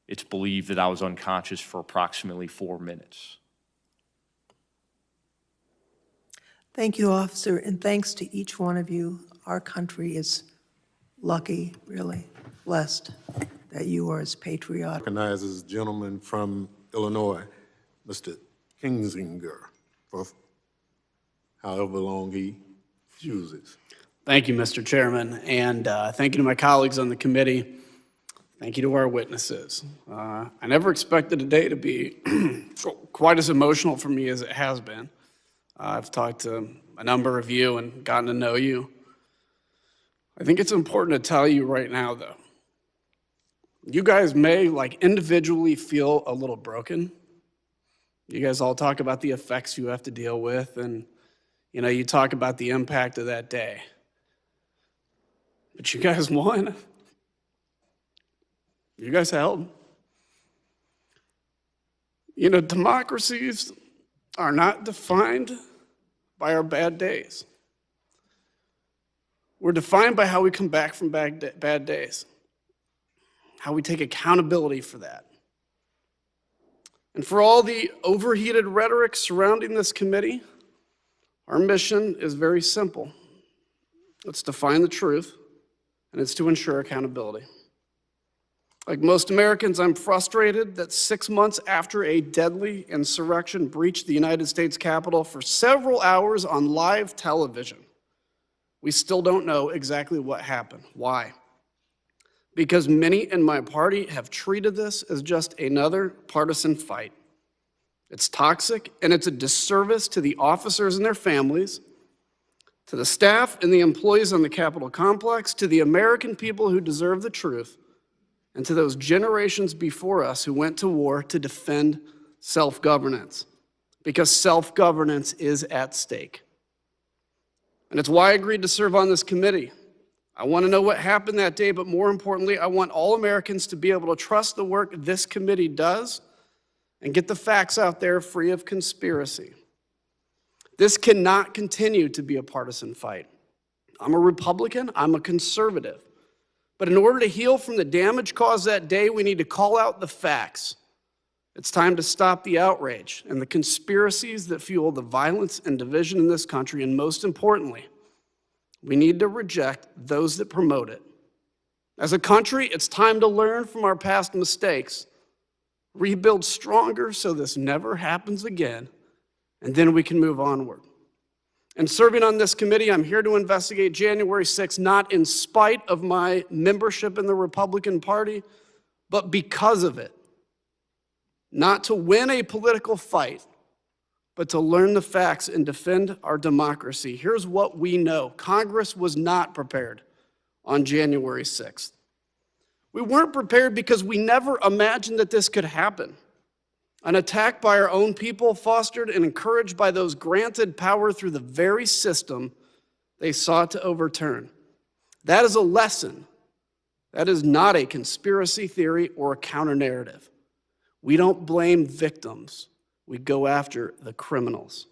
it's believed that I was unconscious for approximately 4 minutes. Thank you, officer, and thanks to each one of you. Our country is lucky, really blessed, that you are as patriotic. Recognizes the gentleman from Illinois, Mr. Kinzinger, for however long he chooses. Thank you, Mr. Chairman, and thank you to my colleagues on the committee. Thank you to our witnesses. I never expected today to be quite as emotional for me as it has been. I've talked to a number of you and gotten to know you. I think it's important to tell you right now, though, you guys may, like, individually feel a little broken. You guys all talk about the effects you have to deal with, and, you know, you talk about the impact of that day. But you guys won. You guys held. You know, democracies are not defined by our bad days. We're defined by how we come back from bad days, how we take accountability for that. And for all the overheated rhetoric surrounding this committee, our mission is very simple. It's to find the truth, and it's to ensure accountability. Like most Americans, I'm frustrated that 6 months after a deadly insurrection breached the United States Capitol for several hours on live television, we still don't know exactly what happened. Why? Because many in my party have treated this as just another partisan fight. It's toxic, and it's a disservice to the officers and their families, to the staff and the employees on the Capitol complex, to the American people who deserve the truth, and to those generations before us who went to war to defend self-governance, because self-governance is at stake. And it's why I agreed to serve on this committee. I want to know what happened that day, but more importantly, I want all Americans to be able to trust the work this committee does and get the facts out there free of conspiracy. This cannot continue to be a partisan fight. I'm a Republican, I'm a conservative. But in order to heal from the damage caused that day, we need to call out the facts. It's time to stop the outrage and the conspiracies that fuel the violence and division in this country, and most importantly, we need to reject those that promote it. As a country, it's time to learn from our past mistakes, rebuild stronger so this never happens again, and then we can move onward. And serving on this committee, I'm here to investigate January 6th, not in spite of my membership in the Republican Party, but because of it. Not to win a political fight, but to learn the facts and defend our democracy. Here's what we know. Congress was not prepared on January 6th. We weren't prepared because we never imagined that this could happen. An attack by our own people, fostered and encouraged by those granted power through the very system they sought to overturn. That is a lesson. That is not a conspiracy theory or a counter-narrative. We don't blame victims. We go after the criminals.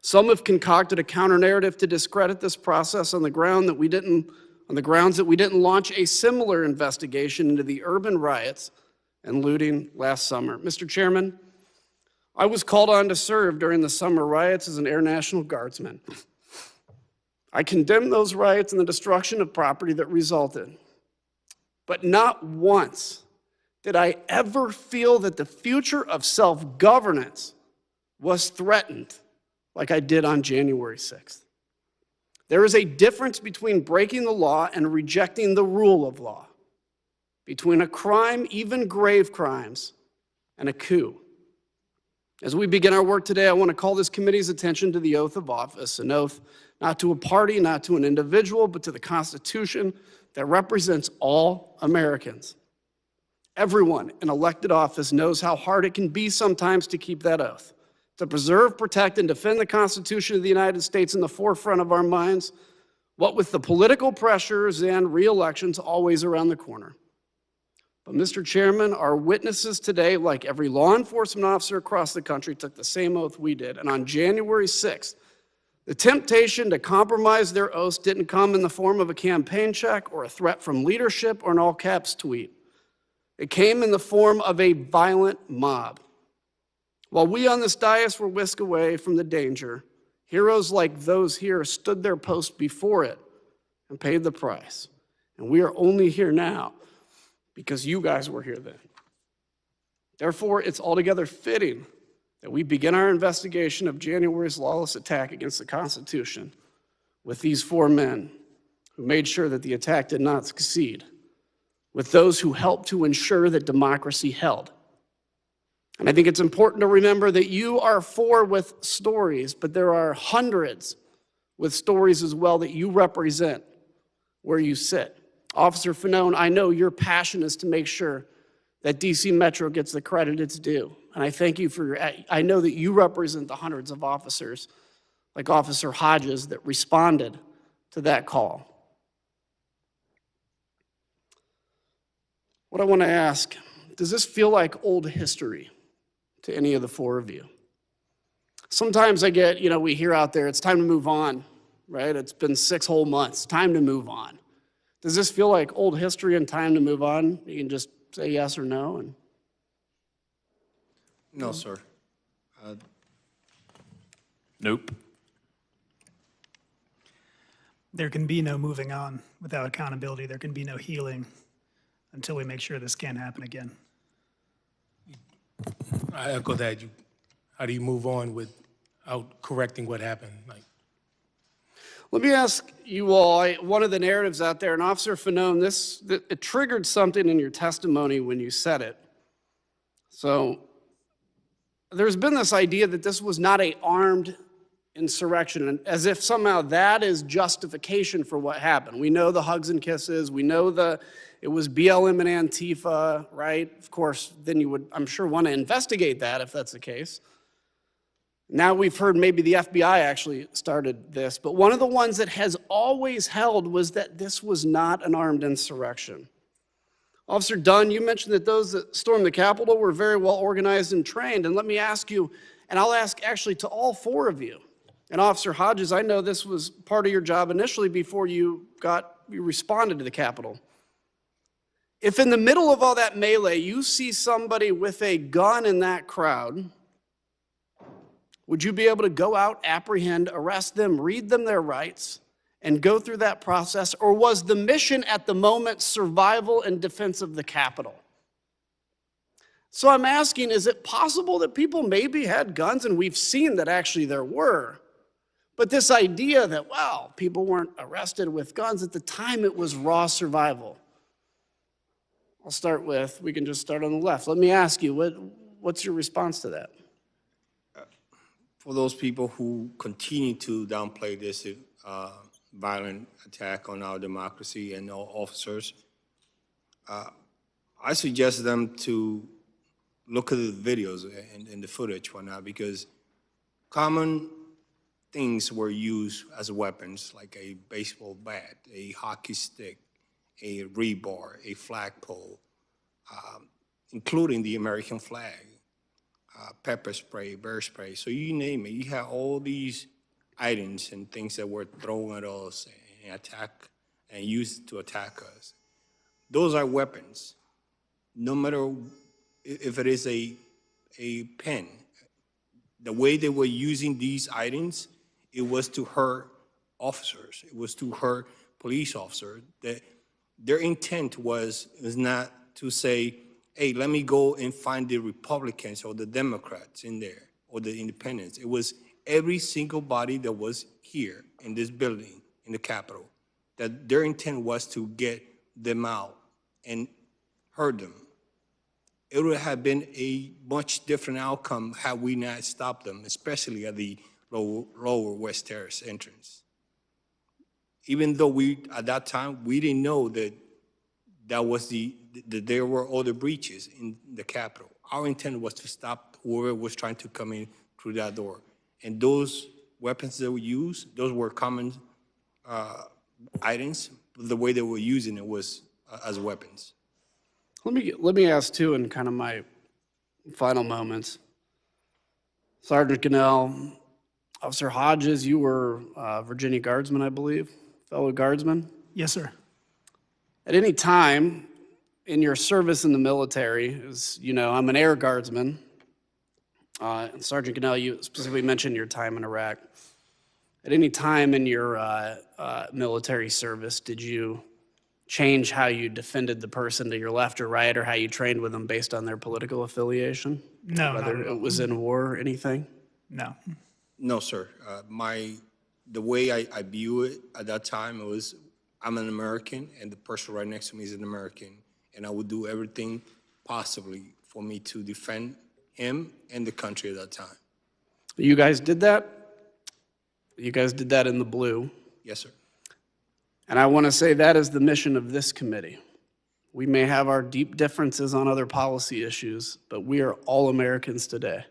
Some have concocted a counter-narrative to discredit this process on the grounds that we didn't launch a similar investigation into the urban riots and looting last summer. Mr. Chairman, I was called on to serve during the summer riots as an Air National Guardsman. I condemn those riots and the destruction of property that resulted. But not once did I ever feel that the future of self-governance was threatened like I did on January 6th. There is a difference between breaking the law and rejecting the rule of law, between a crime, even grave crimes, and a coup. As we begin our work today, I want to call this committee's attention to the oath of office, an oath not to a party, not to an individual, but to the Constitution that represents all Americans. Everyone in elected office knows how hard it can be sometimes to keep that oath, to preserve, protect, and defend the Constitution of the United States in the forefront of our minds, what with the political pressures and re-elections always around the corner. But Mr. Chairman, our witnesses today, like every law enforcement officer across the country, took the same oath we did. And on January 6th, the temptation to compromise their oaths didn't come in the form of a campaign check or a threat from leadership or an all-caps tweet. It came in the form of a violent mob. While we on this dais were whisked away from the danger, heroes like those here stood their post before it and paid the price. And we are only here now because you guys were here then. Therefore, it's altogether fitting that we begin our investigation of January's lawless attack against the Constitution with these four men who made sure that the attack did not succeed. with those who helped to ensure that democracy held. And I think it's important to remember that you are four with stories, but there are hundreds with stories as well that you represent where you sit. Officer Fanone, I know your passion is to make sure that DC Metro gets the credit it's due. And I thank you for I know that you represent the hundreds of officers, like Officer Hodges, that responded to that call. What I want to ask, does this feel like old history to any of the four of you? Sometimes I get, we hear out there, it's time to move on, right? It's been 6 whole months, time to move on. Does this feel like old history and time to move on? You can just say yes or no. No, sir. Nope. There can be no moving on without accountability. There can be no healing until we make sure this can't happen again. I echo that. How do you move on without correcting what happened? Let me ask you all, one of the narratives out there, and Officer Fanone, it triggered something in your testimony when you said it. So there's been this idea that this was not an armed insurrection, and as if somehow that is justification for what happened. We know the hugs and kisses. We know it was BLM and Antifa, right? Of course, then you would, I'm sure, want to investigate that if that's the case. Now we've heard maybe the FBI actually started this, but one of the ones that has always held was that this was not an armed insurrection. Officer Dunn, you mentioned that those that stormed the Capitol were very well organized and trained, and let me ask you, and I'll ask actually to all four of you, and Officer Hodges, I know this was part of your job initially before you responded to the Capitol. If in the middle of all that melee, you see somebody with a gun in that crowd, would you be able to go out, apprehend, arrest them, read them their rights, and go through that process? Or was the mission at the moment survival and defense of the Capitol? So I'm asking, is it possible that people maybe had guns? And we've seen that actually there were. But this idea that, well, people weren't arrested with guns, at the time it was raw survival. I'll start with, we can just start on the left. Let me ask you, what's your response to that? For those people who continue to downplay this violent attack on our democracy and our officers, I suggest them to look at the videos and the footage right now, because common things were used as weapons, like a baseball bat, a hockey stick, a rebar, a flagpole, including the American flag. Pepper spray, bear spray, so you name it. You have all these items and things that were thrown at us and used to attack us. Those are weapons. No matter if it is a pen, the way they were using these items, it was to hurt officers. It was to hurt police officers. Their intent was not to say, hey, let me go and find the Republicans or the Democrats in there, or the independents. It was every single body that was here in this building, in the Capitol, that their intent was to get them out and hurt them. It would have been a much different outcome had we not stopped them, especially at the lower West Terrace entrance. Even though at that time, we didn't know that there were other breaches in the Capitol. Our intent was to stop whoever was trying to come in through that door. And those weapons that were used, those were common items. The way they were using it was as weapons. Let me ask too, in kind of my final moments. Sergeant Gonell, Officer Hodges, you were Virginia Guardsman, I believe, fellow Guardsman? Yes, sir. At any time in your service in the military, as you know, I'm an Air Guardsman. And Sergeant Gonell, you specifically mentioned your time in Iraq. At any time in your military service, did you change how you defended the person to your left or right, or how you trained with them based on their political affiliation? No, whether it was in war or anything? No. No, sir. The way I view it at that time, it was, I'm an American, and the person right next to me is an American, and I would do everything possibly for me to defend him and the country at that time. You guys did that? You guys did that in the blue. Yes, sir. And I want to say that is the mission of this committee. We may have our deep differences on other policy issues, but we are all Americans today.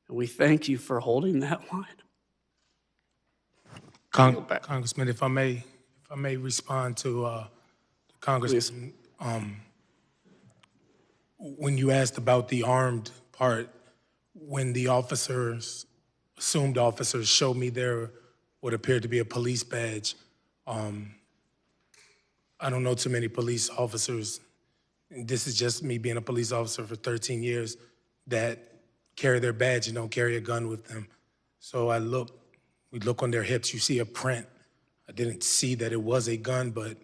And we thank you for holding that line. Congressman, if I may respond to Congressman, when you asked about the armed part, when the officers, assumed officers, showed me their what appeared to be a police badge, I don't know too many police officers, and this is just me being a police officer for 13 years, that carry their badge and don't carry a gun with them. So we look on their hips, you see a print. I didn't see that it was a gun, but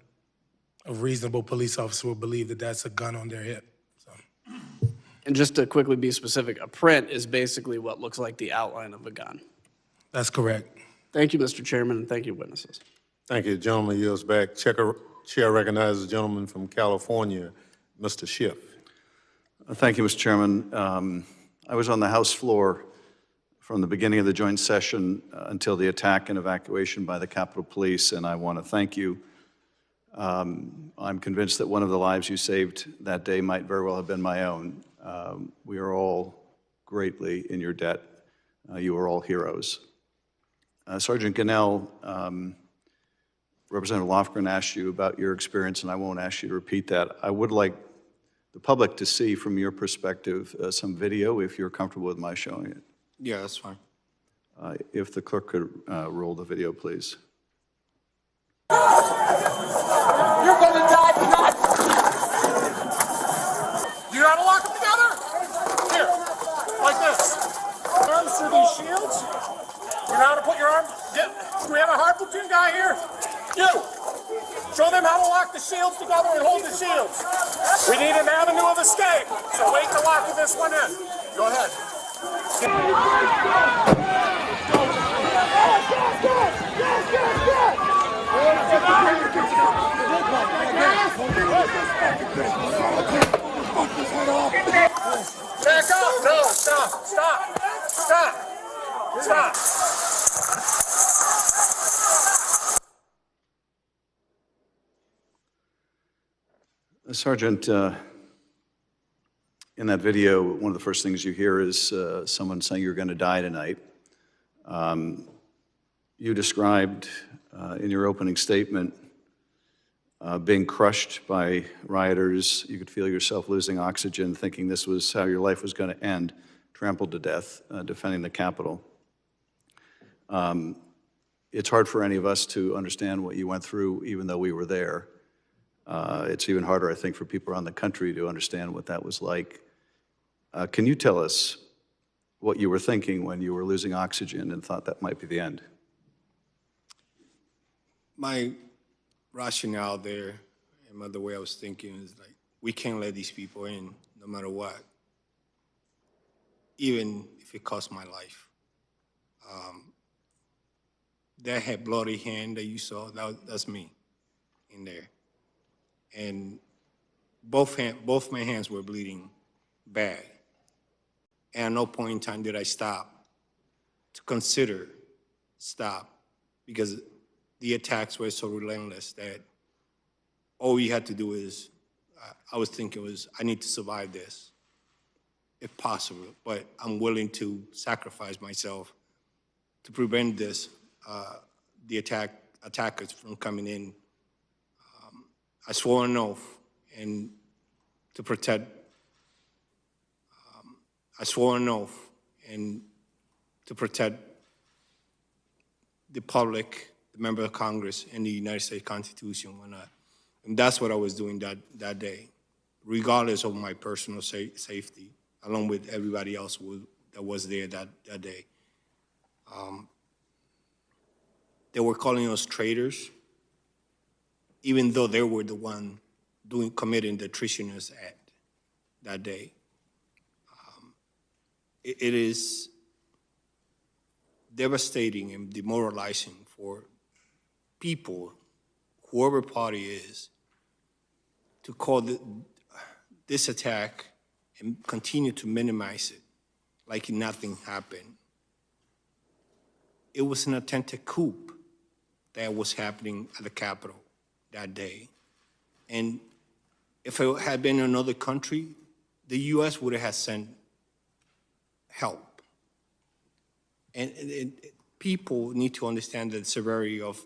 a reasonable police officer would believe that that's a gun on their hip. So. And just to quickly be specific, a print is basically what looks like the outline of a gun. That's correct. Thank you, Mr. Chairman, and thank you, witnesses. Thank you. Gentleman yields back. Chair recognizes the gentleman from California, Mr. Schiff. Thank you, Mr. Chairman. I was on the House floor from the beginning of the joint session until the attack and evacuation by the Capitol Police, and I want to thank you. I'm convinced that one of the lives you saved that day might very well have been my own. We are all greatly in your debt. You are all heroes. Sergeant Gonell, Representative Lofgren asked you about your experience, and I won't ask you to repeat that. I would like the public to see from your perspective some video, if you're comfortable with my showing it. Yeah, that's fine. If the clerk could roll the video, please. You're gonna die tonight! You know how to lock them together? Here, like this. Arms through these shields. You know how to put your arms? Do we have a hard platoon guy here? You! Show them how to lock the shields together and hold the shields. We need an avenue of escape, so wait to lock this one in. Go ahead. Back up! No, stop! Stop! Stop! Stop! Sergeant, in that video, one of the first things you hear is someone saying you're going to die tonight. You described in your opening statement being crushed by rioters. You could feel yourself losing oxygen, thinking this was how your life was going to end, trampled to death, defending the Capitol. It's hard for any of us to understand what you went through, even though we were there. It's even harder, I think, for people around the country to understand what that was like. Can you tell us what you were thinking when you were losing oxygen and thought that might be the end? My rationale there, and the way I was thinking is like, we can't let these people in no matter what, even if it costs my life. That had bloody hand that you saw, that's me in there. And both my hands were bleeding bad. And at no point in time did I stop to consider stop, because the attacks were so relentless that all we had to do is, I was thinking was, I need to survive this, if possible, but I'm willing to sacrifice myself to prevent this, the attackers from coming in. I swore an oath and to protect, I swore an oath and to protect the public, the member of Congress, and the United States Constitution. And that's what I was doing that day, regardless of my personal safety, along with everybody else that was there that day. They were calling us traitors, even though they were the one committing the treasonous act that day. It is devastating and demoralizing for people, whoever party is, to call this attack and continue to minimize it like nothing happened. It was an attempted coup that was happening at the Capitol that day. And if it had been another country, the U.S. would have sent help. And people need to understand the severity of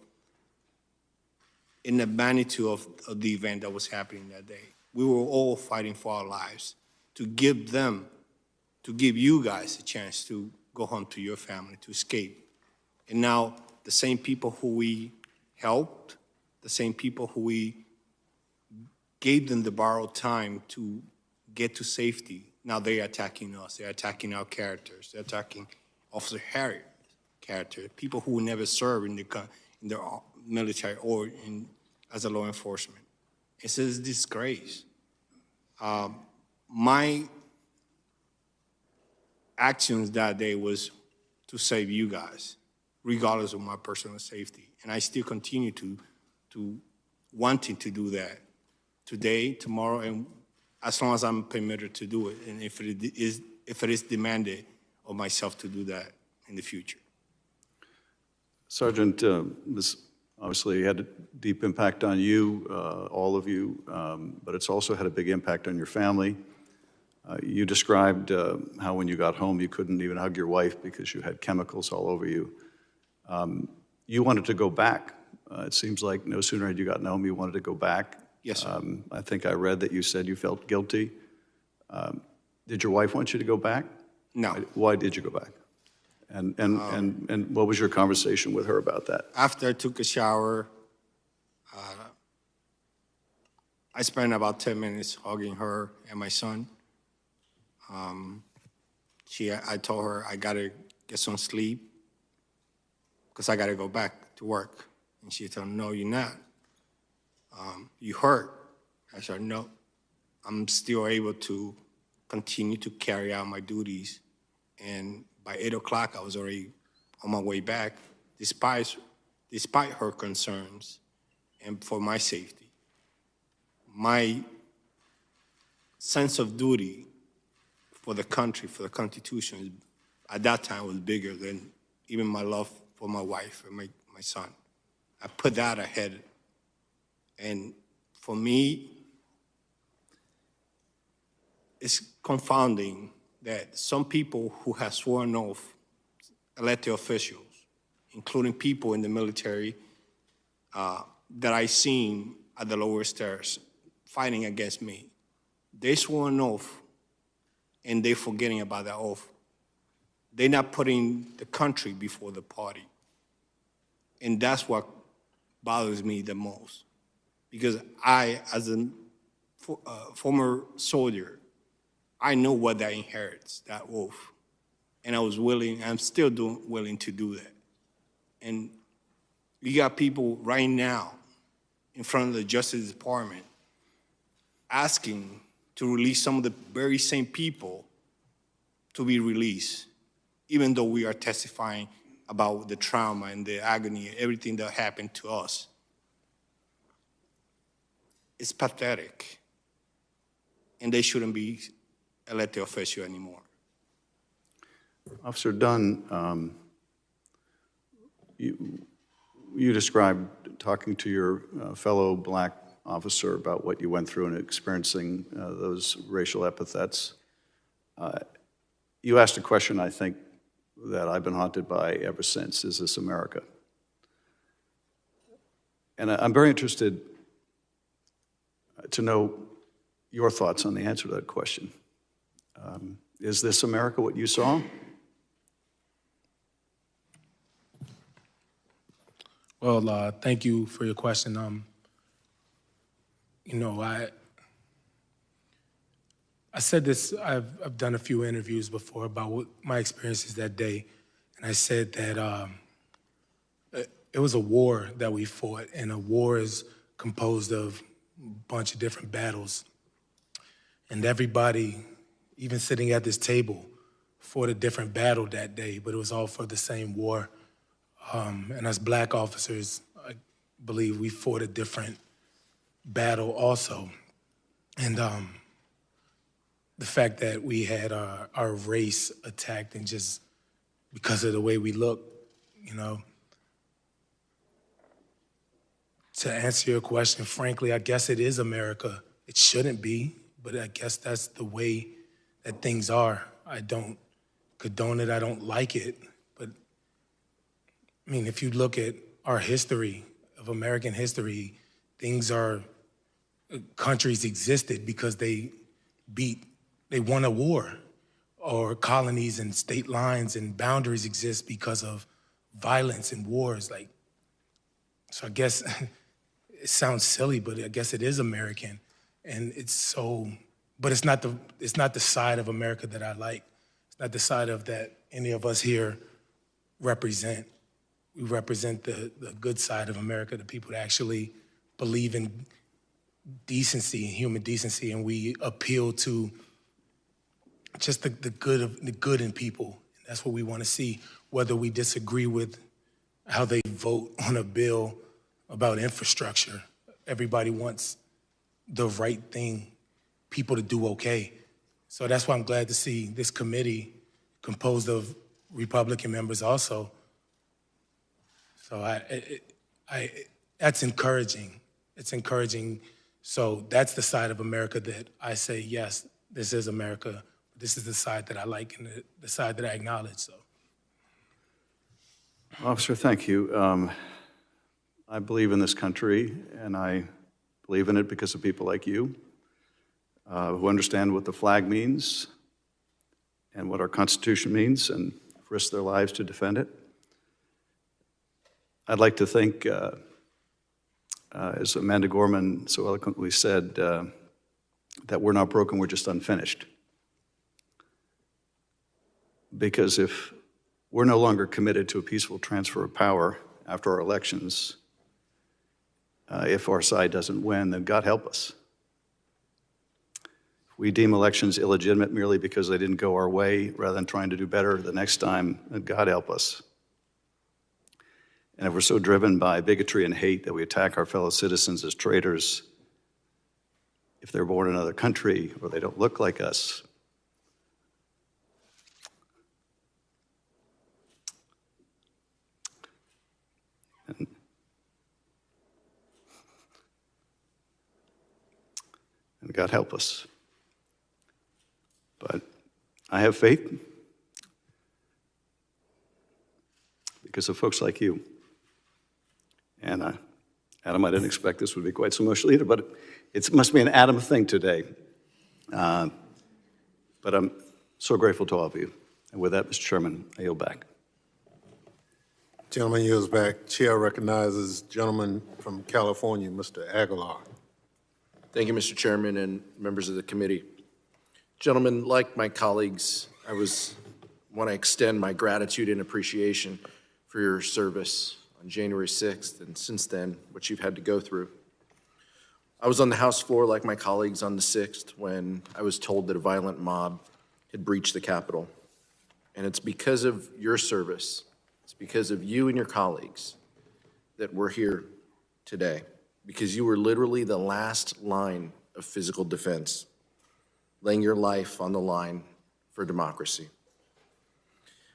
and the magnitude of the event that was happening that day. We were all fighting for our lives to give you guys a chance to go home to your family, to escape. And now the same people who we helped, the same people who we gave them the borrowed time to get to safety, now they're attacking us. They're attacking our characters. They're attacking Officer Harriet's character, people who never served in the military or as a law enforcement. It's a disgrace. My actions that day was to save you guys, regardless of my personal safety. And I still continue to wanting to do that today, tomorrow, and as long as I'm permitted to do it, and if it is demanded of myself to do that in the future. Sergeant, this obviously had a deep impact on you, all of you, but it's also had a big impact on your family. You described how when you got home you couldn't even hug your wife because you had chemicals all over you. You wanted to go back. It seems like no sooner had you gotten home, you wanted to go back. Yes, sir. I think I read that you said you felt guilty. Did your wife want you to go back? No. Why did you go back? And what was your conversation with her about that? After I took a shower, I spent about 10 minutes hugging her and my son. I told her I gotta get some sleep because I gotta go back to work. And she told me, no, you're not. You hurt. I said, no, I'm still able to continue to carry out my duties. And by 8 o'clock, I was already on my way back, despite her concerns and for my safety. My sense of duty for the country, for the Constitution, at that time was bigger than even my love for my wife and my son. I put that ahead. And for me, it's confounding that some people who have sworn oath, elected officials, including people in the military that I seen at the lower stairs fighting against me, they swore an oath and they're forgetting about that oath. They're not putting the country before the party. And that's what bothers me the most. Because I, as a former soldier, I know what that inherits, that oath. And I was willing, I'm still willing to do that. And we got people right now in front of the Justice Department asking to release some of the very same people to be released, even though we are testifying about the trauma and the agony and everything that happened to us. It's pathetic. And they shouldn't be elected official anymore. Officer Dunn, you described talking to your fellow black officer about what you went through and experiencing those racial epithets. You asked a question, I think, that I've been haunted by ever since. Is this America? And I'm very interested to know your thoughts on the answer to that question. Is this America what you saw? Well, thank you for your question. You know, I said this, I've done a few interviews before about what my experiences that day, and I said that it was a war that we fought, and a war is composed of a bunch of different battles. And everybody, even sitting at this table, fought a different battle that day, but it was all for the same war. And as black officers, I believe we fought a different battle also. And the fact that we had our race attacked and just because of the way we look, you know. To answer your question, frankly, I guess it is America. It shouldn't be, but I guess that's the way that things are. I don't condone it, I don't like it, but I mean, if you look at our history, of American history, countries existed because they won a war, or colonies and state lines and boundaries exist because of violence and wars. Like, so I guess it sounds silly, but I guess it is American, and but it's not the side of America that I like. It's not the side of that any of us here represent. We represent the good side of America, the people that actually believe in decency and human decency, and we appeal to just the good in people. That's what we want to see, whether we disagree with how they vote on a bill about infrastructure. Everybody wants the right thing, people to do okay. So that's why I'm glad to see this committee composed of Republican members also. So that's encouraging. It's encouraging. So that's the side of America that I say, yes, this is America. This is the side that I like and the side that I acknowledge. So, Officer, thank you. I believe in this country, and I believe in it because of people like you who understand what the flag means and what our Constitution means and risk their lives to defend it. I'd like to think, as Amanda Gorman so eloquently said, that we're not broken, we're just unfinished. Because if we're no longer committed to a peaceful transfer of power after our elections, if our side doesn't win, then God help us. If we deem elections illegitimate merely because they didn't go our way rather than trying to do better the next time, then God help us. And if we're so driven by bigotry and hate that we attack our fellow citizens as traitors, if they're born in another country or they don't look like us, and God help us. But I have faith because of folks like you. And Adam, I didn't expect this would be quite so emotional either, but it must be an Adam thing today. But I'm so grateful to all of you. And with that, Mr. Chairman, I yield back. Gentleman yields back. Chair recognizes gentleman from California, Mr. Aguilar. Thank you, Mr. Chairman and members of the committee. Gentlemen, like my colleagues, I want to extend my gratitude and appreciation for your service on January 6th and since then, what you've had to go through. I was on the House floor like my colleagues on the 6th when I was told that a violent mob had breached the Capitol. And it's because of your service, it's because of you and your colleagues that we're here today, because you were literally the last line of physical defense, laying your life on the line for democracy.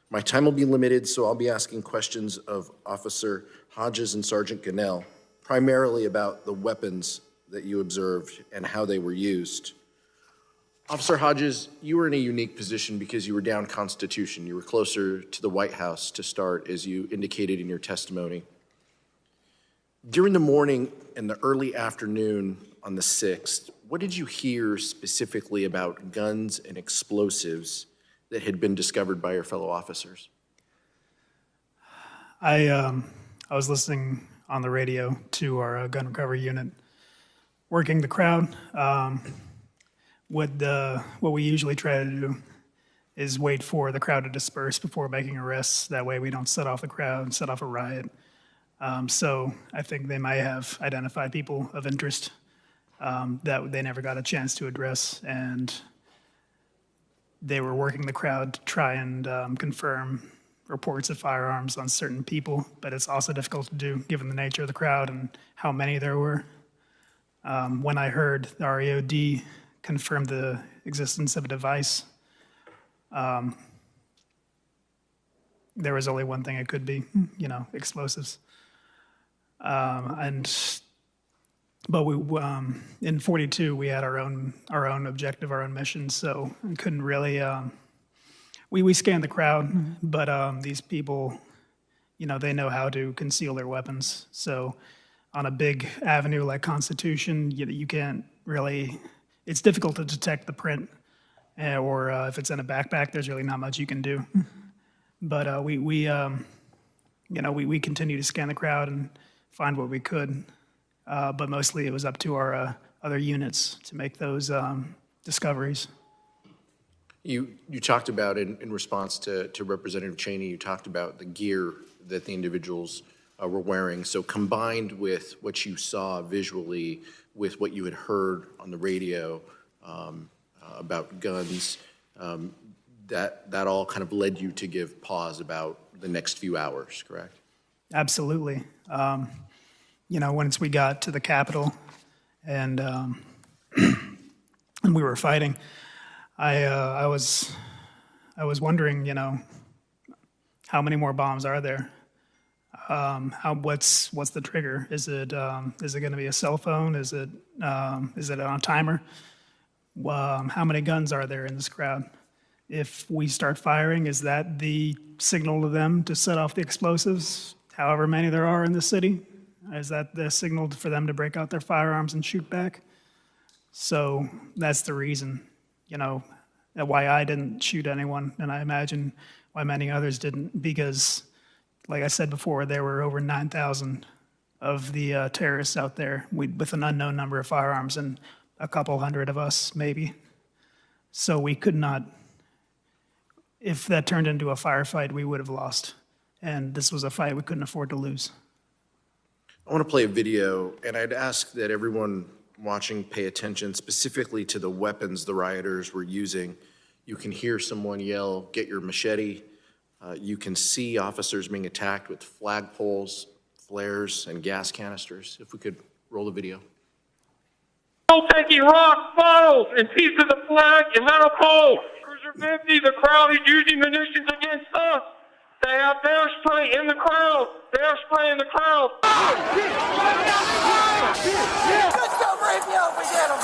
My time will be limited, so I'll be asking questions of Officer Hodges and Sergeant Gonell, primarily about the weapons that you observed and how they were used. Officer Hodges, you were in a unique position because you were down Constitution. You were closer to the White House to start, as you indicated in your testimony. During the morning and the early afternoon on the 6th, what did you hear specifically about guns and explosives that had been discovered by your fellow officers? I was listening on the radio to our gun recovery unit, working the crowd. What we usually try to do is wait for the crowd to disperse before making arrests. That way we don't set off the crowd and set off a riot. So I think they might have identified people of interest that they never got a chance to address, and they were working the crowd to try and confirm reports of firearms on certain people, but it's also difficult to do given the nature of the crowd and how many there were. When I heard the REOD confirmed the existence of a device. There was only one thing it could be, explosives. But we, in 42, we had our own objective, our own mission, so we couldn't really, we scanned the crowd, but these people, they know how to conceal their weapons. So on a big avenue like Constitution, you can't really, it's difficult to detect the print, or if it's in a backpack, there's really not much you can do. But we continue to scan the crowd and find what we could. But mostly it was up to our other units to make those discoveries. You talked about, in response to Representative Cheney, you talked about the gear that the individuals were wearing. So combined with what you saw visually, with what you had heard on the radio about guns, that all kind of led you to give pause about the next few hours, correct? Absolutely. Once we got to the Capitol and and we were fighting, I was wondering, how many more bombs are there? What's the trigger? Is it going to be a cell phone? Is it on a timer? How many guns are there in this crowd? If we start firing, is that the signal to them to set off the explosives, however many there are in the city? Is that the signal for them to break out their firearms and shoot back? So that's the reason, why I didn't shoot anyone, and I imagine why many others didn't, because, like I said before, there were over 9,000 of the terrorists out there with an unknown number of firearms, and a couple hundred of us, maybe. So we could not, if that turned into a firefight, we would have lost. And this was a fight we couldn't afford to lose. I want to play a video, and I'd ask that everyone watching pay attention specifically to the weapons the rioters were using. You can hear someone yell, "Get your machete." You can see officers being attacked with flagpoles, flares, and gas canisters. If we could roll the video. Taking rocks, bottles, and pieces of flag and metal poles. Cruiser 50, the crowd is using munitions against us. They have bear spray in the crowd. Bear spray in the crowd. Let's go, Rapio, we get him.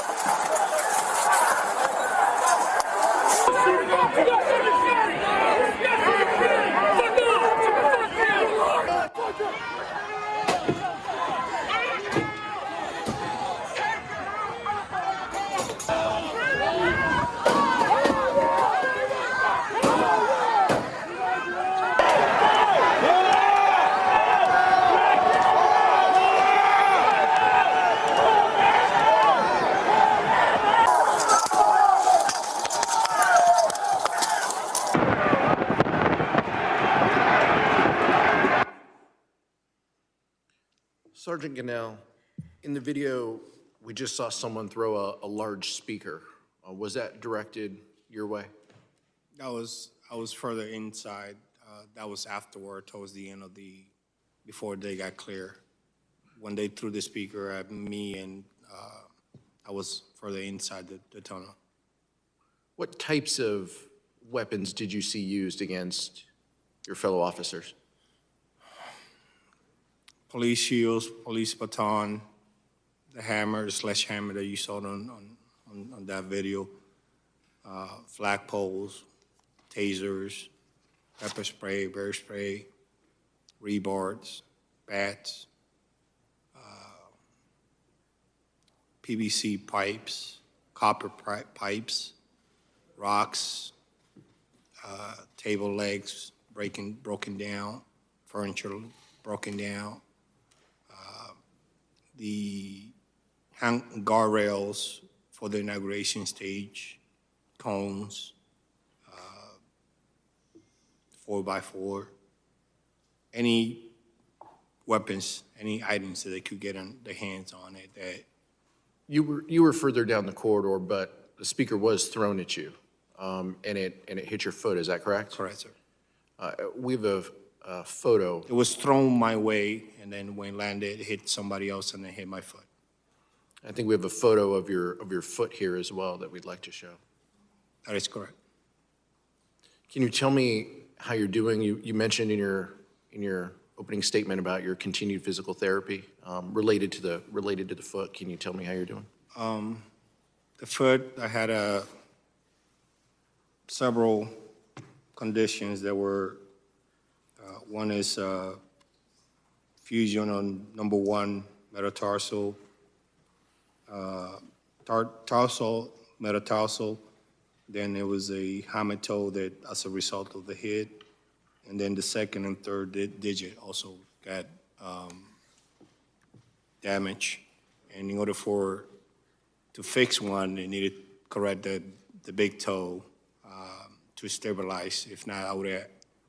Sergeant Gonell, in the video, we just saw someone throw a large speaker. Was that directed your way? I was further inside. That was afterward, towards the end of before they got clear. When they threw the speaker at me, and I was further inside the tunnel. What types of weapons did you see used against your fellow officers? Police shields, police baton, the hammer, the sledgehammer that you saw on that video, flagpoles, tasers, pepper spray, bear spray, rebards, bats, PVC pipes, copper pipes, rocks, table legs broken down, furniture broken down, the guardrails for the inauguration stage, cones, 4x4, any weapons, any items that they could get on their hands on it. That you were further down the corridor, but the speaker was thrown at you, and it hit your foot. Is that correct? Correct, sir. We have a photo. It was thrown my way, and then when it landed, it hit somebody else, and then hit my foot. I think we have a photo of your foot here as well that we'd like to show. That is correct. Can you tell me how you're doing? You mentioned in your opening statement about your continued physical therapy related to the foot. Can you tell me how you're doing? The foot, I had several conditions that were, one is fusion on number 1 metatarsal, tarsal, metatarsal. Then there was a hammer toe that as a result of the hit. And then the second and third digit also got damage. And in order to fix one, they needed to correct the big toe to stabilize. If not, I would have,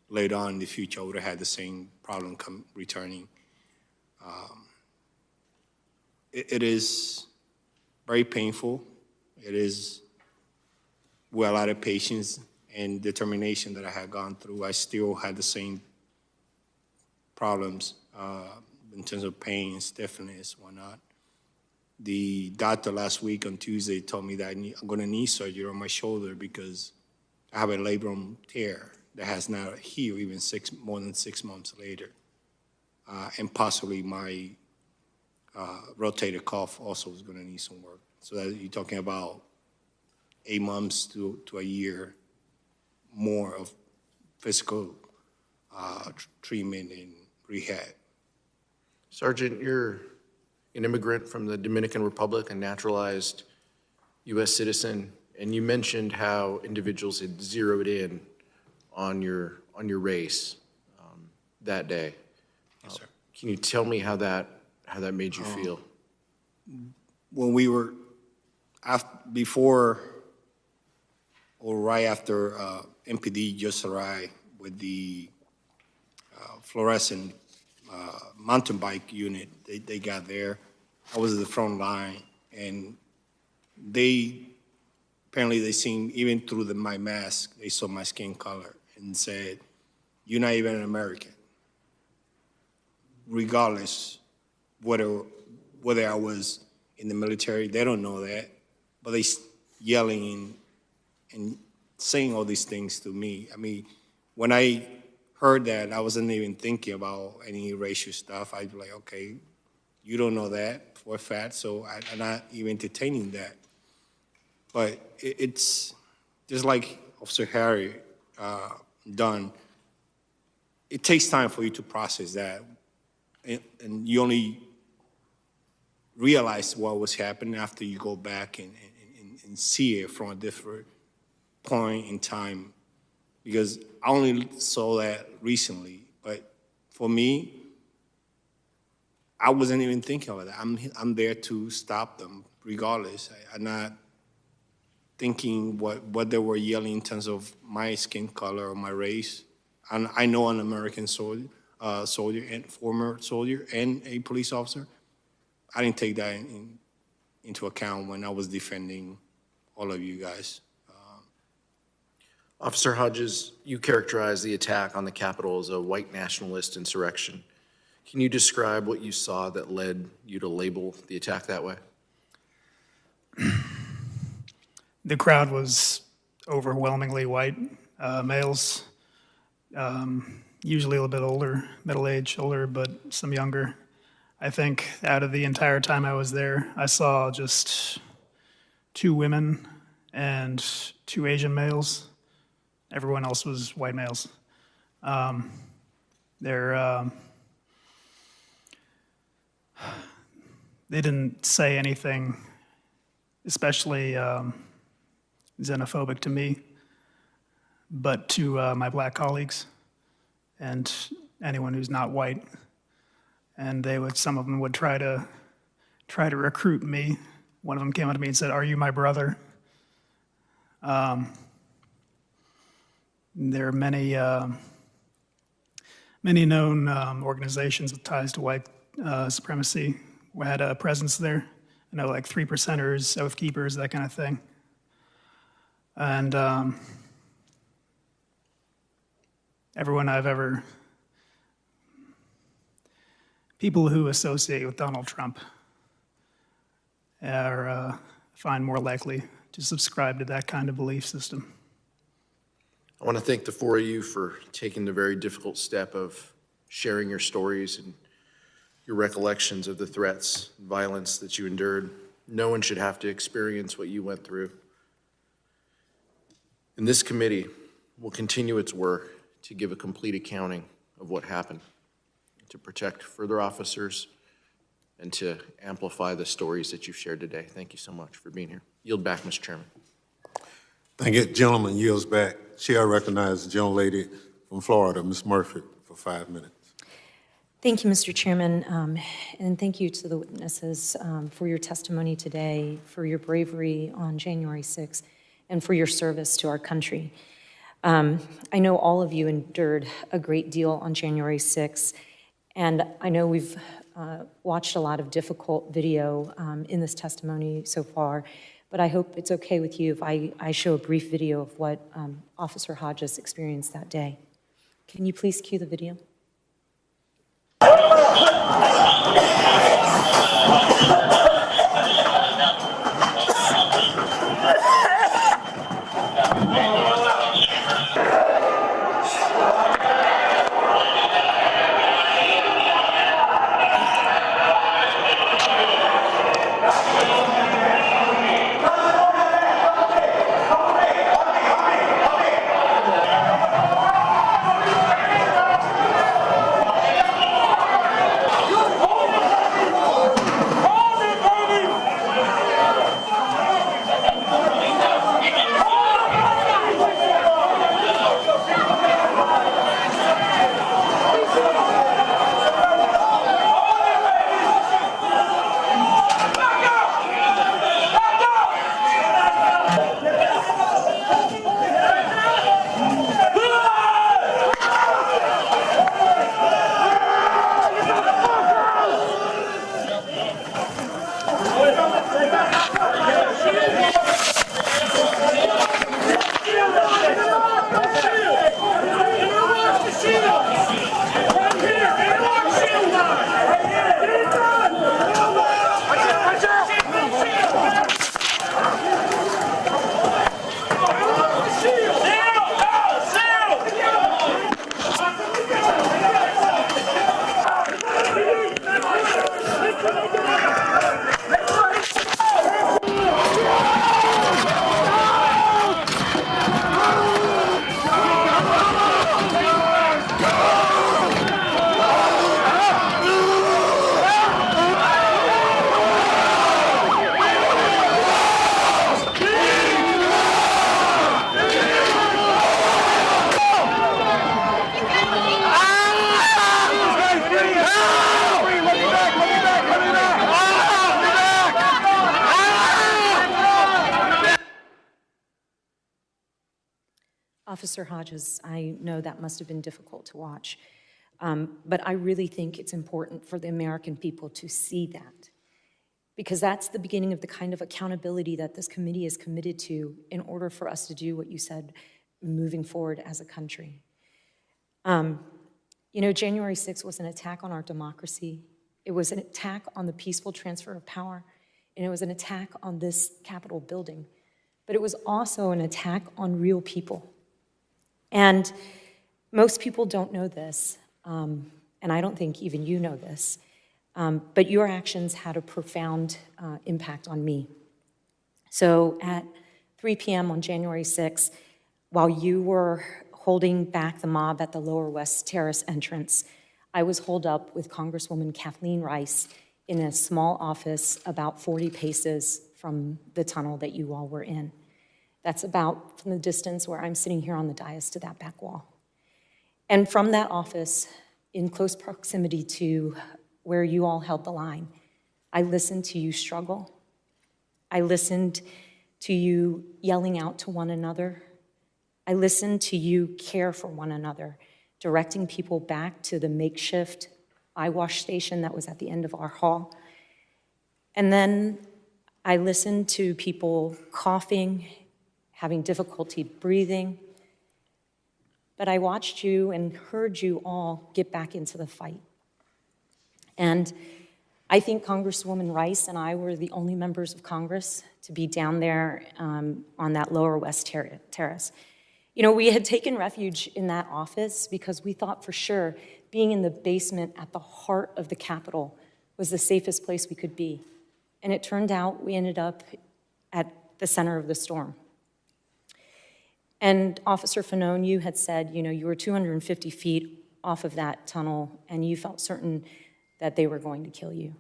later on in the future, I would have had the same problem returning. It is very painful. It is with a lot of patience and determination that I had gone through. I still had the same problems in terms of pain, stiffness, whatnot. The doctor last week on Tuesday told me that I'm going to need surgery on my shoulder because I have a labrum tear that has not healed even more than 6 months later. And possibly my rotator cuff also is going to need some work. So that you're talking about 8 months to a year more of physical treatment and rehab. Sergeant, you're an immigrant from the Dominican Republic, a naturalized U.S. citizen, and you mentioned how individuals had zeroed in on your race that day. Yes, sir. Can you tell me how that made you feel? When we were before or right after MPD just arrived with the fluorescent mountain bike unit, they got there. I was at the front line, and apparently they seen, even through my mask, they saw my skin color and said, "You're not even an American." Regardless, whether I was in the military, they don't know that, but they yelling and saying all these things to me. I mean, when I heard that, I wasn't even thinking about any racial stuff. I'd be like, okay, you don't know that for a fact, so I'm not even entertaining that. But it's just like Officer Harry Dunn. It takes time for you to process that, and you only realize what was happening after you go back and see it from a different point in time, because I only saw that recently. But for me, I wasn't even thinking about that. I'm there to stop them regardless. I'm not thinking what they were yelling in terms of my skin color or my race. And I know an American soldier and former soldier and a police officer. I didn't take that into account when I was defending all of you guys. Officer Hodges, you characterized the attack on the Capitol as a white nationalist insurrection. Can you describe what you saw that led you to label the attack that way? The crowd was overwhelmingly white males, usually a little bit older, middle-aged, older, but some younger. I think out of the entire time I was there, I saw just 2 women and 2 Asian males. Everyone else was white males. They didn't say anything especially xenophobic to me, but to my black colleagues and anyone who's not white. And some of them would try to recruit me. One of them came up to me and said, "Are you my brother?" There are many known organizations with ties to white supremacy who had a presence there. I know, like 3%ers, Oath Keepers, that kind of thing. And everyone I've ever, people who associate with Donald Trump are find more likely to subscribe to that kind of belief system. I want to thank the four of you for taking the very difficult step of sharing your stories and your recollections of the threats and violence that you endured. No one should have to experience what you went through. And this committee will continue its work to give a complete accounting of what happened, to protect further officers, and to amplify the stories that you've shared today. Thank you so much for being here. Yield back, Mr. Chairman. Thank you. Gentleman yields back. Chair recognizes the gentlelady from Florida, Ms. Murphy, for 5 minutes. Thank you, Mr. Chairman, and thank you to the witnesses for your testimony today, for your bravery on January 6th, and for your service to our country. I know all of you endured a great deal on January 6th, and I know we've watched a lot of difficult video in this testimony so far, but I hope it's okay with you if I show a brief video of what Officer Hodges experienced that day. Can you please cue the video? Officer Hodges, I know that must have been difficult to watch, but I really think it's important for the American people to see that, because that's the beginning of the kind of accountability that this committee is committed to in order for us to do what you said, moving forward as a country. You know, January 6th was an attack on our democracy. It was an attack on the peaceful transfer of power, and it was an attack on this Capitol building. But it was also an attack on real people. And most people don't know this, and I don't think even you know this, but your actions had a profound impact on me. So at 3 p.m. on January 6th, while you were holding back the mob at the Lower West Terrace entrance, I was holed up with Congresswoman Kathleen Rice in a small office about 40 paces from the tunnel that you all were in. That's about from the distance where I'm sitting here on the dais to that back wall. And from that office, in close proximity to where you all held the line, I listened to you struggle. I listened to you yelling out to one another. I listened to you care for one another, directing people back to the makeshift eye wash station that was at the end of our hall. And then I listened to people coughing, having difficulty breathing. But I watched you and heard you all get back into the fight. And I think Congresswoman Rice and I were the only members of Congress to be down there on that lower west terrace. You know, we had taken refuge in that office because we thought for sure being in the basement at the heart of the Capitol was the safest place we could be. And it turned out we ended up at the center of the storm. And Officer Fanone, you had said, you know, you were 250 feet off of that tunnel and you felt certain that they were going to kill you.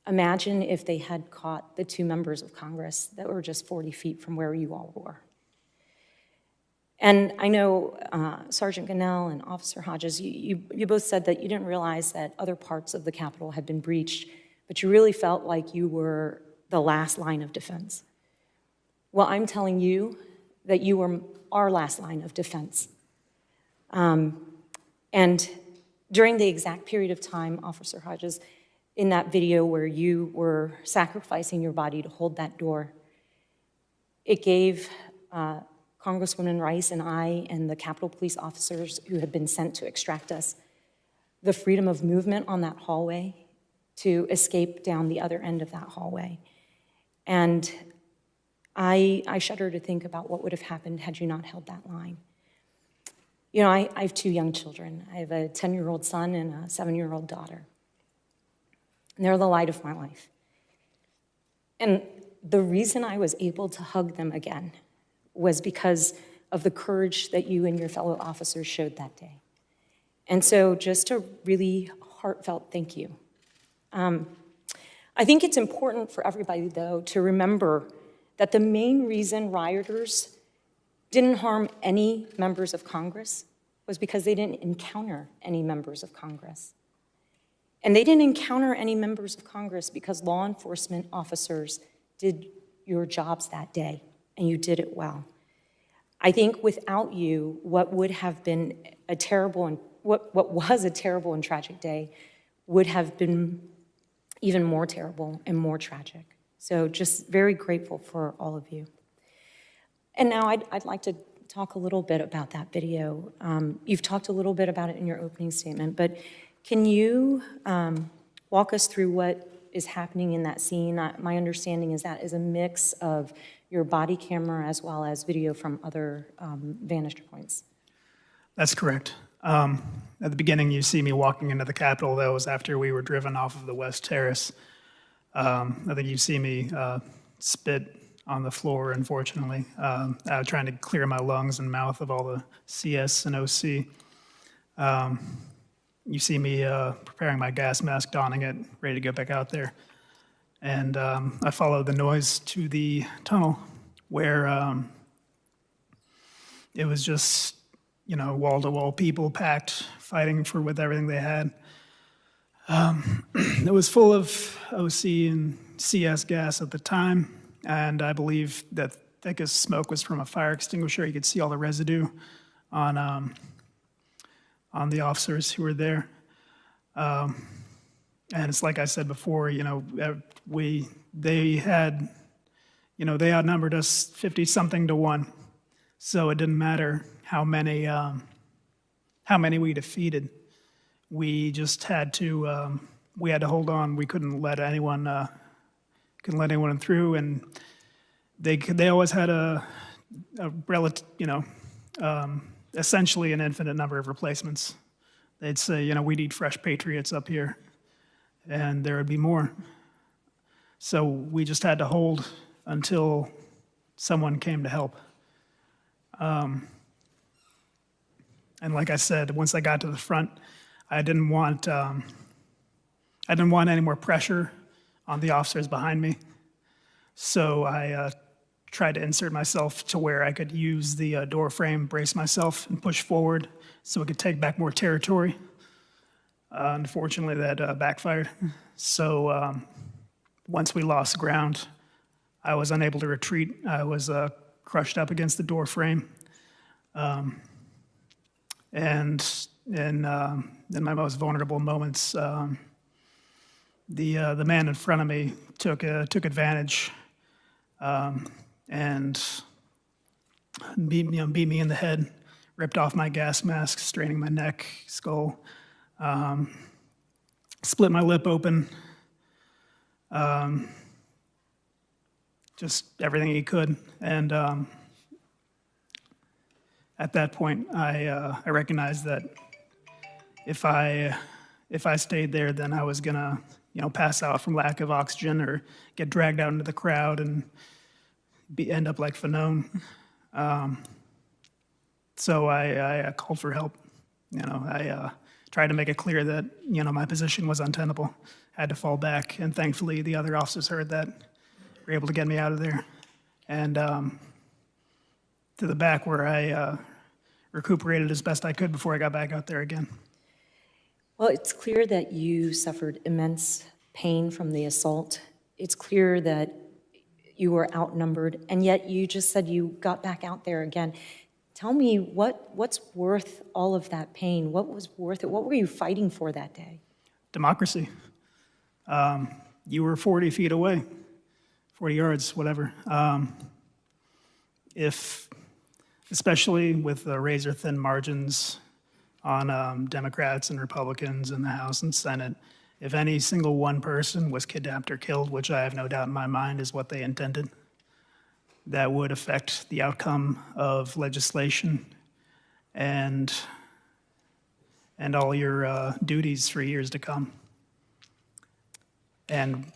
Imagine if they had caught the two members of Congress that were just 40 feet from where you all were. And I know Sergeant Gonell and Officer Hodges, you both said that you didn't realize that other parts of the Capitol had been breached, but you really felt like you were the last line of defense. Well, I'm telling you that you were our last line of defense. And during the exact period of time, Officer Hodges, in that video where you were sacrificing your body to hold that door, it gave Congresswoman Rice and I and the Capitol Police officers who had been sent to extract us the freedom of movement on that hallway to escape down the other end of that hallway. And I shudder to think about what would have happened had you not held that line. You know, I have two young children. I have a 10-year-old son and a 7-year-old daughter. And they're the light of my life. And the reason I was able to hug them again was because of the courage that you and your fellow officers showed that day. And so just a really heartfelt thank you. I think it's important for everybody, though, to remember that the main reason rioters didn't harm any members of Congress was because they didn't encounter any members of Congress. And they didn't encounter any members of Congress because law enforcement officers did your jobs that day, and you did it well. I think without you, what would have been a terrible and what was a terrible and tragic day would have been even more terrible and more tragic. So just very grateful for all of you. And now I'd like to talk a little bit about that video. You've talked a little bit about it in your opening statement, but can you walk us through what is happening in that scene? My understanding is that is a mix of your body camera as well as video from other vantage points. That's correct. At the beginning, you see me walking into the Capitol. That was after we were driven off of the West Terrace. I think you see me spit on the floor, unfortunately. I was trying to clear my lungs and mouth of all the CS and OC. You see me preparing my gas mask, donning it, ready to go back out there. And I followed the noise to the tunnel where it was just, you know, wall-to-wall people packed, fighting for with everything they had. It was full of OC and CS gas at the time, and I believe that thickest smoke was from a fire extinguisher. You could see all the residue on the officers who were there. And it's like I said before, you know, they outnumbered us 50-something to 1. So it didn't matter how many we defeated. We just had to hold on. We couldn't let anyone through, and they always had a relative, essentially an infinite number of replacements. They'd say, you know, we need fresh patriots up here, and there would be more. So we just had to hold until someone came to help. And like I said, once I got to the front, I didn't want any more pressure on the officers behind me. So I tried to insert myself to where I could use the door frame, brace myself, and push forward so we could take back more territory. Unfortunately, that backfired. So once we lost ground, I was unable to retreat. I was crushed up against the door frame. And in my most vulnerable moments, the man in front of me took advantage and beat me in the head, ripped off my gas mask, straining my neck, skull. split my lip open, just everything he could. And at that point, I recognized that if I stayed there, then I was gonna, pass out from lack of oxygen or get dragged out into the crowd and end up like Fanone. So I called for help. I tried to make it clear that, my position was untenable. I had to fall back, and thankfully the other officers heard that, were able to get me out of there. And to the back where I recuperated as best I could before I got back out there again. Well, it's clear that you suffered immense pain from the assault. It's clear that you were outnumbered, and yet you just said you got back out there again. Tell me what's worth all of that pain? What was worth it? What were you fighting for that day? Democracy. You were 40 feet away, 40 yards, whatever. Especially with the razor-thin margins on Democrats and Republicans in the House and Senate, if any single one person was kidnapped or killed, which I have no doubt in my mind is what they intended, that would affect the outcome of legislation and all your duties for years to come. And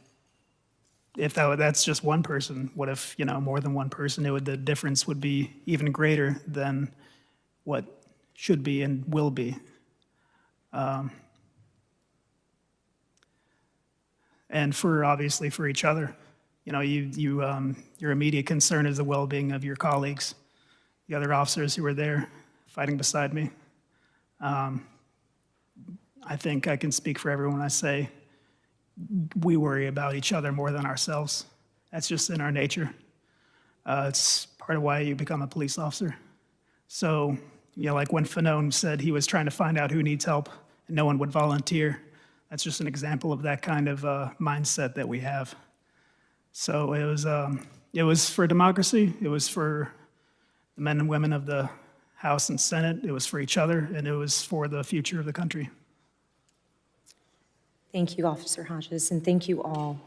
if that's just one person, what if, more than one person? The difference would be even greater than what should be and will be. And obviously for each other. Your immediate concern is the well-being of your colleagues, the other officers who were there fighting beside me. I think I can speak for everyone when I say we worry about each other more than ourselves. That's just in our nature. It's part of why you become a police officer. So, like when Fanone said he was trying to find out who needs help and no one would volunteer, that's just an example of that kind of mindset that we have. So it was for democracy, it was for the men and women of the House and Senate, it was for each other, and it was for the future of the country. Thank you, Officer Hodges, and thank you all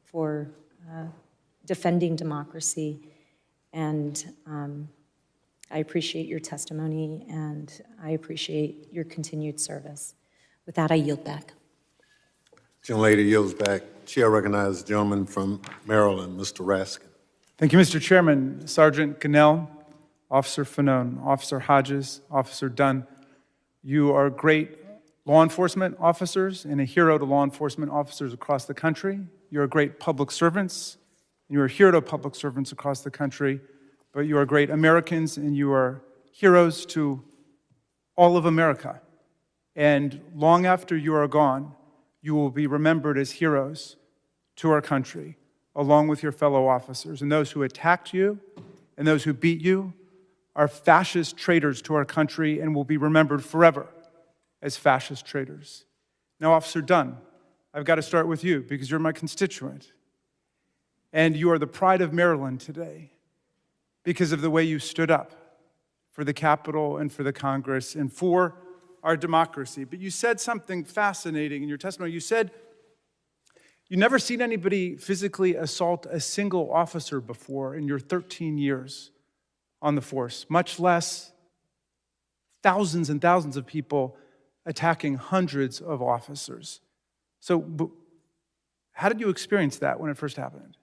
for defending democracy. And I appreciate your testimony, and I appreciate your continued service. With that, I yield back. Gentlelady yields back. Chair recognizes the gentleman from Maryland, Mr. Raskin. Thank you, Mr. Chairman. Sergeant Gonell, Officer Fanone, Officer Hodges, Officer Dunn, you are great law enforcement officers and a hero to law enforcement officers across the country. You're great public servants, and you're a hero to public servants across the country, but you are great Americans, and you are heroes to all of America. And long after you are gone, you will be remembered as heroes to our country, along with your fellow officers. And those who attacked you and those who beat you are fascist traitors to our country and will be remembered forever as fascist traitors. Now, Officer Dunn, I've got to start with you because you're my constituent. And you are the pride of Maryland today because of the way you stood up for the Capitol and for the Congress and for our democracy. But you said something fascinating in your testimony. You said you never seen anybody physically assault a single officer before in your 13 years on the force, much less thousands and thousands of people attacking hundreds of officers. So how did you experience that when it first happened?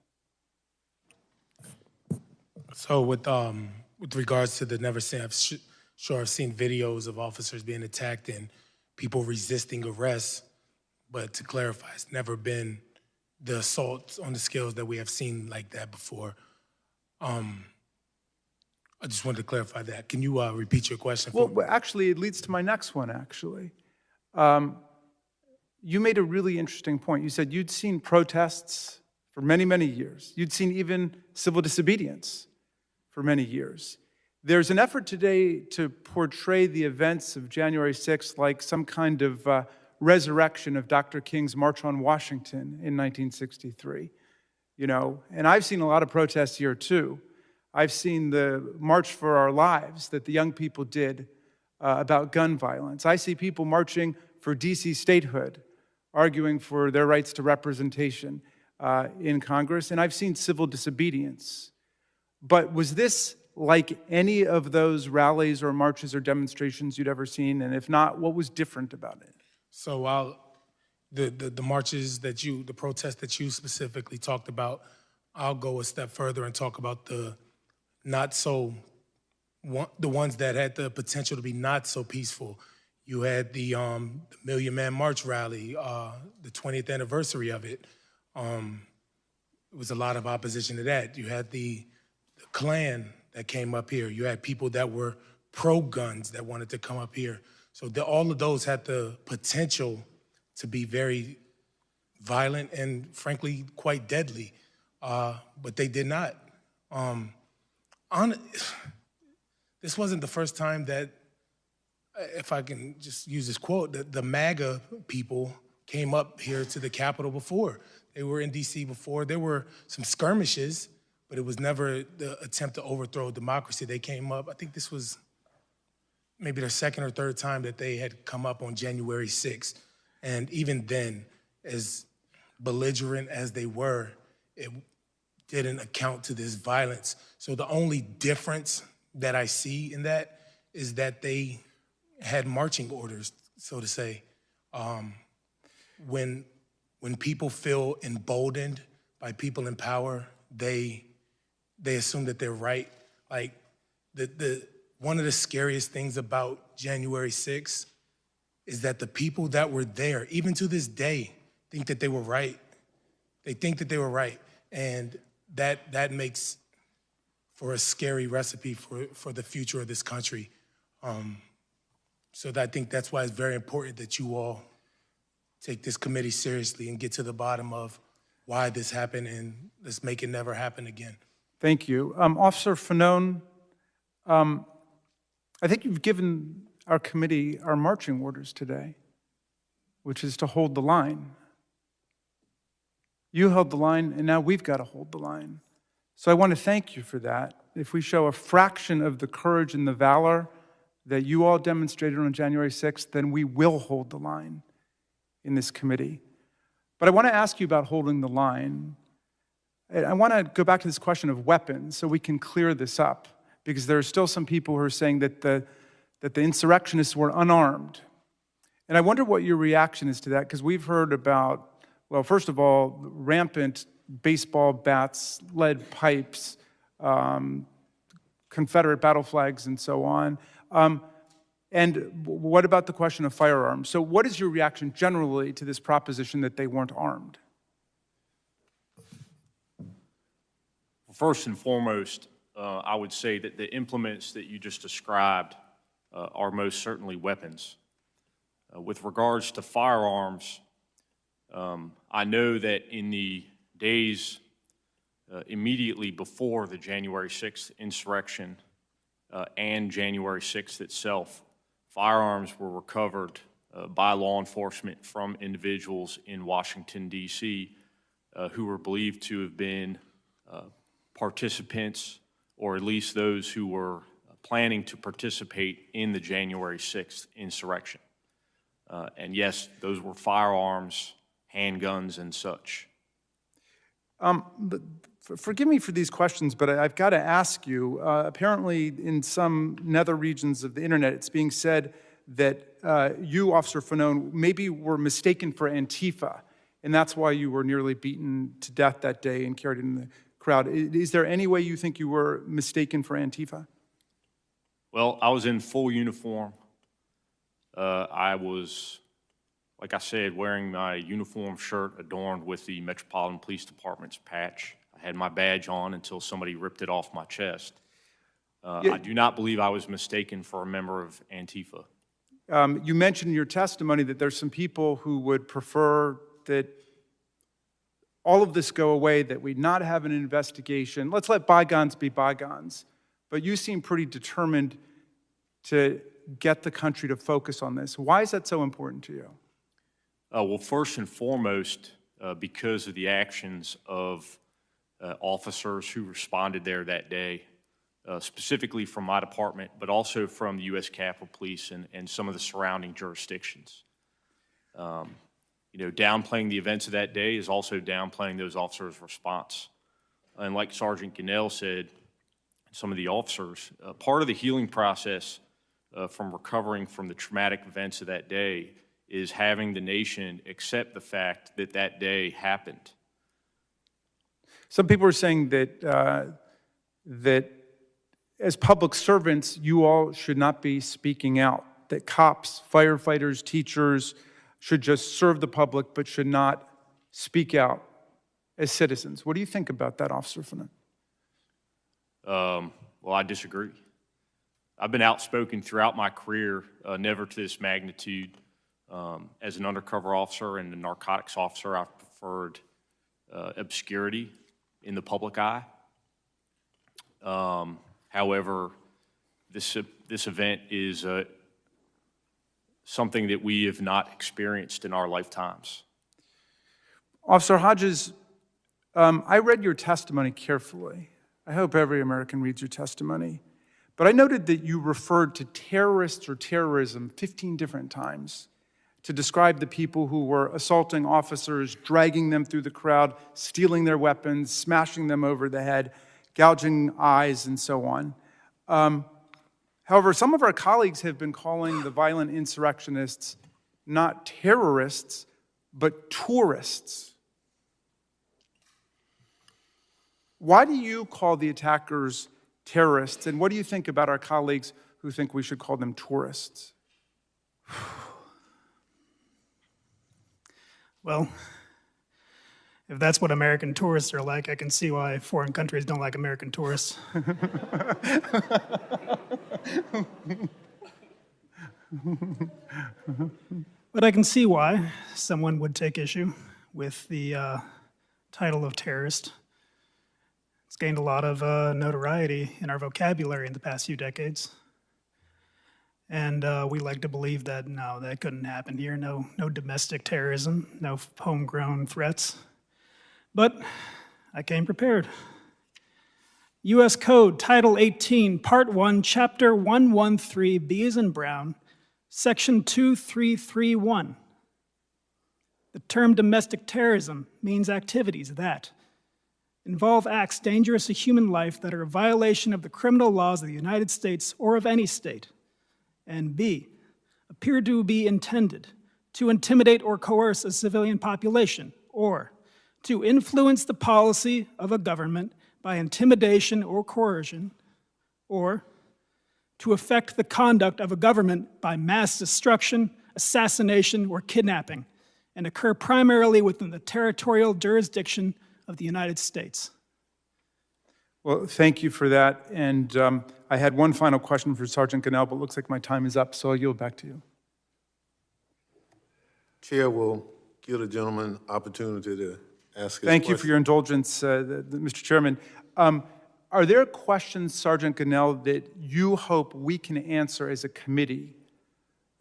So with regards to the never seen, I've seen videos of officers being attacked and people resisting arrest, but to clarify, it's never been the assaults on the scales that we have seen like that before. I just wanted to clarify that. Can you repeat your question? Well, actually, it leads to my next one, actually. You made a really interesting point. You said you'd seen protests for many, many years. You'd seen even civil disobedience for many years. There's an effort today to portray the events of January 6th like some kind of resurrection of Dr. King's March on Washington in 1963. And I've seen a lot of protests here too. I've seen the March for Our Lives that the young people did about gun violence. I see people marching for DC statehood arguing for their rights to representation in Congress, and I've seen civil disobedience. But was this like any of those rallies or marches or demonstrations you'd ever seen? And if not, what was different about it? So while the marches that the protests that you specifically talked about, I'll go a step further and talk about the ones that had the potential to be not so peaceful. You had the Million Man March rally, the 20th anniversary of it. It was a lot of opposition to that. You had the Klan that came up here. You had people that were pro-guns that wanted to come up here. So all of those had the potential to be very violent and, frankly, quite deadly, but they did not. This wasn't the first time that, if I can just use this quote, that the MAGA people came up here to the Capitol before. They were in D.C. before. There were some skirmishes, but it was never the attempt to overthrow democracy. They came up, I think this was maybe their second or third time that they had come up on January 6th. And even then, as belligerent as they were, it didn't account to this violence. So the only difference that I see in that is that they had marching orders, so to say. When people feel emboldened by people in power, they assume that they're right. Like one of the scariest things about January 6th is that the people that were there, even to this day, think that they were right. They think that they were right. And that makes for a scary recipe for the future of this country. So I think that's why it's very important that you all take this committee seriously and get to the bottom of why this happened, and let's make it never happen again. Thank you. Officer Fanone, I think you've given our committee our marching orders today, which is to hold the line. You held the line, and now we've got to hold the line. So I want to thank you for that. If we show a fraction of the courage and the valor that you all demonstrated on January 6th, then we will hold the line in this committee. But I want to ask you about holding the line. I want to go back to this question of weapons so we can clear this up, because there are still some people who are saying that the insurrectionists were unarmed. And I wonder what your reaction is to that, because we've heard about, well, first of all, rampant baseball bats, lead pipes, Confederate battle flags, and so on. And what about the question of firearms? So what is your reaction generally to this proposition that they weren't armed? First and foremost, I would say that the implements that you just described are most certainly weapons. With regards to firearms, I know that in the days immediately before the January 6th insurrection and January 6th itself, firearms were recovered by law enforcement from individuals in Washington, D.C. Who were believed to have been participants, or at least those who were planning to participate in the January 6th insurrection. And yes, those were firearms, handguns, and such. Forgive me for these questions, but I've got to ask you, apparently in some nether regions of the internet, it's being said that you, Officer Fanone, maybe were mistaken for Antifa, and that's why you were nearly beaten to death that day and carried in the crowd. Is there any way you think you were mistaken for Antifa? Well, I was in full uniform. I was, like I said, wearing my uniform shirt adorned with the Metropolitan Police Department's patch. I had my badge on until somebody ripped it off my chest. I do not believe I was mistaken for a member of Antifa. You mentioned in your testimony that there's some people who would prefer that all of this go away, that we not have an investigation. Let's let bygones be bygones. But you seem pretty determined to get the country to focus on this. Why is that so important to you? Well, first and foremost, because of the actions of officers who responded there that day, specifically from my department, but also from the U.S. Capitol Police and some of the surrounding jurisdictions. downplaying the events of that day is also downplaying those officers' response. And like Sergeant Gonell said, some of the officers, part of the healing process from recovering from the traumatic events of that day is having the nation accept the fact that that day happened. Some people are saying that that as public servants, you all should not be speaking out, that cops, firefighters, teachers should just serve the public but should not speak out as citizens. What do you think about that, Officer Fanon? Well, I disagree. I've been outspoken throughout my career, never to this magnitude. As an undercover officer and a narcotics officer, I've preferred obscurity in the public eye. However, this event is something that we have not experienced in our lifetimes. Officer Hodges, I read your testimony carefully. I hope every American reads your testimony. But I noted that you referred to terrorists or terrorism 15 different times to describe the people who were assaulting officers, dragging them through the crowd, stealing their weapons, smashing them over the head, gouging eyes, and so on. However, some of our colleagues have been calling the violent insurrectionists not terrorists, but tourists. Why do you call the attackers terrorists, and what do you think about our colleagues who think we should call them tourists? Well, if that's what American tourists are like, I can see why foreign countries don't like American tourists. But I can see why someone would take issue with the title of terrorist. It's gained a lot of notoriety in our vocabulary in the past few decades. And we like to believe that, no, that couldn't happen here. No domestic terrorism, no homegrown threats. But I came prepared. U.S. Code, Title 18, Part 1, Chapter 113, B as in Brown, Section 2331. The term domestic terrorism means activities that involve acts dangerous to human life that are a violation of the criminal laws of the United States or of any state, and B, appear to be intended to intimidate or coerce a civilian population, or to influence the policy of a government by intimidation or coercion, or to affect the conduct of a government by mass destruction, assassination, or kidnapping, and occur primarily within the territorial jurisdiction of the United States. Well, thank you for that. And I had one final question for Sergeant Gonell, but it looks like my time is up, so I'll yield back to you. Chair will give the gentleman opportunity to ask his Thank you question. for your indulgence, Mr. Chairman. Are there questions, Sergeant Gonell, that you hope we can answer as a committee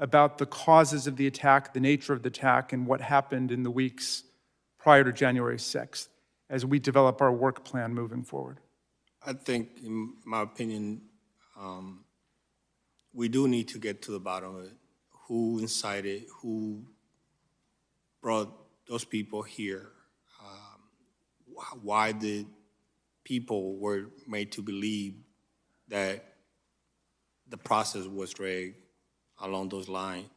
about the causes of the attack, the nature of the attack, and what happened in the weeks prior to January 6th as we develop our work plan moving forward? I think, in my opinion, we do need to get to the bottom of it. Who incited, who brought those people here, why the people were made to believe that the process was rigged along those lines.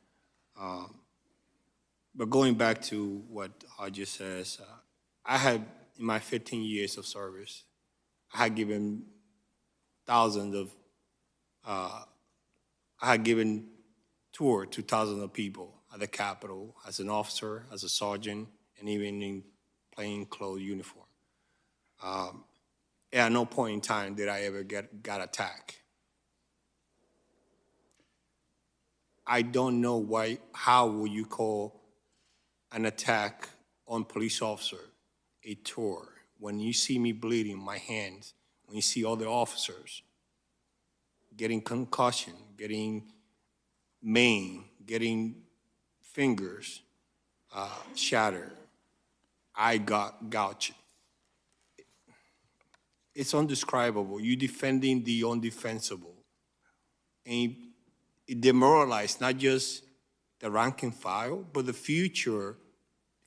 But going back to what Hodges says, I had, in my 15 years of service, I had given thousands of, I had given tour to thousands of people at the Capitol as an officer, as a sergeant, and even in plain clothes uniform. At no point in time did I ever got attacked. I don't know why, how would you call an attack on police officer a tour when you see me bleeding my hands, when you see other officers getting concussion, getting maimed, getting fingers shattered. I got gouged. It's undescribable. You're defending the undefensible. And it demoralized not just the rank and file, but the future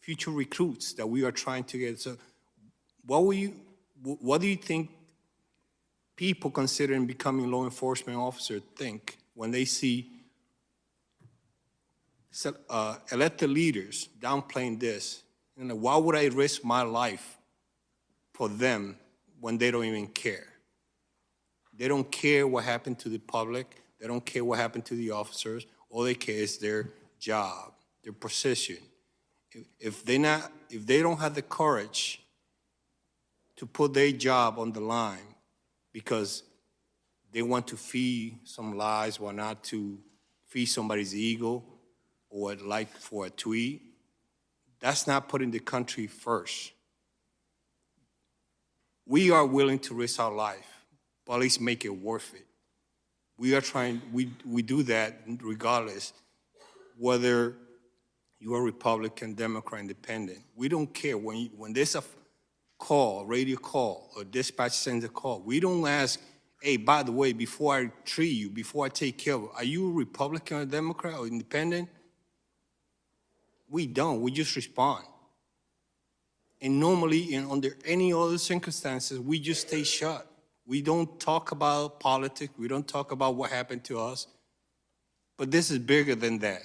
future recruits that we are trying to get. So what do you think people considering becoming law enforcement officers think when they see elected leaders downplaying this? You know, why would I risk my life for them when they don't even care? They don't care what happened to the public. They don't care what happened to the officers. All they care is their job, their position. If they don't have the courage to put their job on the line because they want to feed some lies or not to feed somebody's ego or like for a tweet, that's not putting the country first. We are willing to risk our life, but at least make it worth it. We are trying, we do that regardless, whether you are Republican, Democrat, Independent. We don't care. When there's a call, radio call, or dispatch sends a call, we don't ask, hey, by the way, before I treat you, before I take care of you, are you a Republican or Democrat or Independent? We don't. We just respond. And normally, under any other circumstances, we just stay shut. We don't talk about politics. We don't talk about what happened to us. But this is bigger than that.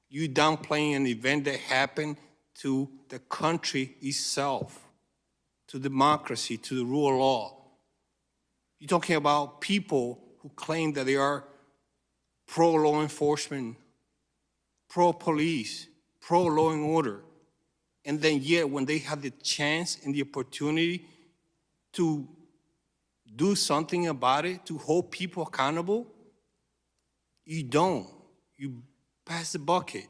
You downplaying an event that happened to the country itself, to democracy, to the rule of law. You're talking about people who claim that they are pro-law enforcement, pro-police, pro-law and order, and then yet when they have the chance and the opportunity to do something about it, to hold people accountable, you don't. You pass the bucket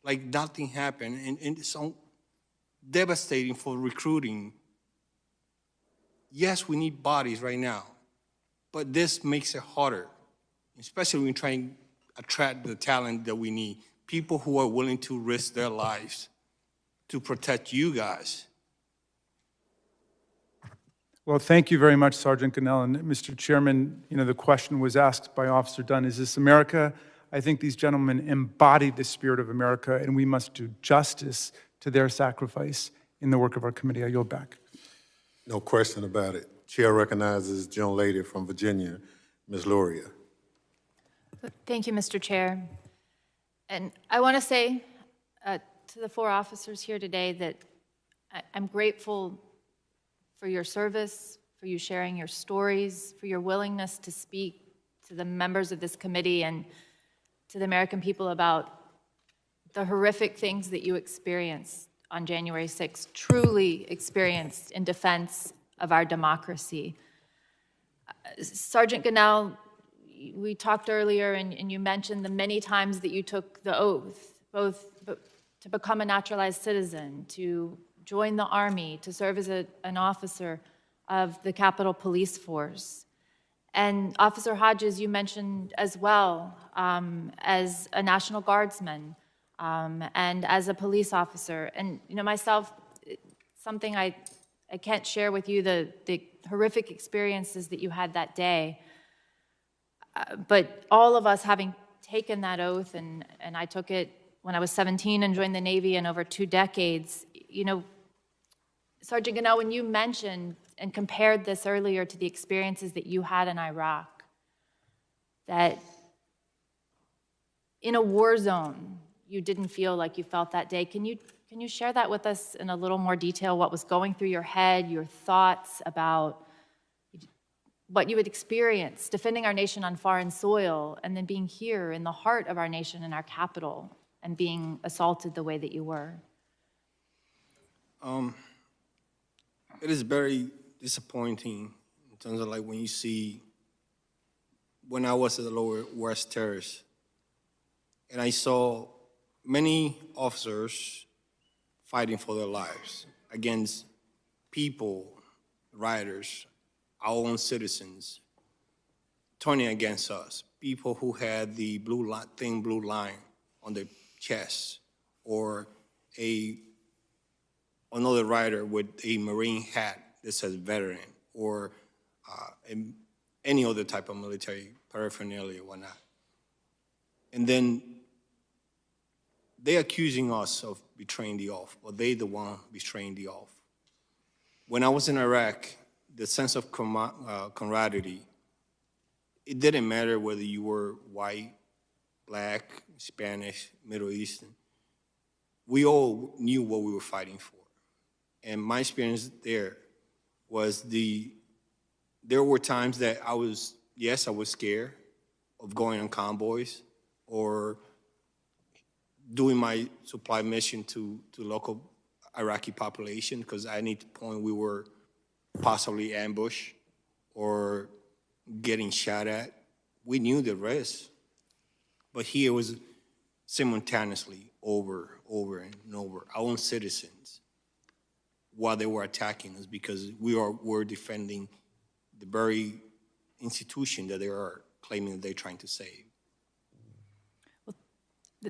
like nothing happened, and it's so devastating for recruiting. Yes, we need bodies right now, but this makes it harder, especially when we try and attract the talent that we need, people who are willing to risk their lives to protect you guys. Well, thank you very much, Sergeant Gonell. And Mr. Chairman, you know, the question was asked by Officer Dunn, is this America? I think these gentlemen embody the spirit of America, and we must do justice to their sacrifice in the work of our committee. I yield back. No question about it. Chair recognizes the gentlelady from Virginia, Ms. Luria. Thank you, Mr. Chair. And I want to say to the four officers here today that I'm grateful for your service, for you sharing your stories, for your willingness to speak to the members of this committee and to the American people about the horrific things that you experienced on January 6th, truly experienced in defense of our democracy. Sergeant Gonell, we talked earlier and you mentioned the many times that you took the oath, both to become a naturalized citizen, to join the Army, to serve as an officer of the Capitol Police Force. And Officer Hodges, you mentioned as well, as a National Guardsman and as a police officer. And you know, myself, something I can't share with you, the horrific experiences that you had that day. But all of us having taken that oath, and I took it when I was 17 and joined the Navy in over 2 decades, you know, Sergeant Gonell, when you mentioned and compared this earlier to the experiences that you had in Iraq, that in a war zone, you didn't feel like you felt that day. Can you share that with us in a little more detail, what was going through your head, your thoughts about what you had experienced defending our nation on foreign soil and then being here in the heart of our nation in our capital and being assaulted the way that you were? It is very disappointing in terms of like when you see, when I was at the Lower West Terrace, and I saw many officers fighting for their lives against people, rioters, our own citizens, turning against us, people who had the thin blue line on their chest, or another rider with a Marine hat that says veteran, or any other type of military paraphernalia or whatnot. And then they're accusing us of betraying the oath, but they the one betraying the oath. When I was in Iraq, the sense of camaraderie, it didn't matter whether you were white, black, Spanish, Middle Eastern. We all knew what we were fighting for. And my experience there was there were times that I was scared of going on convoys or doing my supply mission to local Iraqi population, because at any point we were possibly ambushed or getting shot at. We knew the risk. But here it was simultaneously over and over, our own citizens, while they were attacking us, because we're defending the very institution that they are claiming that they're trying to save. Well,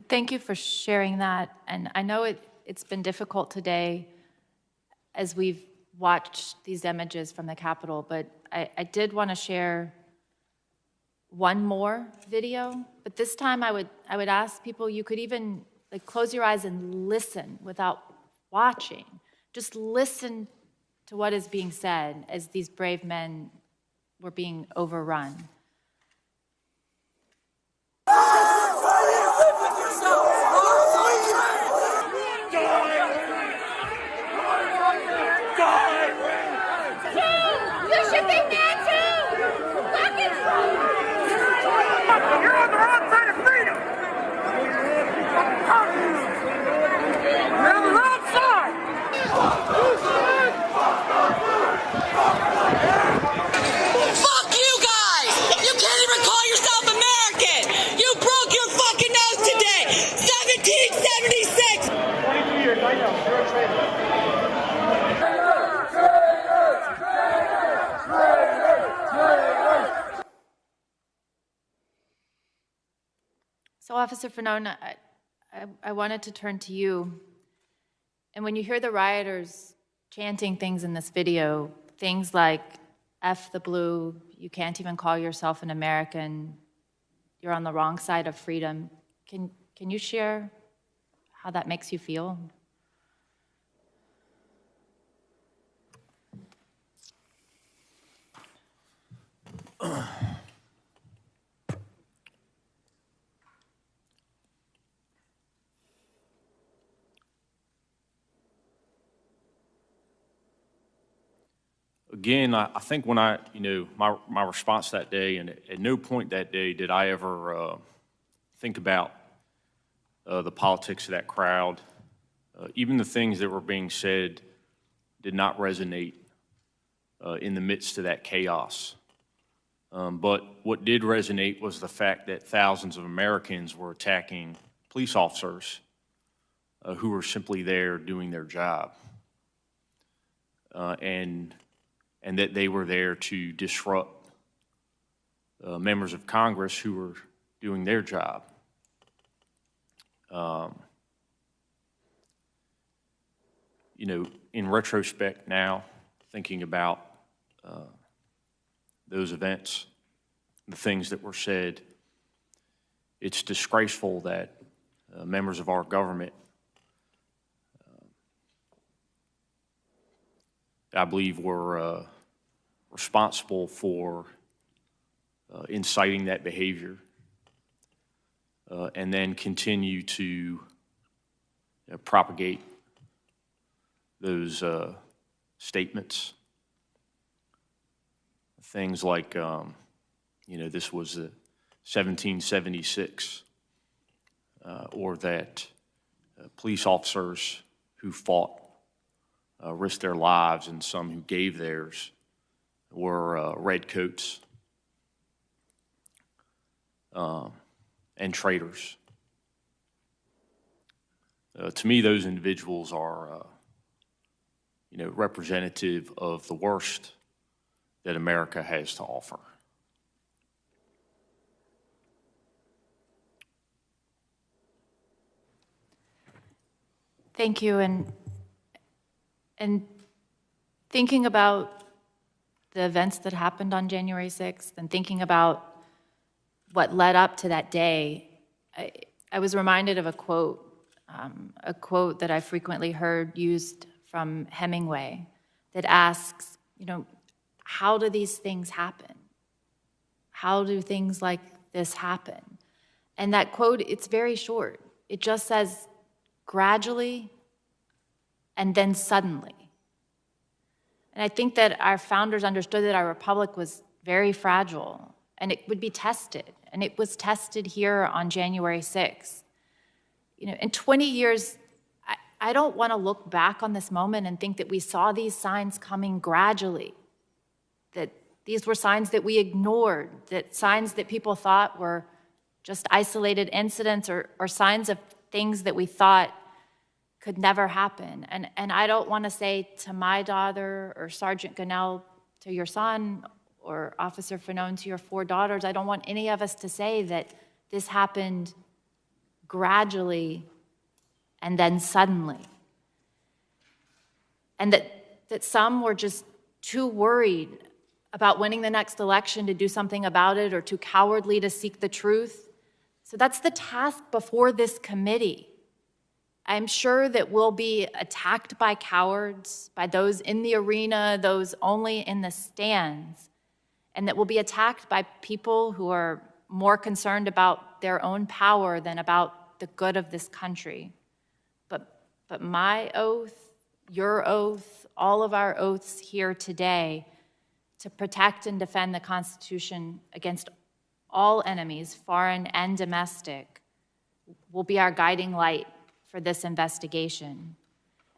thank you for sharing that. And I know it's been difficult today as we've watched these images from the Capitol, but I did want to share one more video. But this time I would ask people, you could even close your eyes and listen without watching. Just listen to what is being said as these brave men were being overrun. You should be mad too! Fucking you're on the wrong side of freedom! You're on the wrong side! Fuck you guys! You can't even call yourself American! You broke your fucking nose today! 1776! 22 years, I know. You're a traitor. So, Officer Fanone, I wanted to turn to you. And when you hear the rioters chanting things in this video, things like, F the blue, you can't even call yourself an American, you're on the wrong side of freedom, can you share how that makes you feel? Again, I think when my response that day, and at no point that day did I ever think about the politics of that crowd. Even the things that were being said did not resonate in the midst of that chaos. But what did resonate was the fact that thousands of Americans were attacking police officers who were simply there doing their job. And that they were there to disrupt members of Congress who were doing their job. In retrospect now, thinking about those events, the things that were said, it's disgraceful that members of our government, I believe, were responsible for inciting that behavior and then continue to propagate those statements. Things like, this was 1776, or that police officers who fought risked their lives, and some who gave theirs were redcoats and traitors. To me, those individuals are, representative of the worst that America has to offer. Thank you. And thinking about the events that happened on January 6th and thinking about what led up to that day, I was reminded of a quote a quote that I frequently heard used from Hemingway that asks, you know, how do these things happen? How do things like this happen? And that quote, it's very short. It just says, gradually and then suddenly. And I think that our founders understood that our republic was very fragile and it would be tested. And it was tested here on January 6th. You know, in 20 years, I don't want to look back on this moment and think that we saw these signs coming gradually, that these were signs that we ignored, that signs that people thought were just isolated incidents or signs of things that we thought could never happen. And I don't want to say to my daughter or Sergeant Gonell to your son or Officer Fanone to your 4 daughters, I don't want any of us to say that this happened gradually and then suddenly. And that some were just too worried about winning the next election to do something about it or too cowardly to seek the truth. So that's the task before this committee. I'm sure that we'll be attacked by cowards, by those in the arena, those only in the stands, and that we'll be attacked by people who are more concerned about their own power than about the good of this country. But my oath, your oath, all of our oaths here today to protect and defend the Constitution against all enemies, foreign and domestic, will be our guiding light for this investigation.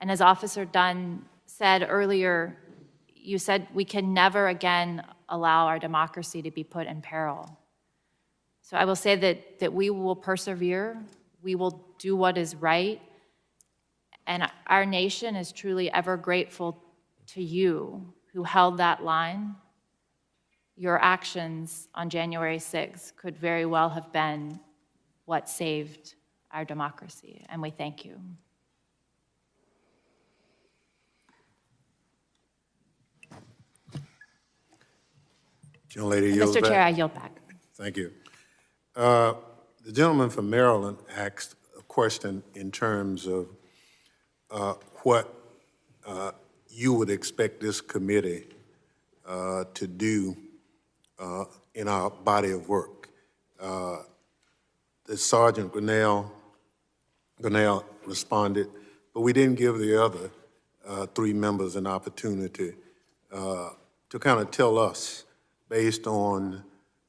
And as Officer Dunn said earlier, you said we can never again allow our democracy to be put in peril. So I will say that we will persevere, we will do what is right, and our nation is truly ever grateful to you who held that line. Your actions on January 6th could very well have been what saved our democracy, and we thank you. Young lady yields Mr. back. Chair, I yield back. Thank you. The gentleman from Maryland asked a question in terms of what you would expect this committee to do in our body of work. The Sergeant Gonell responded, but we didn't give the other 3 members an opportunity to kind of tell us, based on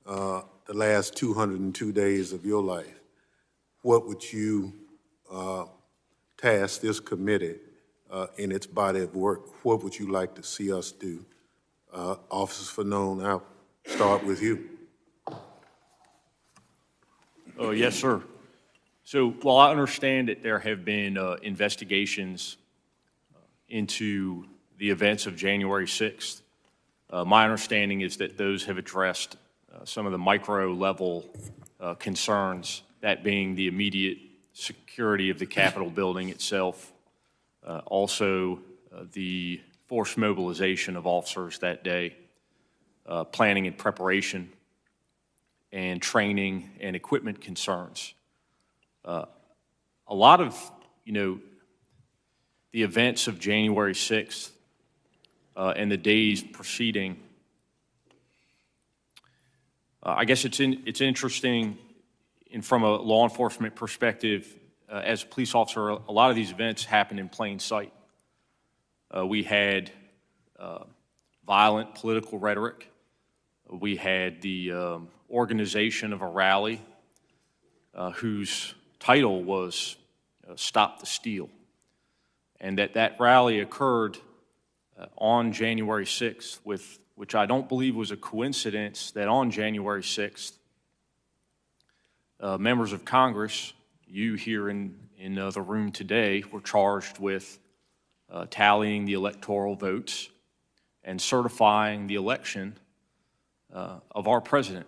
the last 202 days of your life, what would you task this committee in its body of work? What would you like to see us do? Officer Fanone, I'll start with you. Yes, sir. So while I understand that there have been investigations into the events of January 6th, my understanding is that those have addressed some of the micro-level concerns, that being the immediate security of the Capitol building itself, also the forced mobilization of officers that day, planning and preparation, and training and equipment concerns. A lot of, the events of January 6th and the days preceding, I guess it's interesting, and from a law enforcement perspective, as a police officer, a lot of these events happen in plain sight. We had violent political rhetoric. We had the organization of a rally whose title was Stop the Steal. And that rally occurred on January 6th, which I don't believe was a coincidence that on January 6th, members of Congress, you here in the room today, were charged with tallying the electoral votes and certifying the election of our president.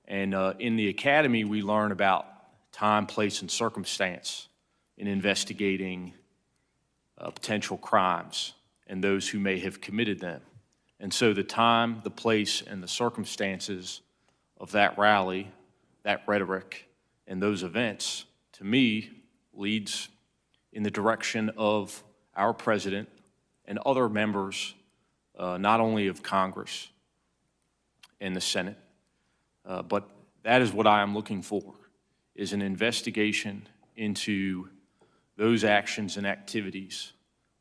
And in the academy, we learn about time, place, and circumstance in investigating potential crimes and those who may have committed them. And so the time, the place, and the circumstances of that rally, that rhetoric, and those events, to me, leads in the direction of our president and other members, not only of Congress and the Senate, but that is what I am looking for, is an investigation into those actions and activities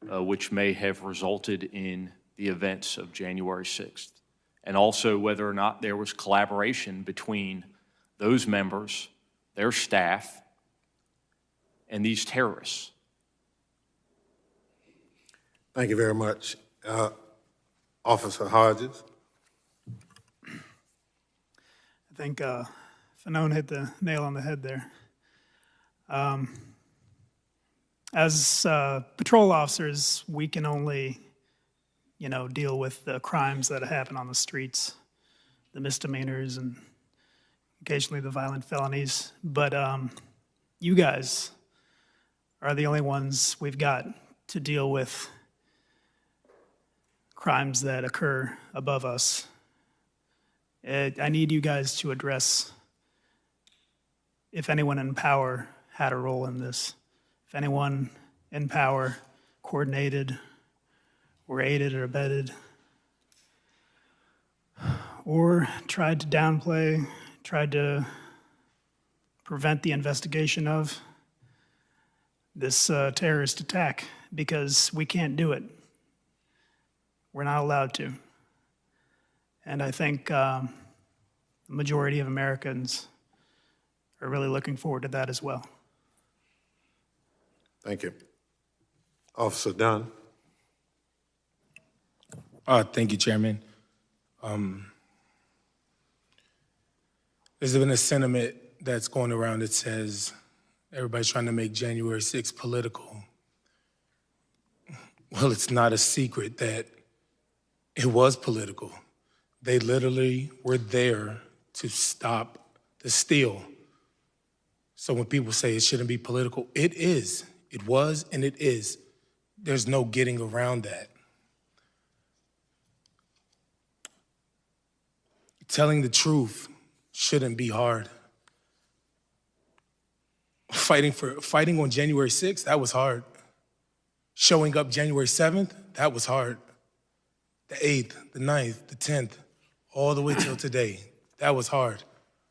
which may have resulted in the events of January 6th, and also whether or not there was collaboration between those members, their staff, and these terrorists. Thank you very much. Officer Hodges. I think Fanone hit the nail on the head there. As patrol officers, we can only, deal with the crimes that happen on the streets, the misdemeanors, and occasionally the violent felonies. But you guys are the only ones we've got to deal with crimes that occur above us. I need you guys to address if anyone in power had a role in this, if anyone in power coordinated or aided or abetted or tried to downplay, tried to prevent the investigation of this terrorist attack, because we can't do it. We're not allowed to. And I think the majority of Americans are really looking forward to that as well. Thank you. Officer Dunn. Thank you, Chairman. There's been a sentiment that's going around that says everybody's trying to make January 6th political. Well, it's not a secret that it was political. They literally were there to stop the steal. So when people say it shouldn't be political, it is. It was and it is. There's no getting around that. Telling the truth shouldn't be hard. Fighting on January 6th, that was hard. Showing up January 7th, that was hard. The 8th, the 9th, the 10th, all the way till today, that was hard.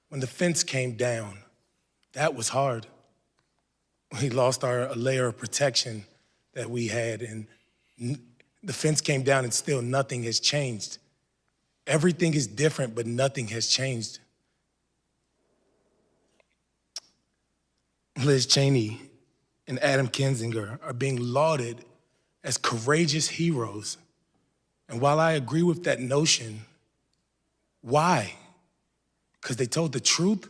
When the fence came down, that was hard. We lost a layer of protection that we had, and the fence came down and still nothing has changed. Everything is different, but nothing has changed. Liz Cheney and Adam Kinzinger are being lauded as courageous heroes. And while I agree with that notion, why? Because they told the truth?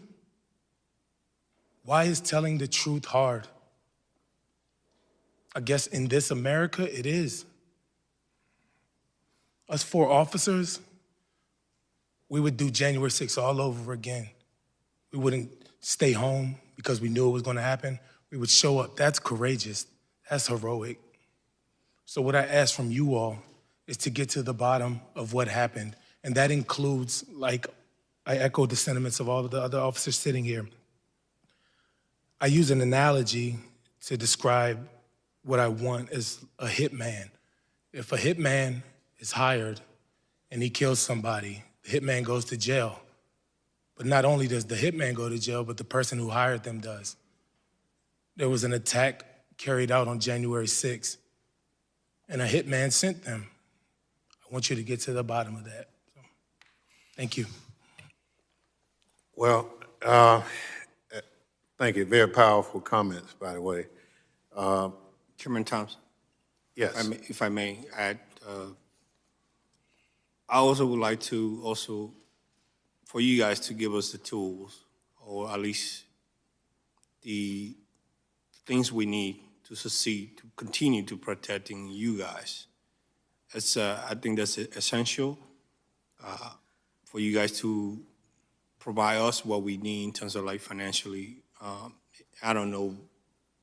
Why is telling the truth hard? I guess in this America, it is. Us 4 officers, we would do January 6th all over again. We wouldn't stay home because we knew it was going to happen. We would show up. That's courageous. That's heroic. So what I ask from you all is to get to the bottom of what happened. And that includes, like, I echo the sentiments of all of the other officers sitting here. I use an analogy to describe what I want as a hitman. If a hitman is hired and he kills somebody, the hitman goes to jail. But not only does the hitman go to jail, but the person who hired them does. There was an attack carried out on January 6th, and a hitman sent them. I want you to get to the bottom of that. So, thank you. Well, thank you. Very powerful comments, by the way. Chairman Thompson? Yes. If I may add, I also would like to for you guys to give us the tools, or at least the things we need to succeed, to continue to protecting you guys. I think that's essential for you guys to provide us what we need in terms of like financially. I don't know,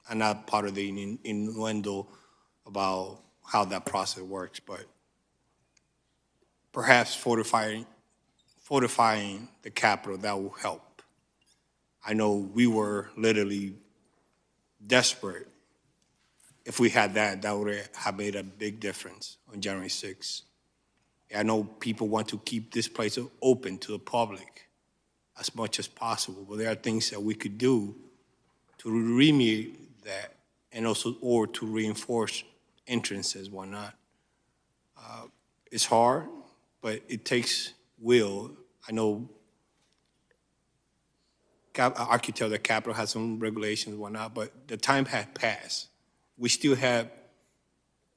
I'm not part of the innuendo about how that process works, but perhaps fortifying the Capitol, that will help. I know we were literally desperate. If we had that, that would have made a big difference on January 6th. I know people want to keep this place open to the public as much as possible, but there are things that we could do to remediate that, and also, or to reinforce entrances, whatnot. It's hard, but it takes will. I know I could tell the Capitol has some regulations and whatnot, but the time had passed. We still have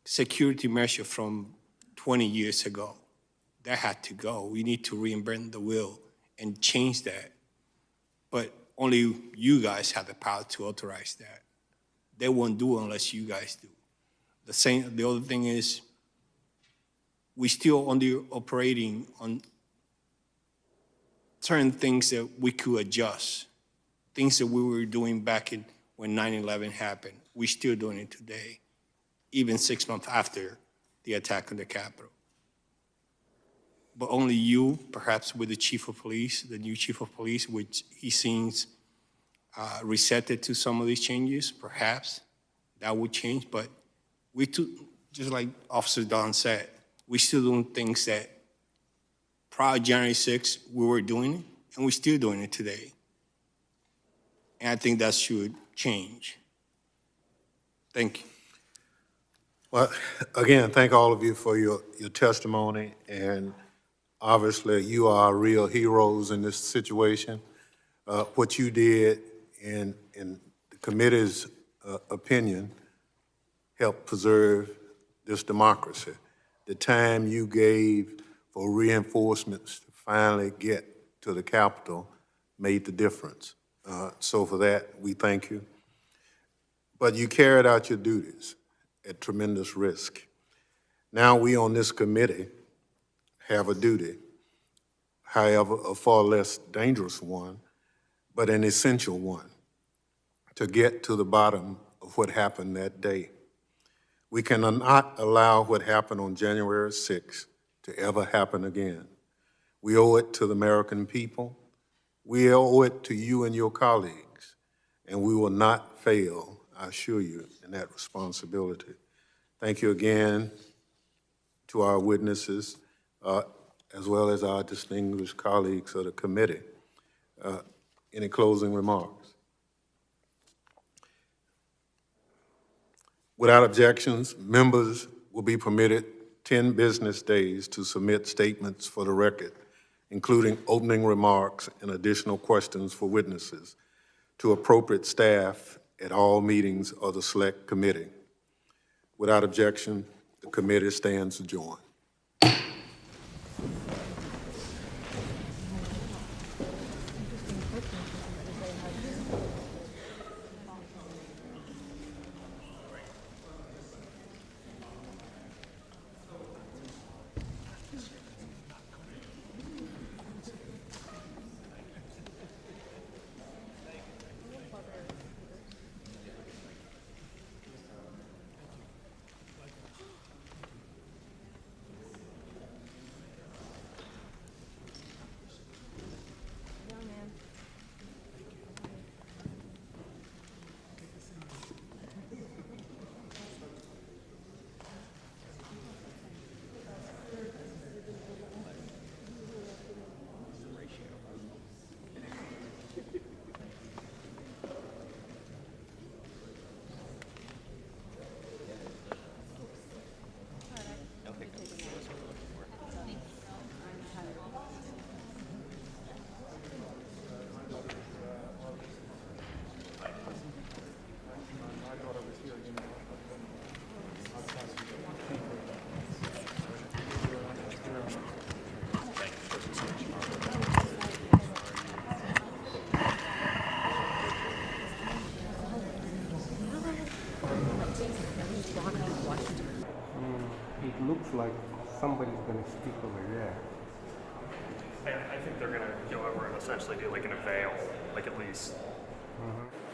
security measure from 20 years ago. That had to go. We need to reinvent the wheel and change that. But only you guys have the power to authorize that. They won't do it unless you guys do. The other thing is, we still only operating on certain things that we could adjust, things that we were doing back in when 9/11 happened. We're still doing it today, even 6 months after the attack on the Capitol. But only you, perhaps with the chief of police, the new chief of police, which he seems receptive to some of these changes, perhaps that would change. But we too, just like Officer Dunn said, we're still doing things that prior to January 6th, we were doing it, and we're still doing it today. And I think that should change. Thank you. Well, again, thank all of you for your testimony, and obviously you are real heroes in this situation. What you did in the committee's opinion helped preserve this democracy. The time you gave for reinforcements to finally get to the Capitol made the difference. So for that, we thank you. But you carried out your duties at tremendous risk. Now we on this committee have a duty, however, a far less dangerous one, but an essential one, to get to the bottom of what happened that day. We cannot allow what happened on January 6th to ever happen again. We owe it to the American people. We owe it to you and your colleagues, and we will not fail, I assure you, in that responsibility. Thank you again to our witnesses, as well as our distinguished colleagues of the committee. Any closing remarks? Without objections, members will be permitted 10 business days to submit statements for the record, including opening remarks and additional questions for witnesses, to appropriate staff at all meetings of the Select Committee. Without objection, the committee stands adjourned. It looks like somebody's going to speak over there. I think they're going to go over and essentially do like an avail, like at least. Mm-hmm.